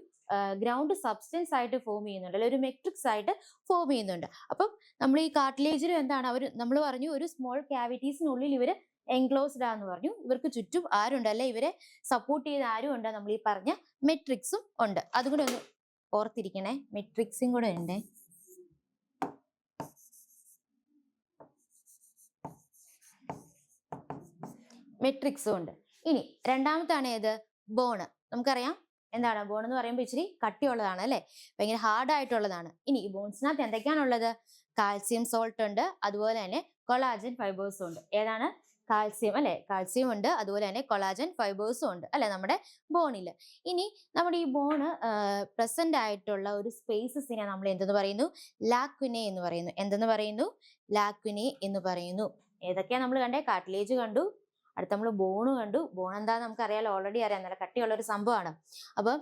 ഗ്രൗണ്ട് സബ്സ്റ്റൻസ് ആയിട്ട് ഫോം ചെയ്യുന്നുണ്ട്, അല്ലെങ്കിൽ ഒരു മെട്രിക്സ് ആയിട്ട് ഫോം ചെയ്യുന്നുണ്ട്. അപ്പം നമ്മൾ ഈ കാർട്ടിലേജിലും എന്താണ്, നമ്മൾ പറഞ്ഞു ഒരു സ്മോൾ ക്യാവിറ്റീസിനുള്ളിൽ ഇവർ എൻക്ലോസ്ഡ് ആന്ന് പറഞ്ഞു. ഇവർക്ക് ചുറ്റും ആരുണ്ട്, അല്ലെ ഇവരെ സപ്പോർട്ട് ചെയ്ത് ആരും ഉണ്ട്? നമ്മൾ ഈ പറഞ്ഞ മെട്രിക്സും ഉണ്ട്. അതുകൂടെ ഒന്ന് ഓർത്തിരിക്കണേ, മെട്രിക്സും കൂടെ ഉണ്ട്. മെട്രിക്സും ഉണ്ട്. ഇനി രണ്ടാമത്താണ് ഏത്? ബോണ്. നമുക്കറിയാം എന്താണ് ബോൺ എന്ന് പറയുമ്പോൾ ഇച്ചിരി കട്ടിയുള്ളതാണ്, അല്ലെ, ഭയങ്കര ഹാർഡ് ആയിട്ടുള്ളതാണ്. ഇനി ഈ ബോൺസിനകത്ത് എന്തൊക്കെയാണുള്ളത്? കാൽസ്യം സോൾട്ട് ഉണ്ട്, അതുപോലെ തന്നെ കൊളാജൻ ഫൈബേഴ്സും ഉണ്ട്. ഏതാണ്? കാൽസ്യം, അല്ലെ, കാൽസ്യം ഉണ്ട്, അതുപോലെ തന്നെ കൊളാജൻ ഫൈബേഴ്സും ഉണ്ട്, അല്ലെ, നമ്മുടെ ബോണിൽ. ഇനി നമ്മുടെ ഈ ബോണ് പ്രസന്റ് ആയിട്ടുള്ള ഒരു സ്പേസസിനെ നമ്മൾ എന്തെന്ന് പറയുന്നു? ലാക്വിനെ എന്ന് പറയുന്നു. എന്തെന്ന് പറയുന്നു? ലാക്വിനെ എന്ന് പറയുന്നു. ഏതൊക്കെയാ നമ്മൾ കണ്ടേ? കാർട്ടിലേജ് കണ്ടു, അടുത്ത നമ്മൾ ബോണ് കണ്ടു. ബോൺ എന്താന്ന് നമുക്ക് അറിയാലോ, ഓൾറെഡി അറിയാം, നല്ല കട്ടിയുള്ള ഒരു സംഭവമാണ്. അപ്പം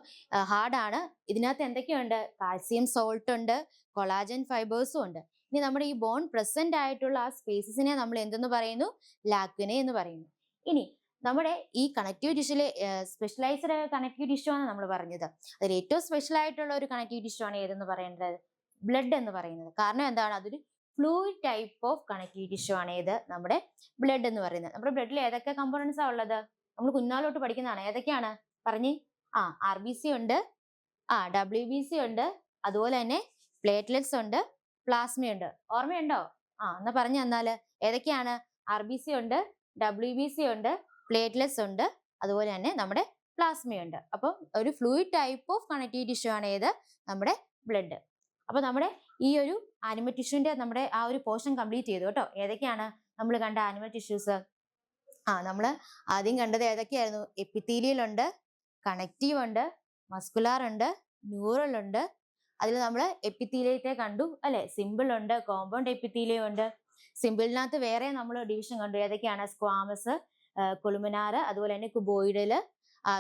ഹാർഡാണ്. ഇതിനകത്ത് എന്തൊക്കെയുണ്ട്? കാൽസ്യം സോൾട്ട് ഉണ്ട്, കൊളാജൻ ഫൈബേഴ്സും ഉണ്ട്. ഇനി നമ്മുടെ ഈ ബോൺ പ്രസന്റ് ആയിട്ടുള്ള ആ സ്പേസസിനെ നമ്മൾ എന്തെന്ന് പറയുന്നു? ലാക്വിനെ എന്ന് പറയുന്നു. ഇനി നമ്മുടെ ഈ കണക്റ്റീവ് ടിഷ്യൂലെ സ്പെഷ്യലൈസ്ഡ് കണക്റ്റീവ് ടിഷ്യൂ ആണ് നമ്മൾ പറഞ്ഞത്. അതിൽ ഏറ്റവും സ്പെഷ്യൽ ആയിട്ടുള്ള ഒരു കണക്റ്റീവ് ടിഷ്യൂ ആണ് ഏതെന്ന് പറയുന്നത്? ബ്ലഡ് എന്ന് പറയുന്നത്. കാരണം എന്താണ്? അതൊരു fluid type of connective tissue ആണ് ഏത്? നമ്മുടെ ബ്ലഡ് എന്ന് പറയുന്നത്. നമ്മുടെ ബ്ലഡിൽ ഏതൊക്കെ കമ്പോണൻസ് ആ ഉള്ളത്? നമ്മൾ കുഞ്ഞാലോട്ട് പഠിക്കുന്നതാണ്. ഏതൊക്കെയാണ് പറഞ്ഞേ? RBC ഉണ്ട്, WBC ഉണ്ട്, അതുപോലെ തന്നെ പ്ലേറ്റ്ലെറ്റ്സ് ഉണ്ട്, പ്ലാസ്മയുണ്ട്. ഓർമ്മയുണ്ടോ? എന്നാ പറഞ്ഞു തന്നാല്. ഏതൊക്കെയാണ്? RBC ഉണ്ട്, WBC ഉണ്ട്, പ്ലേറ്റ്ലെറ്റ്സ് ഉണ്ട്, അതുപോലെ തന്നെ നമ്മുടെ പ്ലാസ്മയുണ്ട്. അപ്പം ഒരു fluid type of connective tissue ആണ് ഏത്? നമ്മുടെ ബ്ലഡ്. അപ്പൊ നമ്മുടെ ഈ ഒരു ആനിമൽ ടിഷ്യൂന്റെ നമ്മുടെ ആ ഒരു പോർഷൻ കംപ്ലീറ്റ് ചെയ്തു കേട്ടോ. ഏതൊക്കെയാണ് നമ്മൾ കണ്ട ആനിമൽ ടിഷ്യൂസ്? നമ്മൾ ആദ്യം കണ്ടത് ഏതൊക്കെയായിരുന്നു? എപ്പിത്തീലിയൽ ഉണ്ട്, കണക്റ്റീവ് ഉണ്ട്, മസ്കുലാർ ഉണ്ട്, ന്യൂറൽ ഉണ്ട്. അതിൽ നമ്മൾ എപ്പിത്തീലിയത്തെ കണ്ടു, അല്ലെ, സിമ്പിൾ ഉണ്ട്, കോമ്പൗണ്ട് എപ്പിത്തീലിയം ഉണ്ട്. സിമ്പിളിനകത്ത് വേറെ നമ്മൾ ഡിവിഷൻ കണ്ടു. ഏതൊക്കെയാണ്? സ്ക്വാമസ്, കൊളുമിനാർ, അതുപോലെ തന്നെ കുബോയിഡല്.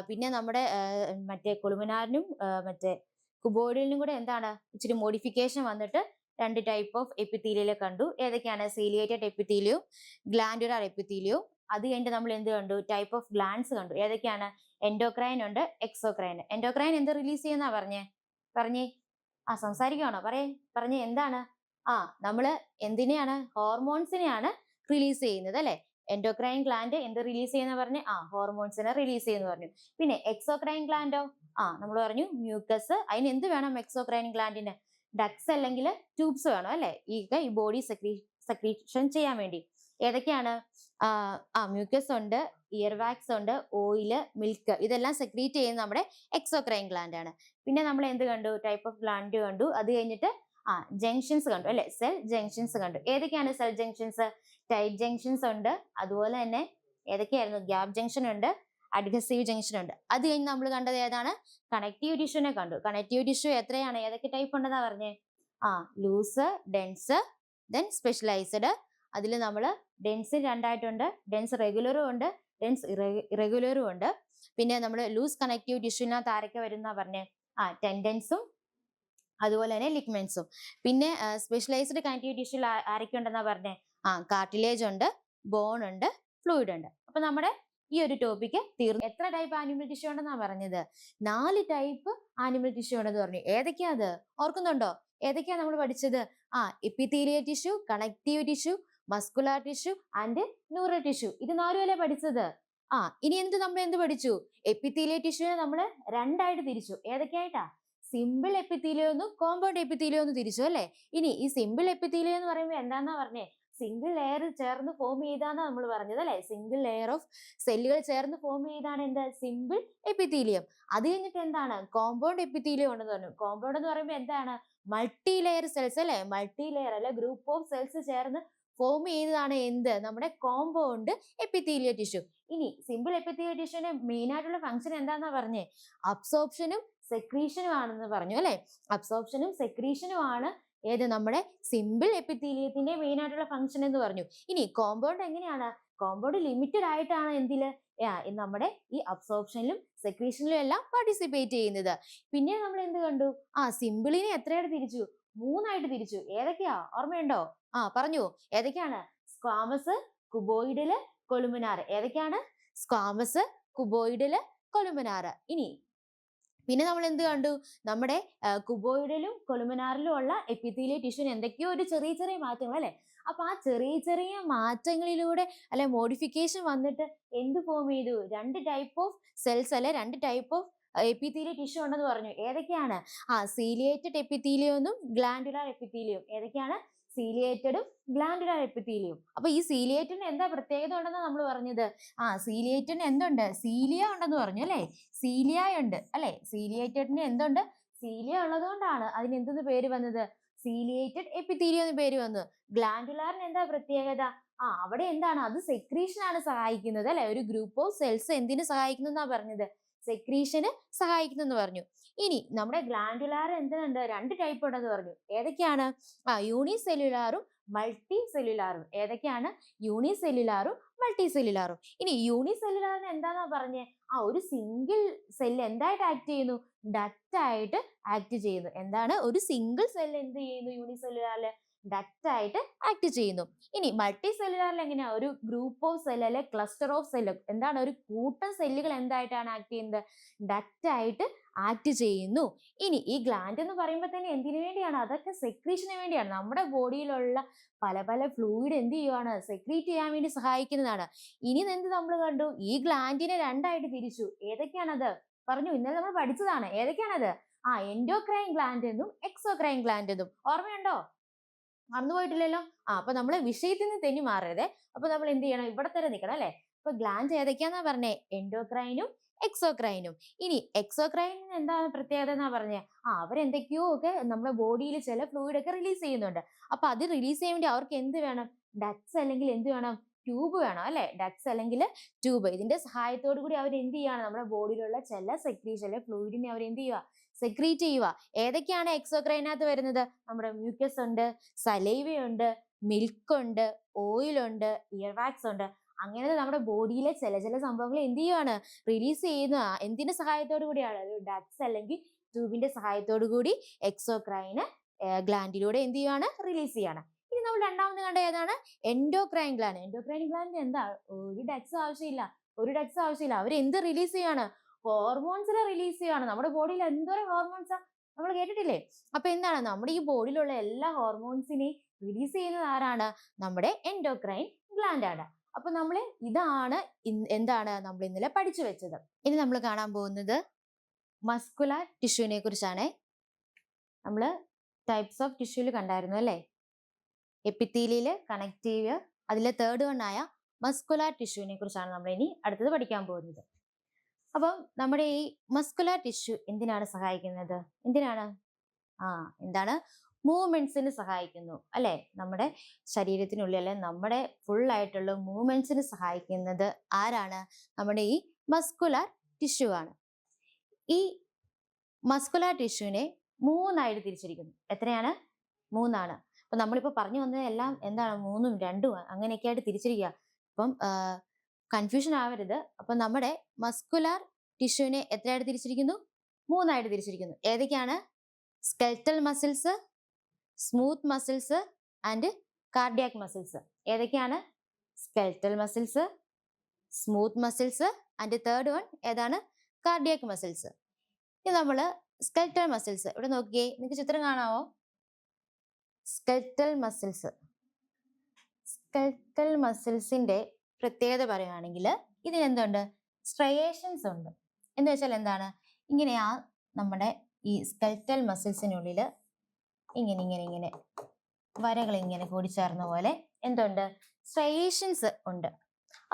പിന്നെ നമ്മുടെ മറ്റേ കൊളുമിനാറിനും മറ്റേ കുബോയിഡലിനും കൂടെ എന്താണ് ഇച്ചിരി മോഡിഫിക്കേഷൻ വന്നിട്ട് 2 ടൈപ്പ് ഓഫ് എപ്പിത്തീലിയൽ കണ്ടു. ഏതൊക്കെയാണ്? സീലിയേറ്റഡ് എപ്പിത്തീലിയവും ഗ്ലാൻഡുലാർ എപ്പിത്തീലിയവും. അത് കഴിഞ്ഞിട്ട് നമ്മൾ എന്ത് കണ്ടു? ടൈപ്പ് ഓഫ് ഗ്ലാൻഡ്സ് കണ്ടു. ഏതൊക്കെയാണ്? എൻഡോക്രൈൻ ഉണ്ട്, എക്സോക്രൈൻ. എൻഡോക്രൈൻ എന്ത് റിലീസ് ചെയ്യുന്ന പറഞ്ഞേ? സംസാരിക്കുകയാണോ? പറഞ്ഞേ എന്താണ്? നമ്മള് എന്തിനെയാണ്? ഹോർമോൺസിനെയാണ് റിലീസ് ചെയ്യുന്നത്, അല്ലെ. എൻഡോക്രൈൻ ഗ്ലാൻഡ് എന്ത് റിലീസ് ചെയ്യുന്ന പറഞ്ഞ്? ഹോർമോൺസിനെ റിലീസ് ചെയ്യുന്ന പറഞ്ഞു. പിന്നെ എക്സോക്രൈൻ ഗ്ലാൻഡോ? നമ്മൾ പറഞ്ഞു മ്യൂക്കസ്. അതിന് എന്ത് വേണം എക്സോക്രൈൻ ഗ്ലാൻഡിന്? ഡക്സ് അല്ലെങ്കിൽ ട്യൂബ്സ് വേണം, അല്ലെ, ഈ ബോഡി സെക്രീഷൻ ചെയ്യാൻ വേണ്ടി. ഏതൊക്കെയാണ്? മ്യൂക്കസ് ഉണ്ട്, ഇയർ വാക്സ് ഉണ്ട്, ഓയില്, മിൽക്ക്. ഇതെല്ലാം സെക്രീറ്റ് ചെയ്യുന്ന നമ്മുടെ എക്സോക്രൈൻ ഗ്ലാൻഡ് ആണ്. പിന്നെ നമ്മൾ എന്ത് കണ്ടു? ടൈപ്പ് ഓഫ് ഗ്ലാൻഡ് കണ്ടു. അത് കഴിഞ്ഞിട്ട് ജംഗ്ഷൻസ് കണ്ടു, അല്ലെ, സെൽ ജംഗ്ഷൻസ് കണ്ടു. ഏതൊക്കെയാണ് സെൽ ജംഗ്ഷൻസ്? ടൈറ്റ് ജംഗ്ഷൻസ് ഉണ്ട്, അതുപോലെ തന്നെ ഏതൊക്കെയായിരുന്നു? ഗ്യാപ് ജംഗ്ഷൻ ഉണ്ട്, അഡ്ഹസീവ് ജംഗ്ഷൻ ഉണ്ട്. അത് കഴിഞ്ഞ് നമ്മൾ കണ്ടത് ഏതാണ്? കണക്റ്റീവ് ടിഷ്യൂനെ കണ്ടു. കണക്റ്റീവ് ടിഷ്യൂ എത്രയാണ്? ഏതൊക്കെ ടൈപ്പ് ഉണ്ടെന്നാ പറഞ്ഞേ? Loose, dense, then specialised. അതിൽ നമ്മൾ ഡെൻസ് 2ആയിട്ടുണ്ട്. ഡെൻസ് റെഗുലറും ഉണ്ട്, ഡെൻസ് ഇറഗുലറും ഉണ്ട്. പിന്നെ നമ്മൾ ലൂസ് കണക്റ്റീവ് ടിഷ്യൂവിനകത്ത് ആരൊക്കെ വരുന്ന പറഞ്ഞേ? ടെൻഡൻസും അതുപോലെ തന്നെ ലിഗ്മെന്റ്സും. പിന്നെ സ്പെഷ്യലൈസ്ഡ് കണക്റ്റീവ് ടിഷ്യൂ ആരൊക്കെ ഉണ്ടെന്നാ പറഞ്ഞേ? കാർട്ടിലേജ് ഉണ്ട്, ബോൺ ഉണ്ട്, ഫ്ലൂയിഡ് ഉണ്ട്. അപ്പൊ നമ്മുടെ ഈ ഒരു ടോപ്പിക്ക് തീർന്നു. എത്ര ടൈപ്പ് ആനിമൽ ടിഷ്യൂ ഉണ്ടെന്നാ പറഞ്ഞത്? 4 ടൈപ്പ് ആനിമൽ ടിഷ്യൂ ഉണ്ടെന്ന് പറഞ്ഞു. ഏതൊക്കെയാ അത്? ഓർക്കുന്നുണ്ടോ? ഏതൊക്കെയാ നമ്മൾ പഠിച്ചത്? Epithelial tissue, connective tissue, muscular tissue and neural tissue. ഇത് 4 അല്ലേ പഠിച്ചത്? ഇനി നമ്മൾ എന്ത് പഠിച്ചു? എപ്പിത്തീലിയൽ ടിഷ്യൂനെ നമ്മൾ രണ്ടായിട്ട് തിരിച്ചു. ഏതൊക്കെയായിട്ടാ? സിമ്പിൾ എപ്പിത്തീലിയം എന്നും കോമ്പൗണ്ട് എപ്പിത്തീലിയം എന്നും തിരിച്ചു അല്ലേ? ഇനി ഈ സിമ്പിൾ എപ്പിത്തീലിയം എന്ന് പറയുമ്പോൾ എന്താന്നാ പറഞ്ഞേ? സിംഗിൾ ലെയർ ചേർന്ന് ഫോം ചെയ്താന്നാ നമ്മൾ പറഞ്ഞത് അല്ലെ? സിംഗിൾ ലെയർ ഓഫ് സെല്ലുകൾ ചേർന്ന് ഫോം ചെയ്താണ് എന്ത്? Simple epithelium. അത് കഴിഞ്ഞിട്ട് എന്താണ്? കോമ്പൗണ്ട് എപ്പിത്തീലിയം ഉണ്ടെന്ന് പറഞ്ഞു. കോമ്പൗണ്ട് എന്ന് പറയുമ്പോൾ എന്താണ്? മൾട്ടി ലെയർ സെൽസ് അല്ലെ? മൾട്ടി ലെയർ അല്ലെ ഗ്രൂപ്പ് ഓഫ് സെൽസ് ചേർന്ന് ഫോം ചെയ്തതാണ് എന്ത്? നമ്മുടെ കോമ്പൗണ്ട് എപ്പിത്തീലിയൽ ടിഷ്യൂ. ഇനി സിമ്പിൾ എപ്പിത്തീലിയൽ ടിഷ്യൂന്റെ മെയിൻ ആയിട്ടുള്ള ഫംഗ്ഷൻ എന്താന്നാ പറഞ്ഞേ? അബ്സോർപ്ഷനും സെക്രീഷനും ആണെന്ന് പറഞ്ഞു അല്ലെ? അബ്സോർപ്ഷനും സെക്രീഷനും ആണ് ഏത്? നമ്മുടെ സിമ്പിൾ എപ്പിത്തീലിയത്തിന്റെ മെയിൻ ആയിട്ടുള്ള ഫംഗ്ഷൻ എന്ന് പറഞ്ഞു. ഇനി കോമ്പൗണ്ട് എങ്ങനെയാണ്? കോമ്പൗണ്ട് ലിമിറ്റഡ് ആയിട്ടാണ് എന്തില്? നമ്മുടെ ഈ അബ്സോർപ്ഷനിലും സെക്രീഷനിലും എല്ലാം പാർട്ടിസിപ്പേറ്റ് ചെയ്യുന്നത്. പിന്നെ നമ്മൾ എന്ത് കണ്ടു? സിമ്പിളിനെ എത്രയായിട്ട് തിരിച്ചു? 3 ആയിട്ട് തിരിച്ചു. ഏതൊക്കെയാ? ഓർമ്മയുണ്ടോ? പറഞ്ഞു. ഏതൊക്കെയാണ്? Squamous, കുബോയിഡില്, columnar. ഏതൊക്കെയാണ്? Squamous, കുബോയിഡില്, columnar. ഇനി പിന്നെ നമ്മൾ എന്ത് കണ്ടു? നമ്മുടെ കുബോയിഡിലും കൊളുമിനാറിലും ഉള്ള എപ്പിത്തീലിയൽ ടിഷ്യൂന് എന്തൊക്കെയോ ഒരു ചെറിയ ചെറിയ മാറ്റങ്ങൾ അല്ലെ? അപ്പൊ ആ ചെറിയ ചെറിയ മാറ്റങ്ങളിലൂടെ അല്ലെ മോഡിഫിക്കേഷൻ വന്നിട്ട് എന്ത് ഫോം ചെയ്തു? 2 ടൈപ്പ് ഓഫ് സെൽസ് അല്ലെ? 2 ടൈപ്പ് ഓഫ് എപ്പിത്തീലിയൽ ടിഷ്യൂ ഉണ്ടെന്ന് പറഞ്ഞു. ഏതൊക്കെയാണ്? സീലിയേറ്റഡ് എപ്പിത്തീലിയം എന്നും ഗ്ലാൻഡുലാർ എപ്പിത്തീലിയം. ഏതൊക്കെയാണ്? സീലിയേറ്റഡും ഗ്ലാൻഡുലാർ എപ്പിത്തീലിയം. അപ്പൊ ഈ സീലിയേറ്റഡിന് എന്താ പ്രത്യേകത ഉണ്ടെന്ന് നമ്മൾ പറഞ്ഞത്? സീലിയേറ്റഡിന് എന്തുണ്ട്? സീലിയ ഉണ്ടെന്ന് പറഞ്ഞു അല്ലെ? സീലിയ ഉണ്ട് അല്ലെ? സീലിയേറ്റഡിന് എന്തുണ്ട്? സീലിയ ഉള്ളത് കൊണ്ടാണ് അതിന് എന്തെന്ന് പേര് വന്നത്? സീലിയേറ്റഡ് എപ്പിത്തീലിയം എന്ന് പേര് വന്നു. ഗ്ലാൻഡുലാറിന് എന്താ പ്രത്യേകത? അവിടെ എന്താണ്? അത് സെക്രീഷൻ ആണ് സഹായിക്കുന്നത് അല്ലെ? ഒരു ഗ്രൂപ്പ് ഓഫ് സെൽസ് എന്തിനു സഹായിക്കുന്നു എന്നാ പറഞ്ഞത്? സെക്രീഷന് സഹായിക്കുന്നു പറഞ്ഞു. ഇനി നമ്മുടെ ഗ്ലാൻഡുലാർ എന്തിനുണ്ട്? 2 ടൈപ്പ് ഉണ്ടെന്ന് പറഞ്ഞു. ഏതൊക്കെയാണ്? യൂണിസെല്ലുലാറും മൾട്ടി സെല്ലുലാറും. ഏതൊക്കെയാണ്? യൂണിസെല്ലുലാറും മൾട്ടി സെല്ലുലാറും. ഇനി യൂണിസെല്ലുലാറിന് എന്താന്നാ പറഞ്ഞേ? ഒരു സിംഗിൾ സെല്ല് എന്തായിട്ട് ആക്ട് ചെയ്യുന്നു? ഡക്റ്റ് ആയിട്ട് ആക്ട് ചെയ്യുന്നു. എന്താണ്? ഒരു സിംഗിൾ സെല്ല് എന്ത് ചെയ്യുന്നു? യൂണിസെല്ലുലാറില് ഡക്റ്റ് ആയിട്ട് ആക്ട് ചെയ്യുന്നു. ഇനി മൾട്ടി സെല്ലുലാറിൽ എങ്ങനെയാ? ഒരു ഗ്രൂപ്പ് ഓഫ് സെൽ അല്ലെ ക്ലസ്റ്റർ ഓഫ് സെൽ. എന്താണ്? ഒരു കൂട്ടം സെല്ലുകൾ എന്തായിട്ടാണ് ആക്ട് ചെയ്യുന്നത്? ഡക്റ്റ് ആയിട്ട് ആക്ട് ചെയ്യുന്നു. ഇനി ഈ ഗ്ലാൻഡ് എന്ന് പറയുമ്പോൾ തന്നെ എന്തിനു വേണ്ടിയാണ്? അതൊക്കെ സെക്രീഷന് വേണ്ടിയാണ്. നമ്മുടെ ബോഡിയിലുള്ള പല പല ഫ്ലൂയിഡ് എന്ത് ചെയ്യുവാണ്? സെക്രീറ്റ് ചെയ്യാൻ വേണ്ടി സഹായിക്കുന്നതാണ്. ഇനി എന്ത് നമ്മൾ കണ്ടു? ഈ ഗ്ലാൻഡിനെ 2 ആയിട്ട് തിരിച്ചു. ഏതൊക്കെയാണത്? പറഞ്ഞു. ഇന്നലെ നമ്മൾ പഠിച്ചതാണ്. ഏതൊക്കെയാണത്? എൻഡോക്രൈൻ ഗ്ലാൻഡ് എന്നും എക്സോക്രൈൻ ഗ്ലാൻഡ് എന്നും. ഓർമ്മയുണ്ടോ? മറന്നുപോയിട്ടില്ലല്ലോ? അപ്പൊ നമ്മൾ വിഷയത്തിൽ നിന്ന് തെന്നി മാറരുതേ. അപ്പൊ നമ്മൾ എന്ത് ചെയ്യണം? ഇവിടെ തന്നെ നിൽക്കണം അല്ലെ? അപ്പൊ ഗ്ലാൻഡ് ഏതൊക്കെയാന്നാ പറഞ്ഞേ? എൻഡോക്രൈനും എക്സോക്രൈനും. ഇനി എക്സോക്രൈനിന് എന്താണ് പ്രത്യേകത എന്നാ പറഞ്ഞേ? അവരെന്തൊക്കെയോ ഒക്കെ നമ്മുടെ ബോഡിയിൽ ചില ഫ്ലൂയിഡ് ഒക്കെ റിലീസ് ചെയ്യുന്നുണ്ട്. അപ്പൊ അത് റിലീസ് ചെയ്യാൻ വേണ്ടി അവർക്ക് എന്ത് വേണം? ഡക്ട്സ് അല്ലെങ്കിൽ എന്ത് വേണം? ട്യൂബ് വേണം അല്ലെ? ഡക്ട്സ് അല്ലെങ്കിൽ ട്യൂബ്. ഇതിന്റെ സഹായത്തോടു കൂടി അവർ എന്ത് ചെയ്യാണ്? നമ്മുടെ ബോഡിയിലുള്ള ചില സെക്രീഷൻ അല്ലെ ഫ്ലൂയിഡിനെ അവർ എന്ത് ചെയ്യുക? സെക്രീറ്റ് ചെയ്യുക. ഏതൊക്കെയാണ് എക്സോക്രൈനകത്ത് വരുന്നത്? നമ്മുടെ മ്യൂക്കസ് ഉണ്ട്, സലൈവ ഉണ്ട്, മിൽക്ക് ഉണ്ട്, ഓയിൽ ഉണ്ട്, ഇയർ വാക്സ് ഉണ്ട്. അങ്ങനെ നമ്മുടെ ബോഡിയിലെ ചില ചില സംഭവങ്ങൾ എന്ത് ചെയ്യുകയാണ്? റിലീസ് ചെയ്യുന്ന എന്തിന്റെ സഹായത്തോടു കൂടിയാണ്? ഡക്ട്സ് അല്ലെങ്കിൽ ട്യൂബിന്റെ സഹായത്തോടു കൂടി എക്സോക്രൈന് ഗ്ലാൻഡിലൂടെ എന്ത് ചെയ്യുകയാണ്? റിലീസ് ചെയ്യാണ്. ഇനി നമ്മൾ രണ്ടാമത് കണ്ട ഏതാണ്? Endocrine gland. എൻഡോക്രൈൻ ഗ്ലാൻഡ് എന്താ? ഒരു ഡക്ട്സ് ആവശ്യമില്ല. അവർ എന്ത് റിലീസ് ചെയ്യാണ്? ഹോർമോൺസിനെ റിലീസ് ചെയ്യാണ്. നമ്മുടെ ബോഡിയിൽ എന്തോരം ഹോർമോൺസാ നമ്മൾ കേട്ടിട്ടില്ലേ? അപ്പൊ എന്താണ്? നമ്മുടെ ഈ ബോഡിയിലുള്ള എല്ലാ ഹോർമോൺസിനെയും റിലീസ് ചെയ്യുന്നത് ആരാണ്? നമ്മുടെ എൻഡോക്രൈൻ ഗ്ലാൻഡ് ആണ്. അപ്പൊ നമ്മൾ ഇതാണ് എന്താണ് നമ്മൾ ഇന്നലെ പഠിച്ചു വെച്ചത്. ഇനി നമ്മൾ കാണാൻ പോകുന്നത് മസ്കുലാർ ടിഷ്യൂവിനെ കുറിച്ചാണ്. നമ്മൾ ടൈപ്സ് ഓഫ് ടിഷ്യൂല് കണ്ടായിരുന്നു അല്ലേ? എപ്പിത്തീലിയല്, കണക്റ്റീവ്, അതിലെ തേർഡ് വൺ ആയ മസ്കുലാർ ടിഷ്യൂവിനെ കുറിച്ചാണ് നമ്മൾ ഇനി അടുത്തത് പഠിക്കാൻ പോകുന്നത്. അപ്പം നമ്മുടെ ഈ മസ്കുലാർ ടിഷ്യൂ എന്തിനാണ് സഹായിക്കുന്നത്? എന്തിനാണ്? എന്താണ്? മൂവ്മെന്റ്സിന് സഹായിക്കുന്നു അല്ലെ? നമ്മുടെ ശരീരത്തിനുള്ളിൽ അല്ലെ നമ്മുടെ ഫുൾ ആയിട്ടുള്ള മൂവ്മെന്റ്സിന് സഹായിക്കുന്നത് ആരാണ്? നമ്മുടെ ഈ മസ്കുലാർ ടിഷ്യൂ ആണ്. ഈ മസ്കുലാർ ടിഷ്യൂവിനെ 3 ആയിട്ട് തിരിച്ചിരിക്കുന്നു. എത്രയാണ്? 3 ആണ്. അപ്പൊ നമ്മളിപ്പോ പറഞ്ഞു വന്നതെല്ലാം എന്താണ്? 3ഉം 2ഉം അങ്ങനെയൊക്കെ ആയിട്ട് തിരിച്ചിരിക്കുക. അപ്പം കൺഫ്യൂഷൻ ആവരുത്. അപ്പൊ നമ്മുടെ മസ്കുലാർ ടിഷ്യൂവിനെ എത്രയായിട്ട് തിരിച്ചിരിക്കുന്നു? മൂന്നായിട്ട് തിരിച്ചിരിക്കുന്നു. ഏതൊക്കെയാണ്? Skeletal muscles, smooth muscles and cardiac muscles. ഏതൊക്കെയാണ്? Skeletal muscles, smooth muscles and third one ഏതാണ്? Cardiac muscles. ഇനി നമ്മള് സ്കെൽറ്റൽ മസിൽസ് ഇവിടെ നോക്കിയേ, നിങ്ങൾക്ക് ചിത്രം കാണാവോ? Skeletal muscles. സ്കെൽറ്റൽ മസിൽസിന്റെ പ്രത്യേകത പറയുകയാണെങ്കിൽ ഇതിനെന്തുണ്ട്? സ്ട്രയേഷൻസ് ഉണ്ട്. എന്ന് വെച്ചാൽ എന്താണ്? ഇങ്ങനെയാ നമ്മുടെ ഈ സ്കെൽറ്റൽ മസിൽസിനുള്ളിൽ ഇങ്ങനെ ഇങ്ങനെ ഇങ്ങനെ വരകൾ ഇങ്ങനെ കൂടിച്ചേർന്ന പോലെ എന്തുണ്ട്? സ്ട്രയേഷൻസ് ഉണ്ട്.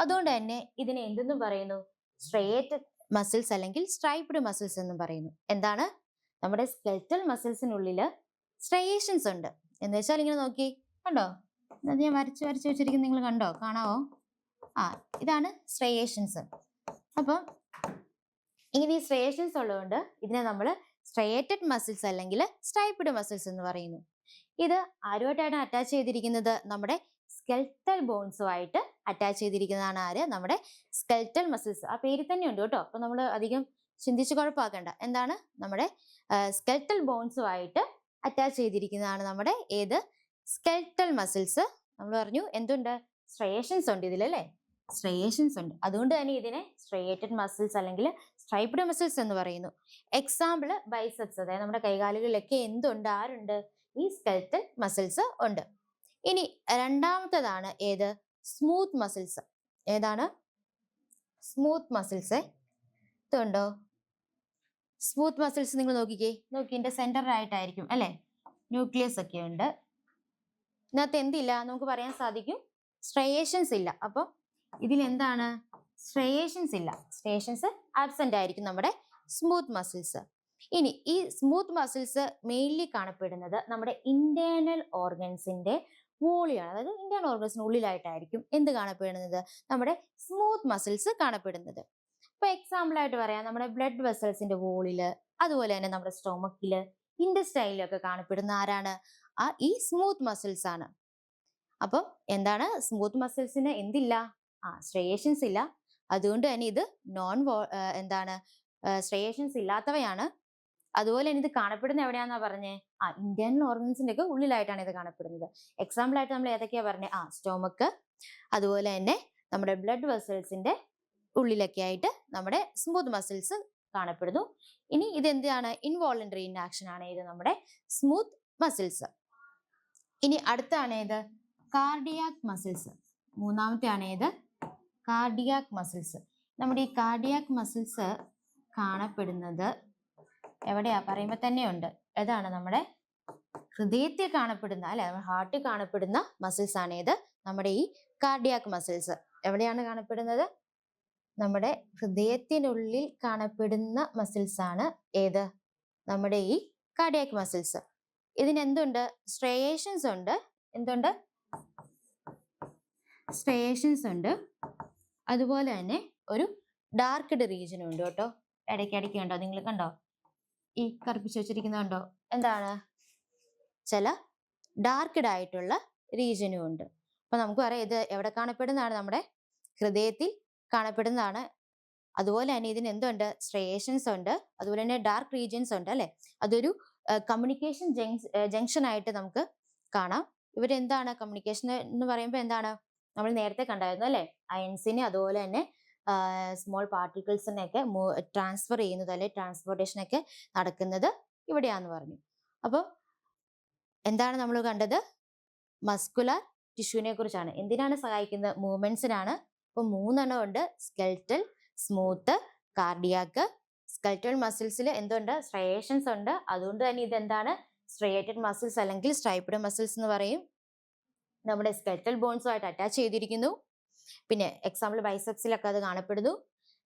അതുകൊണ്ട് തന്നെ ഇതിനെ എന്തെന്നും പറയുന്നു? സ്ട്രയേറ്റഡ് മസിൽസ് അല്ലെങ്കിൽ സ്ട്രൈപ്ഡ് മസിൽസ് എന്നും പറയുന്നു. എന്താണ്? നമ്മുടെ സ്കെൽറ്റൽ മസിൽസിനുള്ളിൽ സ്ട്രയേഷൻസ് ഉണ്ട്. എന്ന് വെച്ചാൽ ഇങ്ങനെ നോക്കി, കണ്ടോ? അത് ഞാൻ വരച്ച് വെച്ചിരിക്കുന്നത് നിങ്ങൾ കണ്ടോ? കാണാവോ? ഇതാണ് സ്ട്രയേഷൻസ്. അപ്പം ഇങ്ങനെ ഈ സ്ട്രയേഷൻസ് ഉള്ളതുകൊണ്ട് ഇതിനെ നമ്മൾ സ്ട്രയേറ്റഡ് മസിൽസ് അല്ലെങ്കിൽ സ്ട്രൈപ്ഡ് മസിൽസ് എന്ന് പറയുന്നു. ഇത് ആരുമായിട്ടാണ് അറ്റാച്ച് ചെയ്തിരിക്കുന്നത്? നമ്മുടെ സ്കെൽറ്റൽ ബോൺസുമായിട്ട് അറ്റാച്ച് ചെയ്തിരിക്കുന്നതാണ് ആര്? നമ്മുടെ സ്കെൽറ്റൽ മസിൽസ്. ആ പേരിൽ തന്നെ ഉണ്ട് കേട്ടോ. അപ്പൊ നമ്മൾ അധികം ചിന്തിച്ച് കുഴപ്പമാക്കണ്ട. എന്താണ്? നമ്മുടെ സ്കെൽറ്റൽ ബോൺസുമായിട്ട് അറ്റാച്ച് ചെയ്തിരിക്കുന്നതാണ് നമ്മുടെ ഏത്? Skeletal muscles. നമ്മൾ പറഞ്ഞു എന്തുണ്ട്? സ്ട്രയേഷൻസ് ഉണ്ട് ഇതിലല്ലേ? സ്ട്രയേഷൻസ് ഉണ്ട്. അതുകൊണ്ട് തന്നെ ഇതിനെ സ്ട്രയേറ്റഡ് മസിൽസ് അല്ലെങ്കിൽ സ്ട്രൈപ്ഡ് മസിൽസ് എന്ന് പറയുന്നു. Example biceps. അതായത് നമ്മുടെ കൈകാലുകളിലൊക്കെ എന്തുണ്ട്? ആരുണ്ട്? ഈ സ്കെൽറ്റൽ മസിൽസ് ഉണ്ട്. ഇനി രണ്ടാമത്തേതാണ് ഏത്? Smooth muscles. ഏതാണ്? Smooth muscles. ഇതുണ്ടോ? സ്മൂത്ത് മസിൽസ് നിങ്ങൾ നോക്കിക്കേ. ഇതിന്റെ സെന്ററിലായിട്ടായിരിക്കും അല്ലെ ന്യൂക്ലിയസ് ഒക്കെ ഉണ്ട്. ഇതിനകത്ത് എന്തില്ല? നമുക്ക് പറയാൻ സാധിക്കും സ്ട്രയേഷൻസ് ഇല്ല. അപ്പം ഇതിൽ എന്താണ്? സ്ട്രയേഷൻസ് ഇല്ല. സ്ട്രയേഷൻസ് ആബ്സെന്റ് ആയിരിക്കും നമ്മുടെ സ്മൂത്ത് മസിൽസ്. ഇനി ഈ സ്മൂത്ത് മസിൽസ് മെയിൻലി കാണപ്പെടുന്നത് നമ്മുടെ ഇന്റേണൽ ഓർഗൻസിന്റെ വോളിയാണ്. അതായത് ഇന്റേണൽ ഓർഗൻസിന് ഉള്ളിലായിട്ടായിരിക്കും എന്ത് കാണപ്പെടുന്നത്? നമ്മുടെ സ്മൂത്ത് മസിൽസ് കാണപ്പെടുന്നത്. ഇപ്പൊ എക്സാമ്പിൾ ആയിട്ട് പറയാം, നമ്മുടെ ബ്ലഡ് വെസൽസിന്റെ വോളില്, അതുപോലെ തന്നെ നമ്മുടെ സ്റ്റൊമക്കില്, ഇൻഡസ്റ്റൈനിലൊക്കെ കാണപ്പെടുന്ന ആരാണ്? ഈ സ്മൂത്ത് മസിൽസ് ആണ്. അപ്പം എന്താണ്? സ്മൂത്ത് മസിൽസിന് എന്തില്ല? സ്ട്രയേഷൻസ് ഇല്ല. അതുകൊണ്ട് തന്നെ ഇത് എന്താണ്? സ്ട്രയേഷൻസ് ഇല്ലാത്തവയാണ്. അതുപോലെ തന്നെ ഇത് കാണപ്പെടുന്ന എവിടെയാണെന്നാ പറഞ്ഞേ? ഇന്റേണൽ ഓർഗൻസിന്റെ ഒക്കെ ഉള്ളിലായിട്ടാണ് ഇത് കാണപ്പെടുന്നത്. എക്സാമ്പിൾ ആയിട്ട് നമ്മൾ ഏതൊക്കെയാ പറഞ്ഞേ? സ്റ്റൊമക്ക്, അതുപോലെ തന്നെ നമ്മുടെ ബ്ലഡ് വെസൽസിന്റെ ഉള്ളിലൊക്കെ ആയിട്ട് നമ്മുടെ സ്മൂത്ത് മസിൽസ് കാണപ്പെടുന്നു. ഇനി ഇത് എന്താണ്? ഇൻവോളണ്ടറി ഇൻആക്ഷൻ ആണ് ഇത് നമ്മുടെ സ്മൂത്ത് മസിൽസ്. ഇനി അടുത്താണ് ഏത്? Cardiac muscles. മൂന്നാമത്തെ ആണ് ഏത്? Cardiac muscles. നമ്മുടെ ഈ കാർഡിയാക് മസിൽസ് കാണപ്പെടുന്നത് എവിടെയാ? പറയുമ്പോൾ തന്നെ ഉണ്ട്. ഏതാണ്? നമ്മുടെ ഹൃദയത്തിൽ കാണപ്പെടുന്ന അല്ലെ, ഹാർട്ടിൽ കാണപ്പെടുന്ന മസിൽസ് ആണ് ഏത്? നമ്മുടെ ഈ കാർഡിയാക് മസിൽസ്. എവിടെയാണ് കാണപ്പെടുന്നത്? നമ്മുടെ ഹൃദയത്തിനുള്ളിൽ കാണപ്പെടുന്ന മസിൽസ് ആണ് ഏത്? നമ്മുടെ ഈ കാർഡിയാക് മസിൽസ്. ഇതിനെന്തുണ്ട്? സ്ട്രയേഷൻസ് ഉണ്ട്. എന്തുണ്ട്? സ്ട്രയേഷൻസ് ഉണ്ട്. അതുപോലെ തന്നെ ഒരു ഡാർക്ക്ഡ് റീജിയൻ ഉണ്ട് കേട്ടോ. ഇടയ്ക്കിടയ്ക്ക് കണ്ടോ? നിങ്ങൾ കണ്ടോ? ഈ കറുപ്പിച്ച് വെച്ചിരിക്കുന്നുണ്ടോ? എന്താണ്? ചില ഡാർക്ക്ഡ് ആയിട്ടുള്ള റീജിയനും ഉണ്ട്. അപ്പൊ നമുക്ക് പറയാം ഇത് എവിടെ കാണപ്പെടുന്നതാണ്? നമ്മുടെ ഹൃദയത്തിൽ കാണപ്പെടുന്നതാണ്. അതുപോലെ തന്നെ ഇതിന് എന്തുണ്ട്? സ്ട്രയേഷൻസ് ഉണ്ട്. അതുപോലെ തന്നെ ഡാർക്ക് റീജിയൻസ് ഉണ്ട് അല്ലെ. അതൊരു കമ്മ്യൂണിക്കേഷൻ ജംഗ്ഷൻ ആയിട്ട് നമുക്ക് കാണാം. ഇവരെന്താണ്? കമ്മ്യൂണിക്കേഷൻ എന്ന് പറയുമ്പോൾ എന്താണ്? നമ്മൾ നേരത്തെ കണ്ടായിരുന്നു അല്ലെ, അയൺസിനെ അതുപോലെ തന്നെ സ്മോൾ പാർട്ടിക്കിൾസിനെയൊക്കെ ട്രാൻസ്ഫർ ചെയ്യുന്നത് അല്ലെ, ട്രാൻസ്പോർട്ടേഷൻ ഒക്കെ നടക്കുന്നത് ഇവിടെയാന്ന് പറഞ്ഞു. അപ്പോൾ എന്താണ് നമ്മൾ കണ്ടത്? മസ്കുലർ ടിഷ്യൂവിനെ കുറിച്ചാണ്. എന്തിനാണ് സഹായിക്കുന്നത്? മൂവ്മെന്റ്സിനാണ്. അപ്പൊ 3 ഉണ്ട്: സ്കെൽറ്റൽ, സ്മൂത്ത്, കാർഡിയാക്. സ്കെൽറ്റൽ മസിൽസിൽ എന്തുണ്ട്? സ്ട്രയേഷൻസ് ഉണ്ട്. അതുകൊണ്ട് തന്നെ ഇതെന്താണ്? സ്ട്രയേറ്റഡ് മസിൽസ് അല്ലെങ്കിൽ സ്ട്രൈപ്ഡ് മസിൽസ് എന്ന് പറയും. നമ്മുടെ സ്കെൽറ്റൽ ബോൺസുമായിട്ട് അറ്റാച്ച് ചെയ്തിരിക്കുന്നു. പിന്നെ എക്സാമ്പിൾ ബൈസെപ്സിലൊക്കെ അത് കാണപ്പെടുന്നു.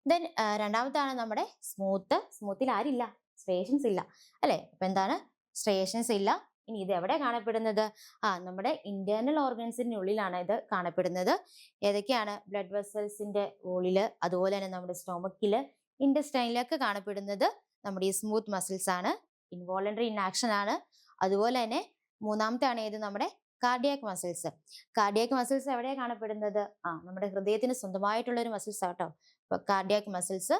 ദെൻ രണ്ടാമത്താണ് നമ്മുടെ സ്മൂത്ത്. സ്മൂത്തിൽ ആരില്ല? സ്ട്രയേഷൻസ് ഇല്ല അല്ലെ. അപ്പൊ എന്താണ്? സ്ട്രയേഷൻസ് ഇല്ല. ഇനി ഇത് എവിടെ കാണപ്പെടുന്നത്? നമ്മുടെ ഇന്റേണൽ ഓർഗൻസിന്റെ ഉള്ളിലാണ് ഇത് കാണപ്പെടുന്നത്. ഏതൊക്കെയാണ്? ബ്ലഡ് വെസൽസിന്റെ ഉള്ളില്, അതുപോലെ തന്നെ നമ്മുടെ സ്റ്റൊമക്കില്, ഇൻഡസ്റ്റൈനിലൊക്കെ കാണപ്പെടുന്നത് നമ്മുടെ ഈ സ്മൂത്ത് മസിൽസ് ആണ്. ഇൻവോളണ്ടറി ഇൻആക്ഷൻ ആണ്. അതുപോലെ തന്നെ മൂന്നാമത്തെ ആണ് ഏത്? നമ്മുടെ കാർഡിയാക് മസിൽസ്. കാർഡിയാക് മസിൽസ് എവിടെയാണ് കാണപ്പെടുന്നത്? നമ്മുടെ ഹൃദയത്തിന് സ്വന്തമായിട്ടുള്ള ഒരു മസിൽസ് ആട്ടോ. അപ്പൊ കാർഡിയാക് മസിൽസ്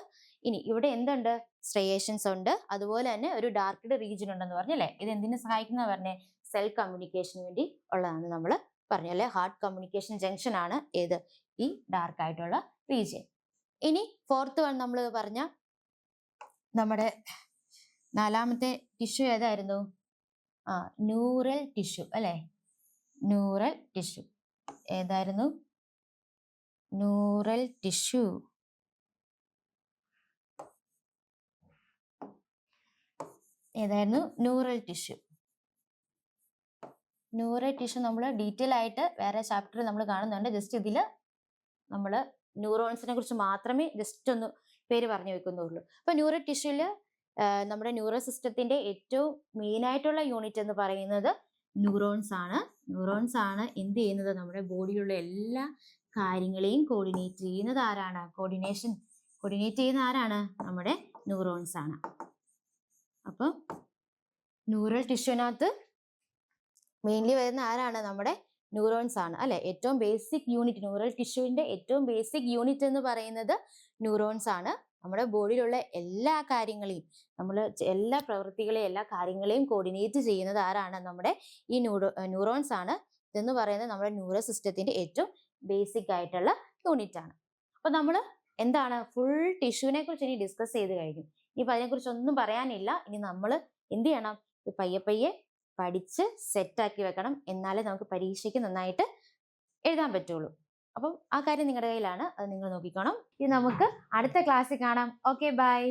ഇനി ഇവിടെ എന്തുണ്ട്? സ്ട്രയേഷൻസ് ഉണ്ട്, അതുപോലെ തന്നെ ഒരു ഡാർക്ക്ഡ് റീജിയൻ ഉണ്ടെന്ന് പറഞ്ഞല്ലേ. ഇത് എന്തിനു സഹായിക്കുന്ന പറഞ്ഞേ? സെൽ കമ്മ്യൂണിക്കേഷന് വേണ്ടി ഉള്ളതാണ് നമ്മൾ പറഞ്ഞു അല്ലെ. ഹാർട്ട് കമ്മ്യൂണിക്കേഷൻ ജംഗ്ഷൻ ആണ് ഏത്? ഈ ഡാർക്ക് ആയിട്ടുള്ള റീജിയൻ. ഇനി ഫോർത്ത് വൺ നമ്മൾ പറഞ്ഞ നമ്മുടെ നാലാമത്തെ ടിഷ്യൂ ഏതായിരുന്നു? ന്യൂറൽ ടിഷ്യൂ അല്ലെ. ന്യൂറൽ ടിഷ്യൂ ഏതായിരുന്നു? Neural tissue. ഏതായിരുന്നു? Neural tissue. ന്യൂറൽ ടിഷ്യൂ നമ്മൾ ഡീറ്റെയിൽ ആയിട്ട് വേറെ ചാപ്റ്റർ നമ്മൾ കാണുന്നുണ്ട്. ജസ്റ്റ് ഇതിൽ നമ്മൾ ന്യൂറോൺസിനെ കുറിച്ച് മാത്രമേ ജസ്റ്റ് ഒന്ന് പേര് പറഞ്ഞു വെക്കുന്നുള്ളൂ. അപ്പൊ ന്യൂറൽ ടിഷ്യൂല് നമ്മുടെ ന്യൂറൽ സിസ്റ്റത്തിന്റെ ഏറ്റവും മെയിൻ ആയിട്ടുള്ള യൂണിറ്റ് എന്ന് പറയുന്നത് ന്യൂറോൺസ് ആണ്. ന്യൂറോൺസ് ആണ് എന്ത് ചെയ്യുന്നത്? നമ്മുടെ ബോഡിയിലുള്ള എല്ലാ കാര്യങ്ങളെയും കോർഡിനേറ്റ് ചെയ്യുന്നത് ആരാണ്? കോർഡിനേറ്റ് ചെയ്യുന്ന ആരാണ്? നമ്മുടെ ന്യൂറോൺസ് ആണ്. അപ്പൊ ന്യൂറൽ ടിഷ്യൂവിനകത്ത് മെയിൻലി വരുന്ന ആരാണ്? നമ്മുടെ ന്യൂറോൺസ് ആണ് അല്ലെ. ഏറ്റവും ബേസിക് യൂണിറ്റ്, ന്യൂറൽ ടിഷ്യൂവിന്റെ ഏറ്റവും ബേസിക് യൂണിറ്റ് എന്ന് പറയുന്നത് ന്യൂറോൺസ് ആണ്. നമ്മുടെ ബോഡിയിലുള്ള എല്ലാ കാര്യങ്ങളെയും, എല്ലാ പ്രവൃത്തികളെയും എല്ലാ കാര്യങ്ങളെയും കോർഡിനേറ്റ് ചെയ്യുന്നത് ആരാണ്? നമ്മുടെ ഈ ന്യൂറോൺസ് ആണ്. ഇതെന്ന് പറയുന്നത് നമ്മുടെ ന്യൂറൽ സിസ്റ്റത്തിന്റെ ഏറ്റവും ബേസിക് ആയിട്ടുള്ള യൂണിറ്റ് ആണ്. അപ്പൊ നമ്മൾ എന്താണ് ഫുൾ ടിഷ്യൂവിനെ കുറിച്ച് ഇനി ഡിസ്കസ് ചെയ്ത് കഴിഞ്ഞു. ഇനിയിപ്പോൾ അതിനെക്കുറിച്ച് ഒന്നും പറയാനില്ല. ഇനി നമ്മൾ എന്ത് ചെയ്യണം? പയ്യെ പയ്യെ പഠിച്ച് സെറ്റാക്കി വെക്കണം. എന്നാലേ നമുക്ക് പരീക്ഷയ്ക്ക് നന്നായിട്ട് എഴുതാൻ പറ്റുള്ളൂ. അപ്പം ആ കാര്യം നിങ്ങളുടെ കയ്യിലാണ്. അത് നിങ്ങൾ നോക്കിക്കോണം. ഇത് നമുക്ക് അടുത്ത ക്ലാസ്സിൽ കാണാം. Okay, by.